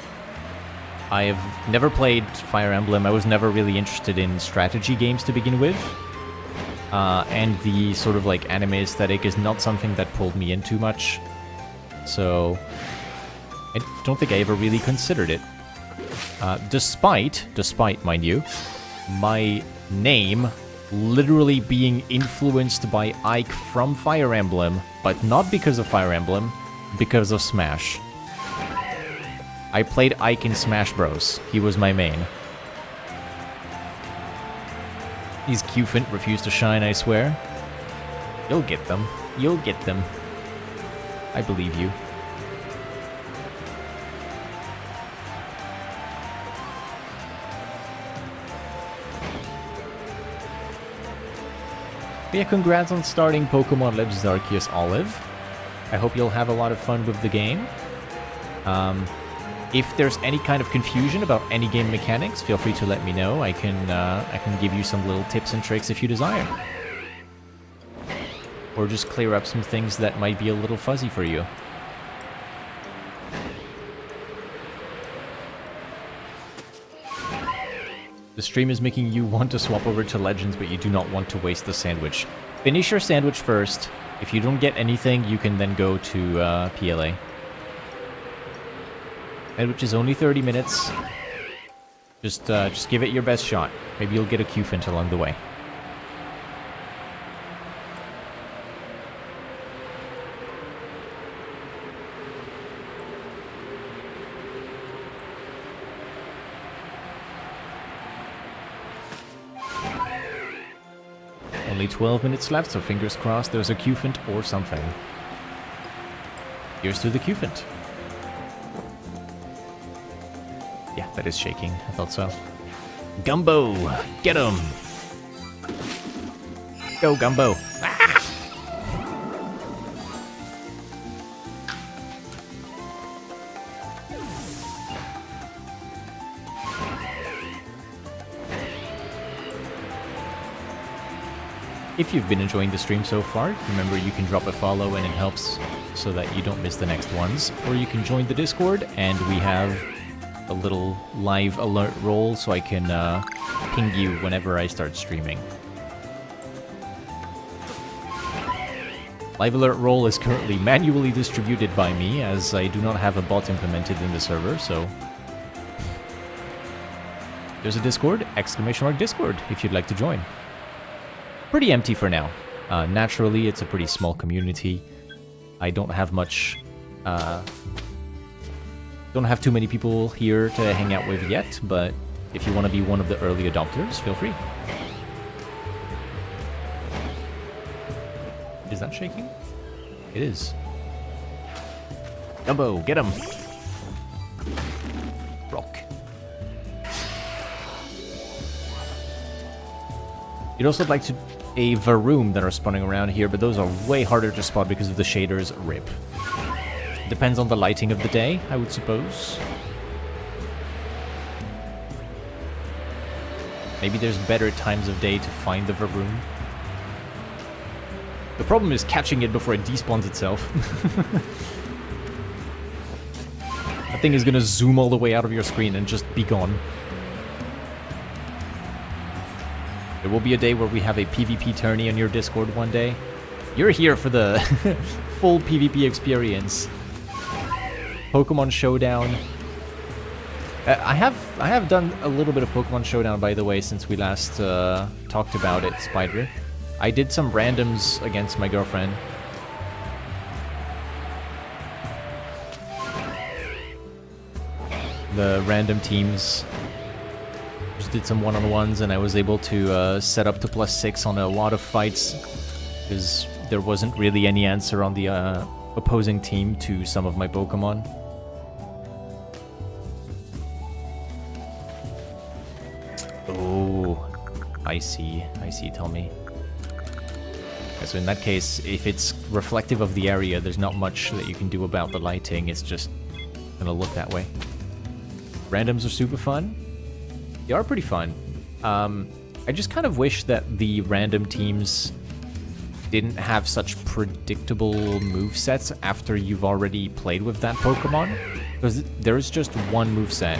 I have never played Fire Emblem. I was never really interested in strategy games to begin with. And the sort of like anime aesthetic is not something that pulled me in too much. So I don't think I ever really considered it. Despite, mind you, my name literally being influenced by Ike from Fire Emblem, but not because of Fire Emblem, because of Smash. I played Ike in Smash Bros. He was my main. These Qfint refuse to shine, I swear. You'll get them. You'll get them. I believe you. But yeah, congrats on starting Pokemon Legends Arceus, Olive. I hope you'll have a lot of fun with the game. If there's any kind of confusion about any game mechanics, feel free to let me know. I can give you some little tips and tricks if you desire. Or just clear up some things that might be a little fuzzy for you. The stream is making you want to swap over to Legends, but you do not want to waste the sandwich. Finish your sandwich first. If you don't get anything, you can then go to PLA. Which is only 30 minutes. Just give it your best shot. Maybe you'll get a Qfint along the way. Only 12 minutes left, so fingers crossed there's a Qfint or something. Here's to the Qfint. Yeah, that is shaking. I thought so. Gumbo! Get him! Go, Gumbo! Ah! If you've been enjoying the stream so far, remember you can drop a follow and it helps so that you don't miss the next ones. Or you can join the Discord and we have a little live alert roll so I can ping you whenever I start streaming. Live alert roll is currently manually distributed by me as I do not have a bot implemented in the server, so... There's a Discord, !Discord, if you'd like to join. Pretty empty for now. Naturally, it's a pretty small community. I don't have much... don't have too many people here to hang out with yet, but if you want to be one of the early adopters, feel free. Is that shaking? It is. Dumbo, get him! Rock. You'd also like to a Varoom that are spawning around here, but those are way harder to spot because of the shaders. RIP. Depends on the lighting of the day, I would suppose. Maybe there's better times of day to find the Varoom. The problem is catching it before it despawns itself. That thing is gonna zoom all the way out of your screen and just be gone. There will be a day where we have a PvP tourney on your Discord one day. You're here for the full PvP experience. Pokemon Showdown. I have done a little bit of Pokemon Showdown, by the way, since we last talked about it, Spider. I did some randoms against my girlfriend. The random teams. Just did some one-on-ones, and I was able to set up to +6 on a lot of fights, because there wasn't really any answer on the opposing team to some of my Pokemon. Oh, I see, tell me. Okay, so in that case, if it's reflective of the area, there's not much that you can do about the lighting, it's just gonna look that way. Randoms are super fun. They are pretty fun. I just kind of wish that the random teams didn't have such predictable movesets after you've already played with that Pokemon, because there's just one moveset.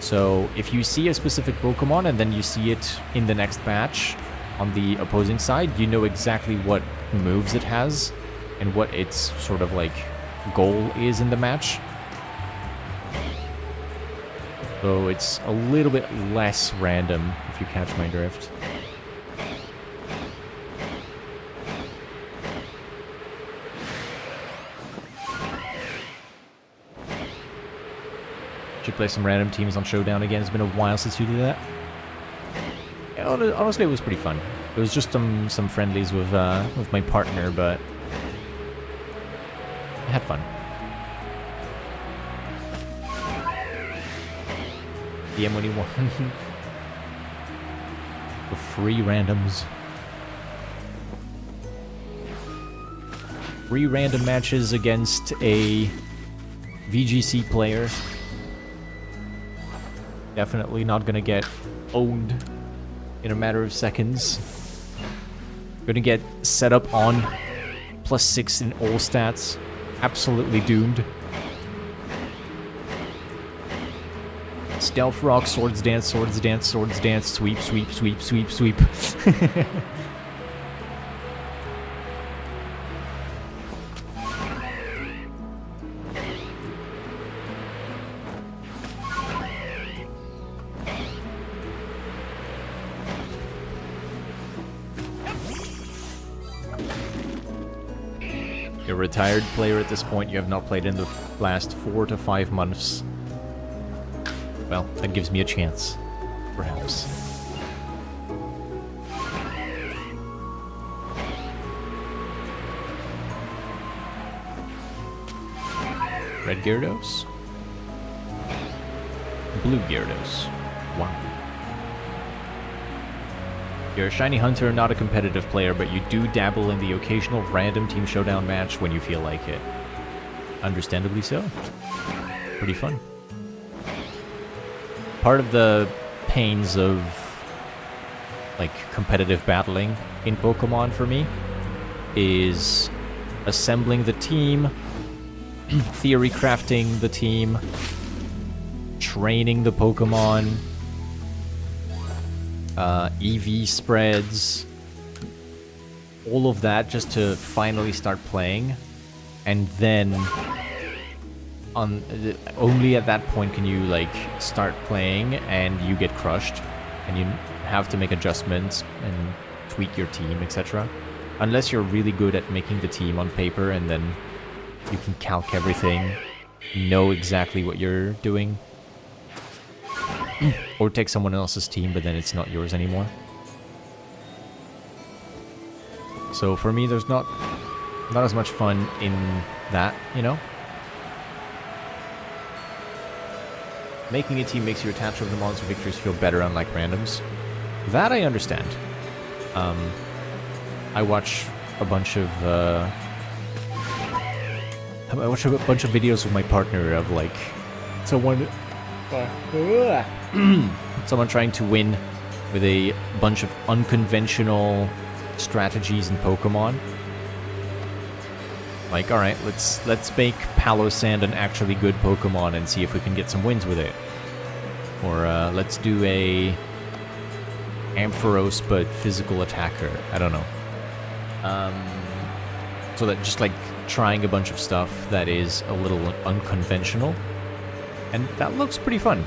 So if you see a specific Pokemon and then you see it in the next match on the opposing side, you know exactly what moves it has and what its sort of like goal is in the match. So it's a little bit less random, if you catch my drift. Should play some random teams on Showdown again. It's been a while since you did that. Yeah, honestly, it was pretty fun. It was just some friendlies with my partner, but I had fun. The M21. The free randoms. Free random matches against a VGC player. Definitely not gonna get owned in a matter of seconds. Gonna get set up on +6 in all stats. Absolutely doomed. Stealth Rock, Swords Dance, Swords Dance, Swords Dance, sweep, sweep, sweep, sweep, sweep. You're a retired player at this point. You have not played in the last 4 to 5 months. Well, that gives me a chance, perhaps. Red Gyarados? Blue Gyarados. Wow. You're a shiny hunter, not a competitive player, but you do dabble in the occasional random team showdown match when you feel like it. Understandably so. Pretty fun. Part of the pains of like competitive battling in Pokemon for me is assembling the team, theory crafting the team, training the Pokemon, EV spreads, all of that just to finally start playing. And then only at that point can you like start playing and you get crushed and you have to make adjustments and tweak your team, etc. Unless you're really good at making the team on paper and then you can calc everything, know exactly what you're doing. Or take someone else's team, but then it's not yours anymore. So for me, there's not as much fun in that, you know? Making a team makes you attached to the monster victories feel better, unlike randoms. That I understand. I watch a bunch of videos with my partner of like someone trying to win with a bunch of unconventional strategies in Pokemon. Like, alright, let's make Palossand an actually good Pokemon and see if we can get some wins with it. Or let's do a Ampharos but physical attacker. I don't know. So that just like trying a bunch of stuff that is a little unconventional. And that looks pretty fun.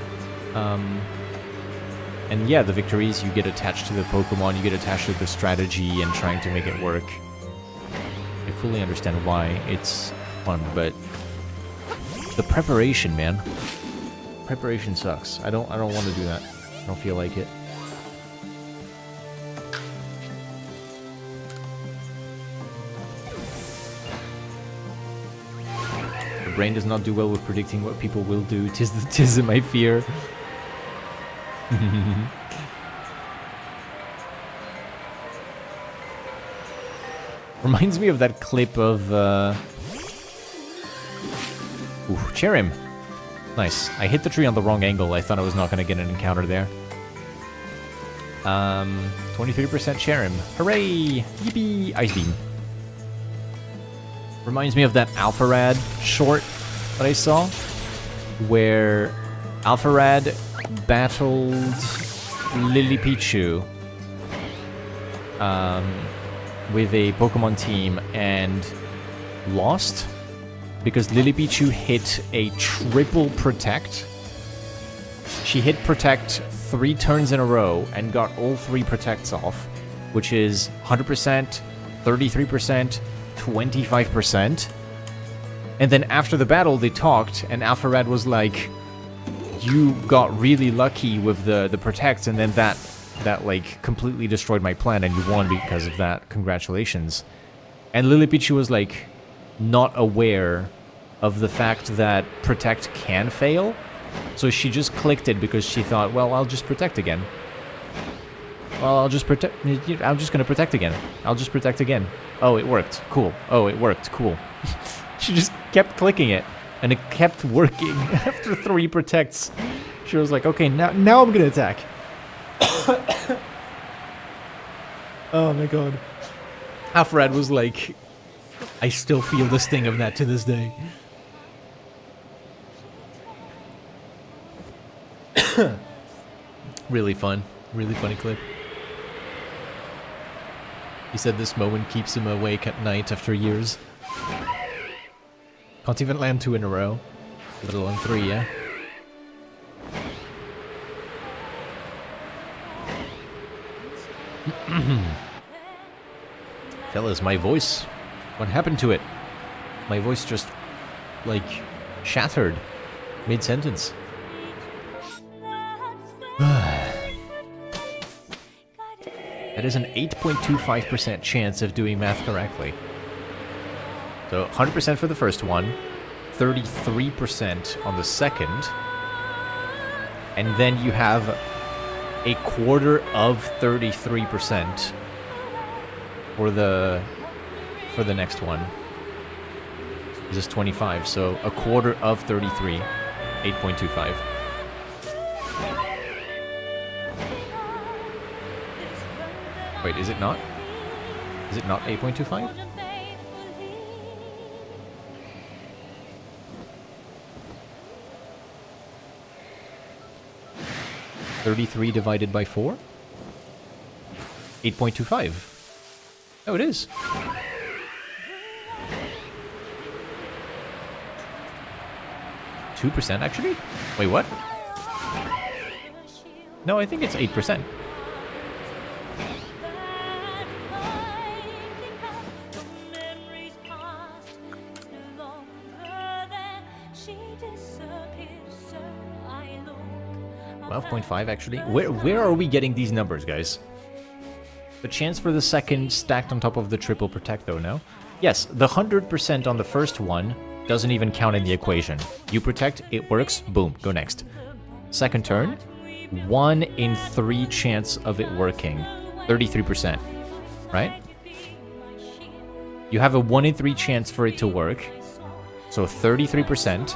And yeah, the victories, you get attached to the Pokemon, you get attached to the strategy and trying to make it work. I fully understand why it's fun, but the preparation, man. Preparation sucks. I don't want to do that. I don't feel like it. The brain does not do well with predicting what people will do. Tis my fear. Reminds me of that clip of ooh, Cherim. Nice. I hit the tree on the wrong angle. I thought I was not going to get an encounter there. 23% Cherim. Hooray! Yippee! Ice Beam. Reminds me of that Alpharad short that I saw, where Alpharad battled Lilipichu with a Pokemon team and lost because Lilipichu hit a triple Protect. She hit Protect 3 turns in a row and got all 3 Protects off, which is 100%, 33%, 25%. And then after the battle, they talked, and Alpharad was like, you got really lucky with the Protect, and then that like completely destroyed my plan, and you won because of that. Congratulations. And Lilipichu was like not aware of the fact that Protect can fail, so she just clicked it because she thought, well, I'll just Protect again. Well, I'm just gonna Protect again. I'll just Protect again. Oh, it worked. Cool. Oh, it worked. Cool. She just kept clicking it, and it kept working. After 3 Protects, she was like, okay, now I'm gonna attack. Oh my god. Alfred was like, I still feel the sting of that to this day. Really fun. Really funny clip. He said this moment keeps him awake at night after years. Can't even land 2 in a row. Let alone 3, yeah? Fellas, my voice. What happened to it? My voice just, like, shattered mid-sentence. That is an 8.25% chance of doing math correctly. So 100% for the first one, 33% on the second, and then you have a quarter of 33% for the next one. This is 25, so a quarter of 33, 8.25. Wait, is it not? Is it not 8.25? 33 divided by 4? 8.25. Oh, it is. %, actually? Wait, what? No, I think it's 8%. .5 actually. Where are we getting these numbers, guys? The chance for the second stacked on top of the triple protect, though, no? Yes, the 100% on the first one doesn't even count in the equation. You protect, it works, boom, go next. Second turn, 1 in 3 chance of it working, 33%, right? You have a 1 in 3 chance for it to work, so 33%.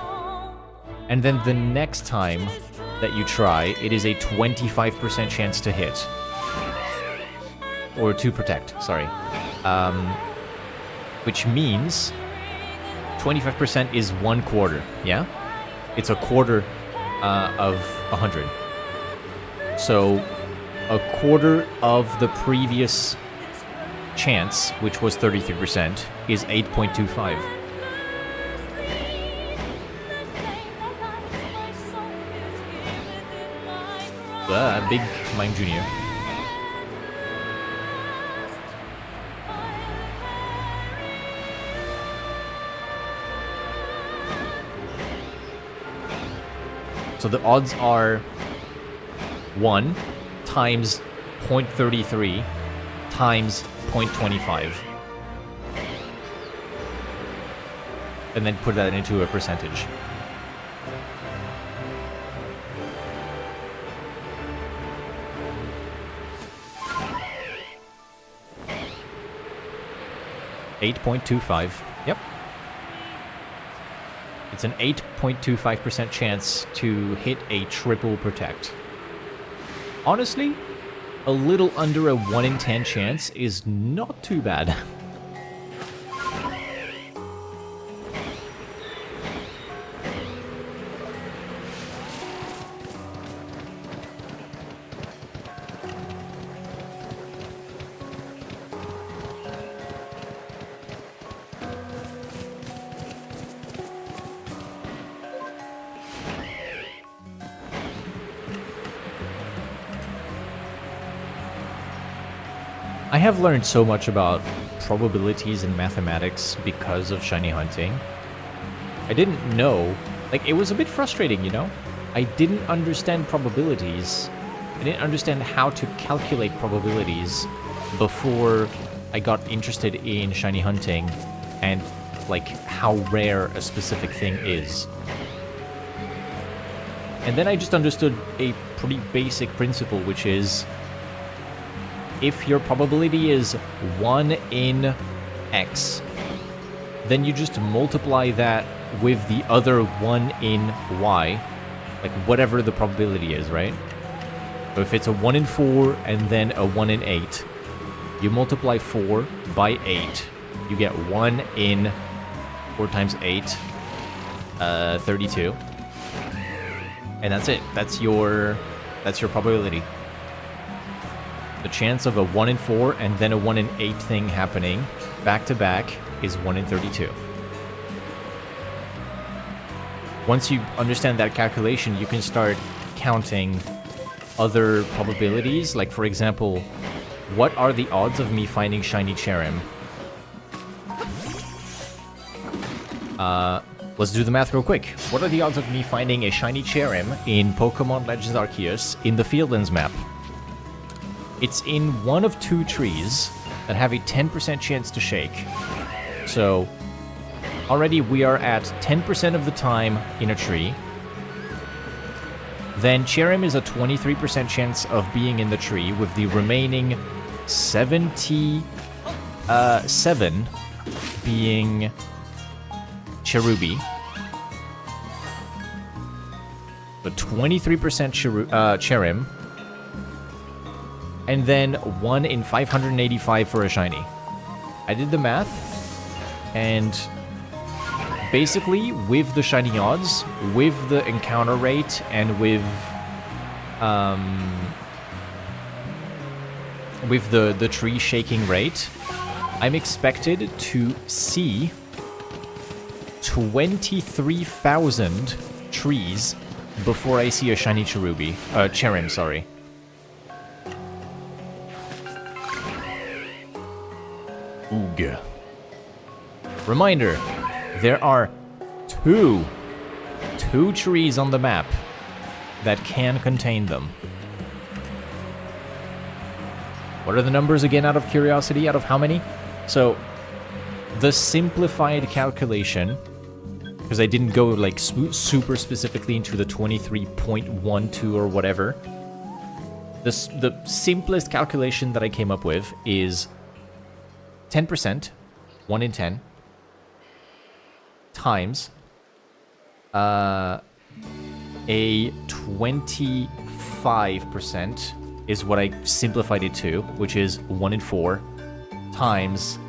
And then the next time that you try, it is a 25% chance to hit. Or to protect, sorry. Which means 25% is 1/4, yeah? It's a quarter of 100. So a quarter of the previous chance, which was 33%, is 8.25. Big Mime Jr. So the odds are 1 times 0.33 times 0.25. And then put that into a percentage. .25. Yep. It's an 8.25% chance to hit a triple protect. Honestly, a little under a 1 in 10 chance is not too bad. I have learned so much about probabilities and mathematics because of shiny hunting. I didn't know, like, it was a bit frustrating, you know? I didn't understand probabilities. I didn't understand how to calculate probabilities before I got interested in shiny hunting and, like, how rare a specific thing is. And then I just understood a pretty basic principle, which is, if your probability is 1 in X, then you just multiply that with the other 1 in Y, like whatever the probability is, right? So if it's a 1 in 4 and then a 1 in 8, you multiply 4 by 8, you get 1 in 4 times 8, 32. And that's it. That's your probability. The chance of a 1 in 4 and then a 1 in 8 thing happening back to back is 1 in 32. Once you understand that calculation, you can start counting other probabilities. Like, for example, what are the odds of me finding shiny Cherim? Let's do the math real quick. What are the odds of me finding a shiny Cherim in Pokemon Legends Arceus in the Fieldlands map? It's in one of 2 trees that have a 10% chance to shake. So, already we are at 10% of the time in a tree. Then Cherim is a 23% chance of being in the tree, with the remaining 77 being Cherubi. The 23% Cherim. and then 1 in 585 for a shiny. I did the math, and basically with the shiny odds, with the encounter rate, and with the tree shaking rate, I'm expected to see 23,000 trees before I see a shiny Cherim, sorry. Oog. Reminder, there are two trees on the map that can contain them. What are the numbers again, out of curiosity? Out of how many? So, the simplified calculation, because I didn't go like super specifically into the 23.12 or whatever, the simplest calculation that I came up with is 10%, 1 in 10, times a 25% is what I simplified it to, which is 1 in 4, times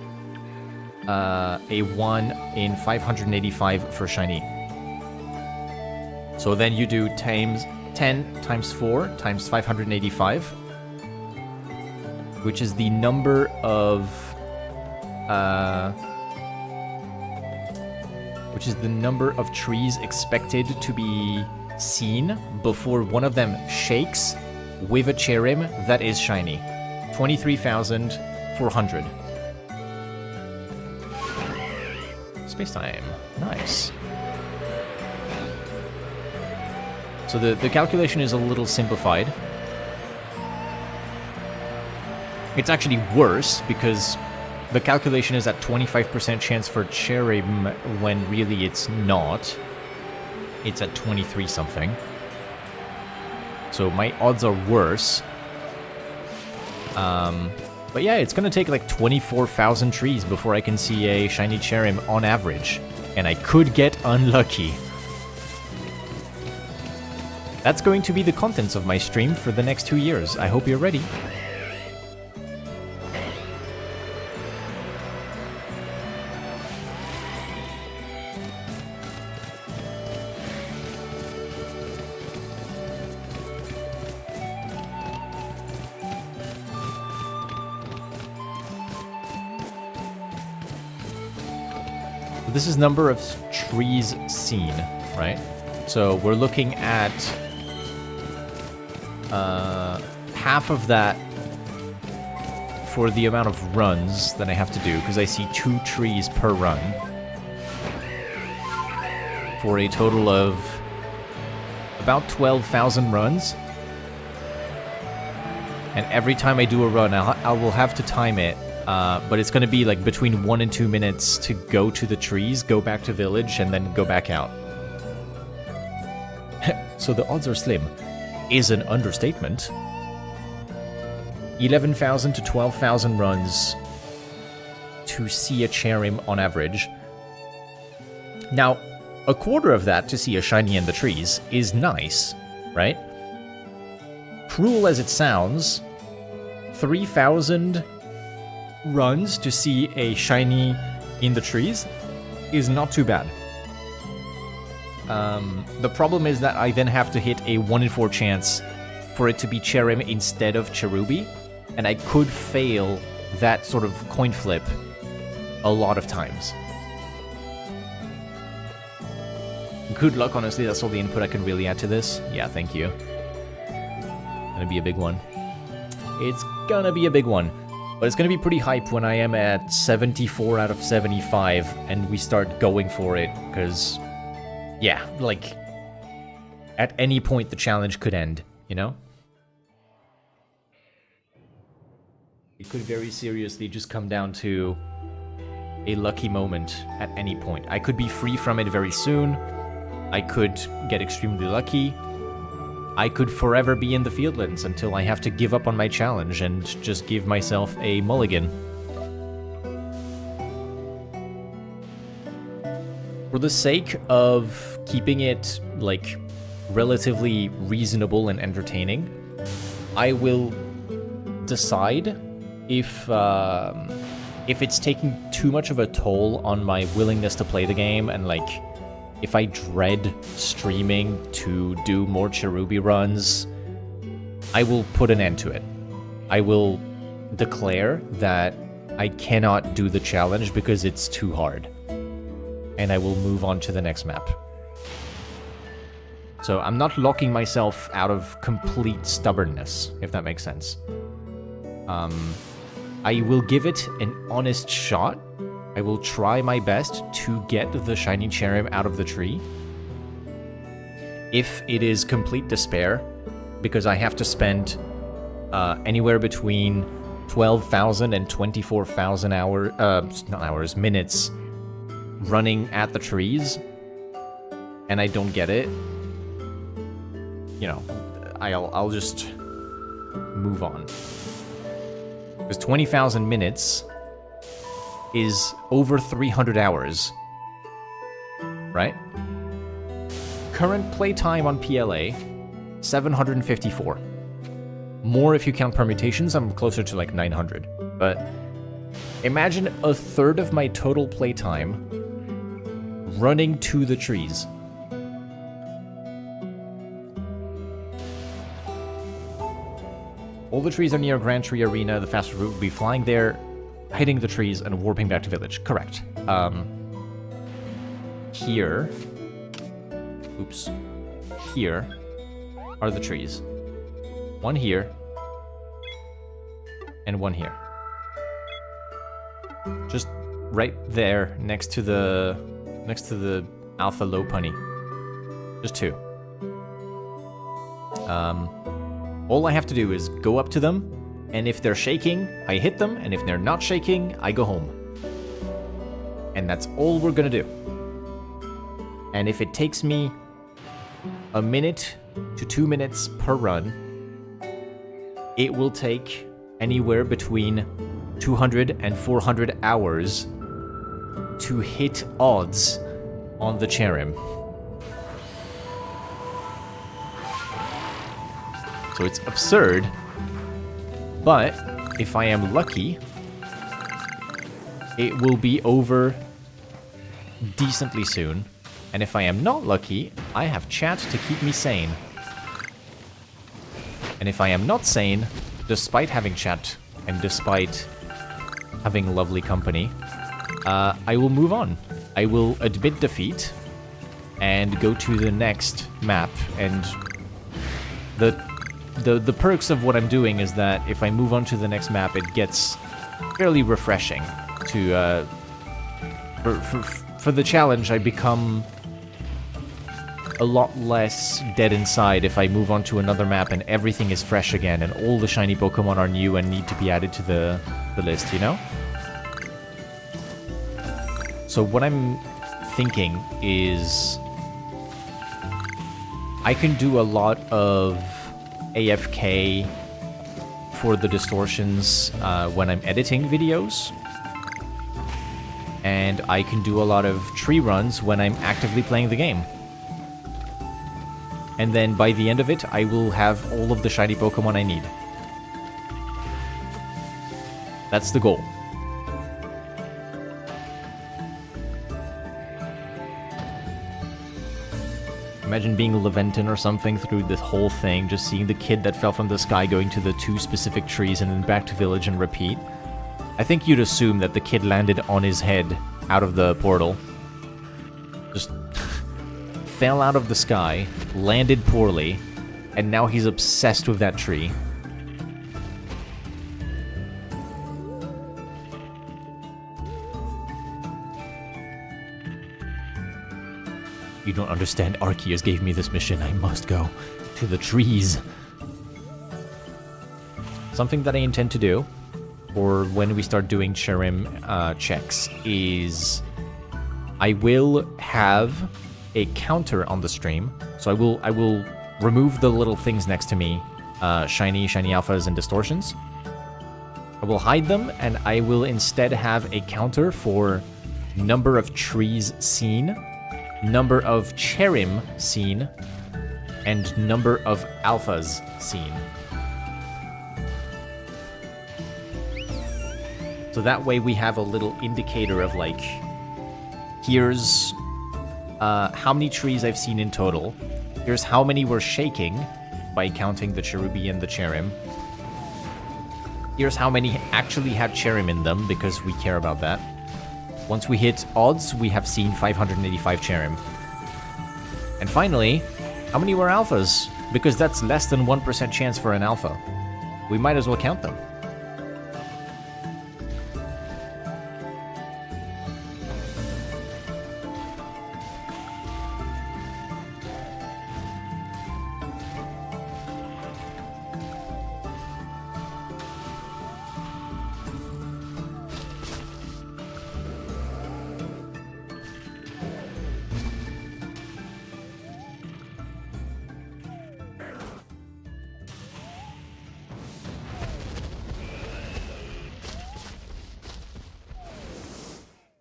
a 1 in 585 for shiny. So then you do times 10 times 4 times 585, which is the number of trees expected to be seen before one of them shakes with a Cherim that is shiny. 23,400. Space time. Nice. So the calculation is a little simplified. It's actually worse because the calculation is at 25% chance for Cherim when really it's not. It's at 23 something. So my odds are worse. But yeah, it's gonna take like 24,000 trees before I can see a shiny Cherim on average. And I could get unlucky. That's going to be the contents of my stream for the next 2 years. I hope you're ready. This is number of trees seen, right? So we're looking at half of that for the amount of runs that I have to do, because I see 2 trees per run, for a total of about 12,000 runs. And every time I do a run, I will have to time it. But it's going to be like between 1 and 2 minutes to go to the trees, go back to village, and then go back out. So the odds are slim is an understatement. 11,000 to 12,000 runs to see a Cherim on average. Now, a quarter of that to see a shiny in the trees is nice, right? Cruel as it sounds, 3,000 runs to see a shiny in the trees is not too bad. The problem is that I then have to hit a 1 in 4 chance for it to be Cherim instead of Cherubi, and I could fail that sort of coin flip a lot of times. Good luck, honestly, that's all the input I can really add to this. Yeah, thank you. Gonna be a big one. It's gonna be a big one. But it's gonna be pretty hype when I am at 74 out of 75 and we start going for it, because, yeah, like, at any point the challenge could end, you know? It could very seriously just come down to a lucky moment at any point. I could be free from it very soon. I could get extremely lucky. I could forever be in the Fieldlands until I have to give up on my challenge and just give myself a mulligan. For the sake of keeping it, like, relatively reasonable and entertaining, I will decide if it's taking too much of a toll on my willingness to play the game, and like if I dread streaming to do more Cherubi runs, I will put an end to it. I will declare that I cannot do the challenge because it's too hard, and I will move on to the next map. So I'm not locking myself out of complete stubbornness, if that makes sense. I will give it an honest shot. I will try my best to get the shiny cherub out of the tree. If it is complete despair, because I have to spend anywhere between 12,000 and 24,000 minutes running at the trees, and I don't get it, you know, I'll just move on. Because 20,000 minutes is over 300 hours, right? Current playtime on PLA, 754. More if you count permutations, I'm closer to like 900. But imagine a third of my total playtime running to the trees. All the trees are near Grand Tree Arena. The fastest route would be flying there, hitting the trees, and warping back to village. Correct. Here... Oops. Here are the trees. One here, and one here. Just right there, next to the Alpha Low Punny. Just two. All I have to do is go up to them, and if they're shaking, I hit them, and if they're not shaking, I go home. And that's all we're gonna do. And if it takes me a minute to 2 minutes per run, it will take anywhere between 200 and 400 hours to hit odds on the Cherim. So it's absurd, but if I am lucky, it will be over decently soon. And if I am not lucky, I have chat to keep me sane. And if I am not sane, despite having chat and despite having lovely company, I will move on. I will admit defeat and go to the next map. And the perks of what I'm doing is that if I move on to the next map, it gets fairly refreshing. To for the challenge, I become a lot less dead inside if I move on to another map and everything is fresh again and all the shiny Pokemon are new and need to be added to the list, you know? So what I'm thinking is I can do a lot of AFK for the distortions when I'm editing videos, and I can do a lot of tree runs when I'm actively playing the game. And then by the end of it, I will have all of the shiny Pokemon I need. That's the goal. Imagine being Leventon or something through this whole thing, just seeing the kid that fell from the sky going to the 2 specific trees and then back to village and repeat. I think you'd assume that the kid landed on his head out of the portal. Just fell out of the sky, landed poorly, and now he's obsessed with that tree. You don't understand. Arceus gave me this mission. I must go to the trees. Something that I intend to do, or when we start doing Cherim checks, is I will have a counter on the stream. So I will remove the little things next to me, shiny alphas and distortions. I will hide them, and I will instead have a counter for number of trees seen, number of Cherim seen, and number of alphas seen. So that way we have a little indicator of like, here's how many trees I've seen in total. Here's how many we're shaking by counting the cherubi and the cherim. Here's how many actually have cherim in them, because we care about that. Once we hit odds, we have seen 585 cherim. And finally, how many were alphas? Because that's less than 1% chance for an alpha. We might as well count them.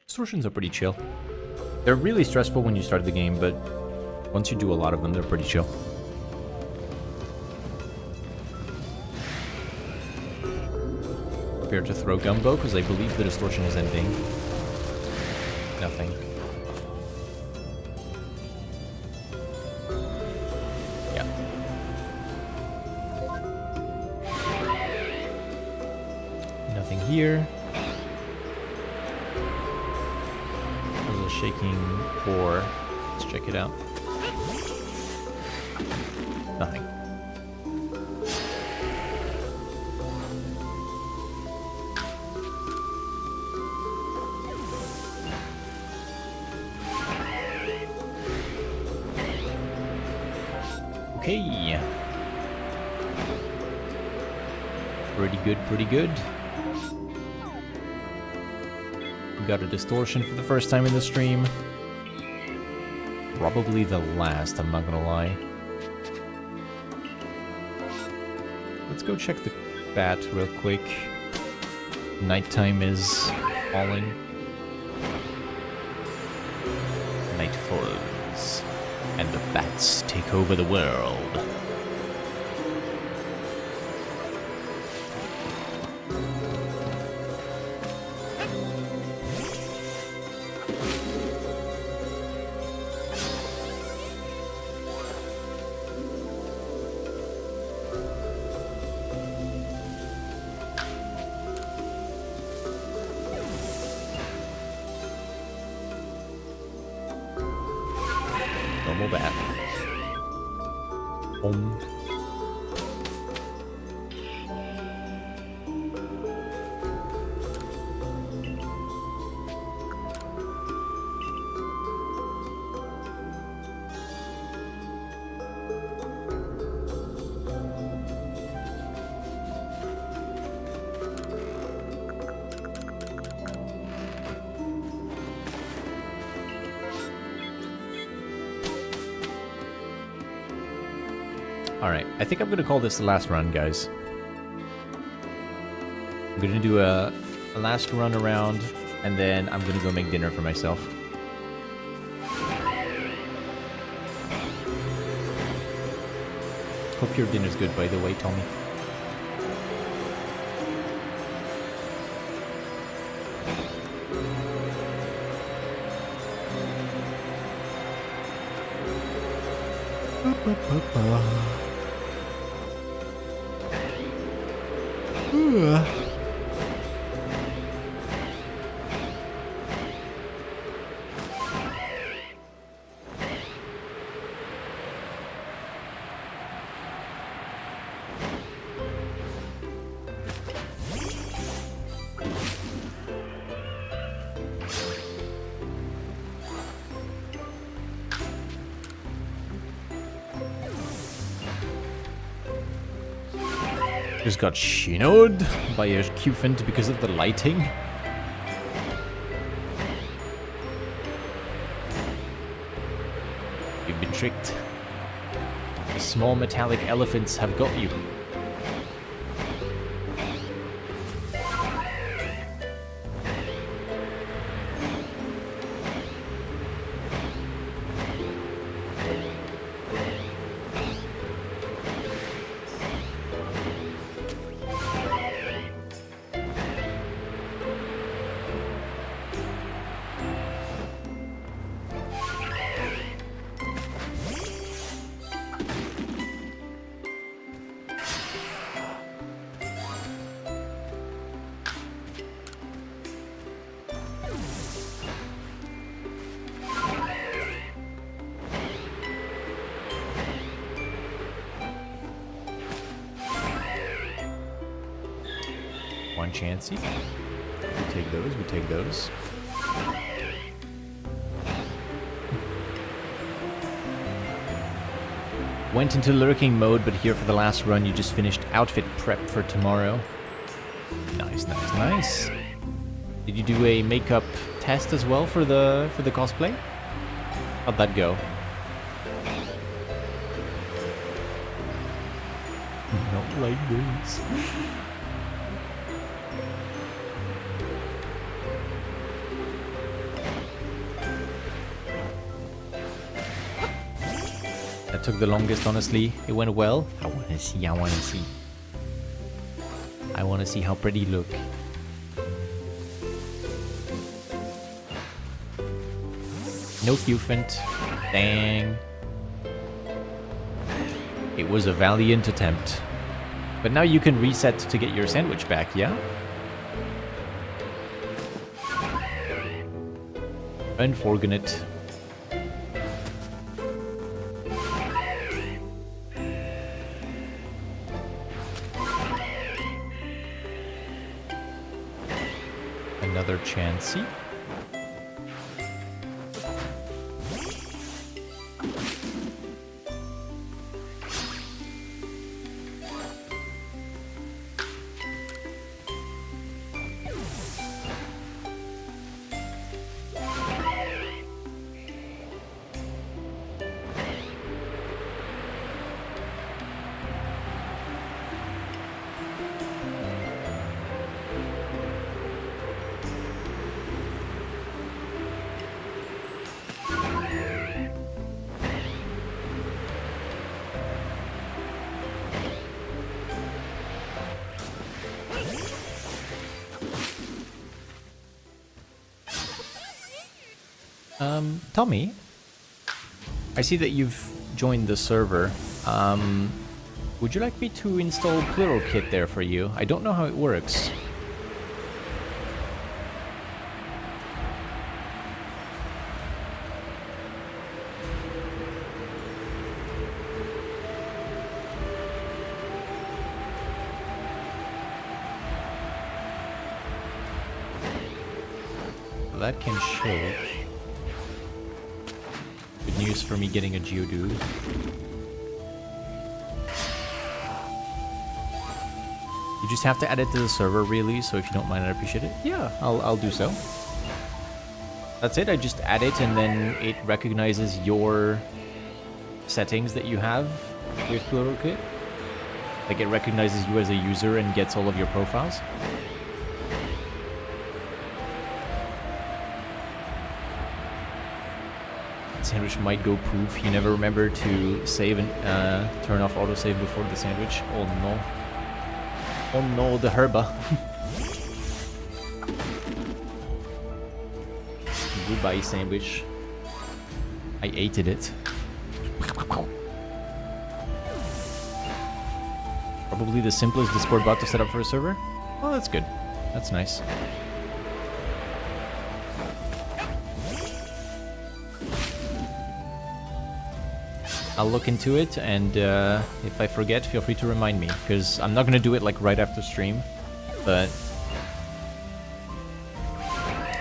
Distortions are pretty chill. They're really stressful when you start the game, but once you do a lot of them, they're pretty chill. Prepare to throw Gumbo, because I believe the distortion is ending. Nothing. Yeah. Nothing here. Shaking ore. Let's check it out. Nothing. Okay. Pretty good, pretty good. Got a distortion for the first time in the stream. Probably the last, I'm not gonna lie. Let's go check the bat real quick. Nighttime is falling. Night falls, and the bats take over the world. Bat. Alright, I think I'm gonna call this the last run, guys. I'm gonna do a last run around, and then I'm gonna go make dinner for myself. Hope your dinner's good, by the way, Tommy. Just got shinoed by a Qfint because of the lighting. You've been tricked. The small metallic elephants have got you. One chancey. We take those, we take those. Went into lurking mode, but here for the last run, you just finished outfit prep for tomorrow. Nice, nice, nice. Did you do a makeup test as well for the cosplay? How'd that go? Not like this. That took the longest, honestly. It went well. I wanna see, I wanna see. I wanna see how pretty you look. No Q-Fint. Dang. It was a valiant attempt. But now you can reset to get your sandwich back, yeah? Unfortunate. Another chancey. Tommy, I see that you've joined the server. Would you like me to install Plural Kit there for you? I don't know how it works. That can show. Good news for me getting a Geodude. You just have to add it to the server, really, so if you don't mind, I'd appreciate it. Yeah, I'll do so. That's it, I just add it and then it recognizes your settings that you have with Plural Kit. Like, it recognizes you as a user and gets all of your profiles. Sandwich might go poof. You never remember to save and turn off autosave before the sandwich. Oh no. Oh no, the herba. Goodbye, sandwich. I ate it. Probably the simplest Discord bot to set up for a server. Oh, that's good. That's nice. I'll look into it, and if I forget, feel free to remind me, because I'm not going to do it like right after stream, but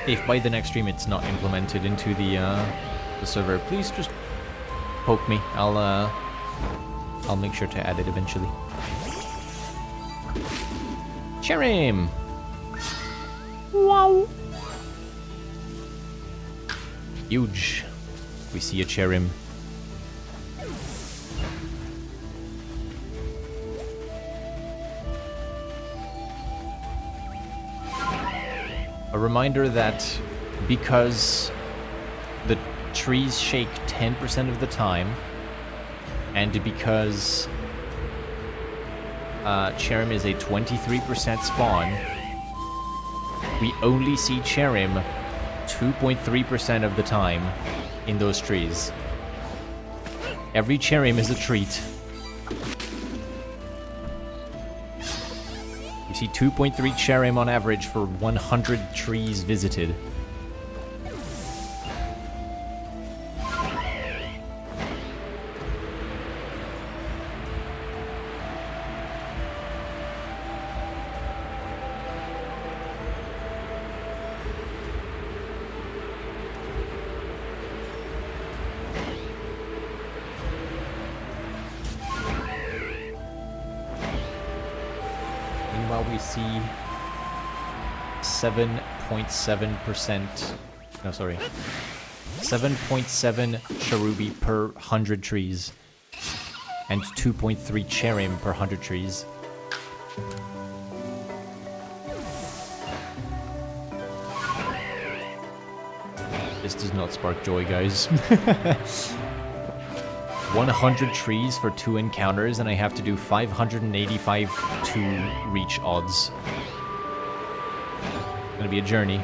if by the next stream it's not implemented into the server, please just poke me. I'll make sure to add it eventually. Cherim! Wow! Huge. We see a Cherim. A reminder that because the trees shake 10% of the time, and because Cherim is a 23% spawn, we only see Cherim 2.3% of the time in those trees. Every Cherim is a treat. You see 2.3 Cherim on average for 100 trees visited. Meanwhile, we see 7.7%. No, sorry. 7.7 cherubi per 100 trees. And 2.3 cherim per 100 trees. This does not spark joy, guys. 100 trees for 2 encounters, and I have to do 585 to reach odds. It's gonna be a journey.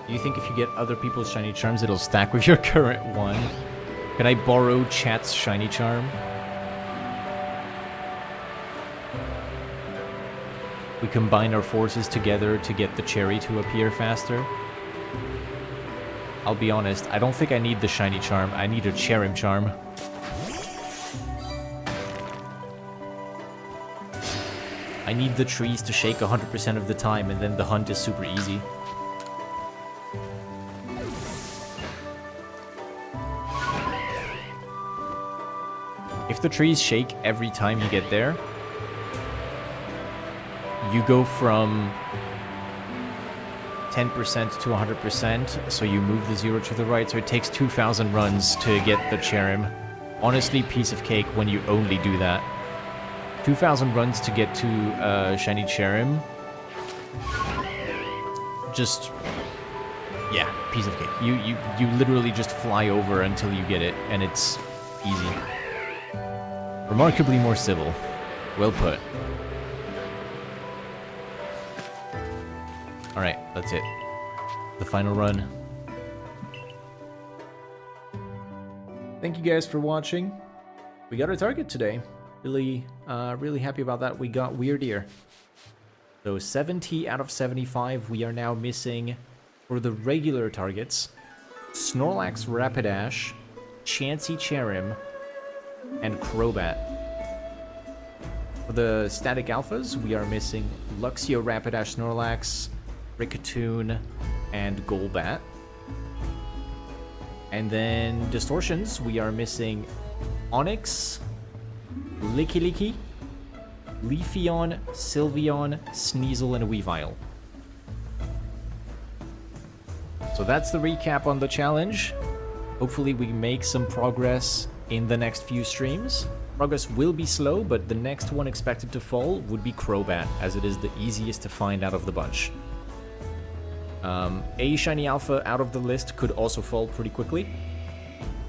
Do you think if you get other people's shiny charms, it'll stack with your current one? Can I borrow chat's shiny charm? We combine our forces together to get the cherry to appear faster. I'll be honest, I don't think I need the shiny charm. I need a cherim charm. I need the trees to shake 100% of the time, and then the hunt is super easy. If the trees shake every time you get there, you go from 10% to 100%, so you move the 0 to the right, so it takes 2,000 runs to get the cherim. Honestly, piece of cake when you only do that. 2,000 runs to get to shiny cherim. Just, yeah, piece of cake. You literally just fly over until you get it, and it's easy. Remarkably more civil. Well put. Alright, that's it. The final run. Thank you guys for watching. We got our target today. Really happy about that. We got Weird Ear. So 70 out of 75. We are now missing, for the regular targets, Snorlax Rapidash, Chansey Cherim, and Crobat. For the static alphas, we are missing Luxio Rapidash Snorlax, Rickatoon, and Golbat. And then distortions, we are missing Onix, Lickilicky, Leafeon, Sylveon, Sneasel, and Weavile. So that's the recap on the challenge. Hopefully we make some progress in the next few streams. Progress will be slow, but the next one expected to fall would be Crobat, as it is the easiest to find out of the bunch. A shiny alpha out of the list could also fall pretty quickly.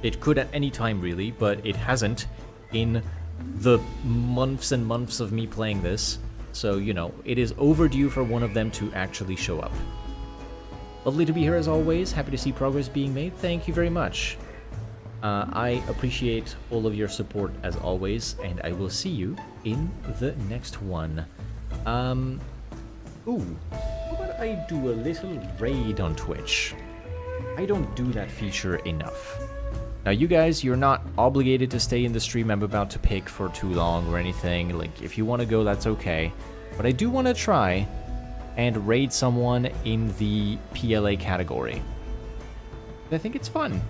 It could at any time, really, but it hasn't in the months and months of me playing this. So, you know, it is overdue for one of them to actually show up. Lovely to be here as always. Happy to see progress being made. Thank you very much. I appreciate all of your support as always, and I will see you in the next one. Ooh, how about I do a little raid on Twitch? I don't do that feature enough. Now, you guys, you're not obligated to stay in the stream I'm about to pick for too long or anything. Like, if you want to go, that's okay. But I do want to try and raid someone in the PLA category. I think it's fun.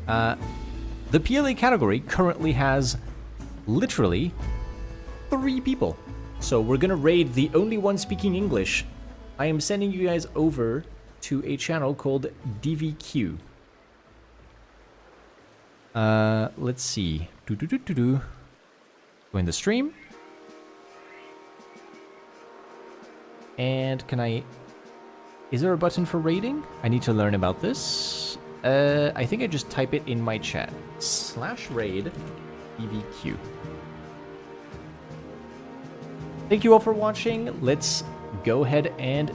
The PLA category currently has literally 3 people. So we're gonna raid the only one speaking English. I am sending you guys over to a channel called DVQ. Let's see. Go in the stream. And can I... Is there a button for raiding? I need to learn about this. I think I just type it in my chat. /raid DVQ. Thank you all for watching. Let's go ahead and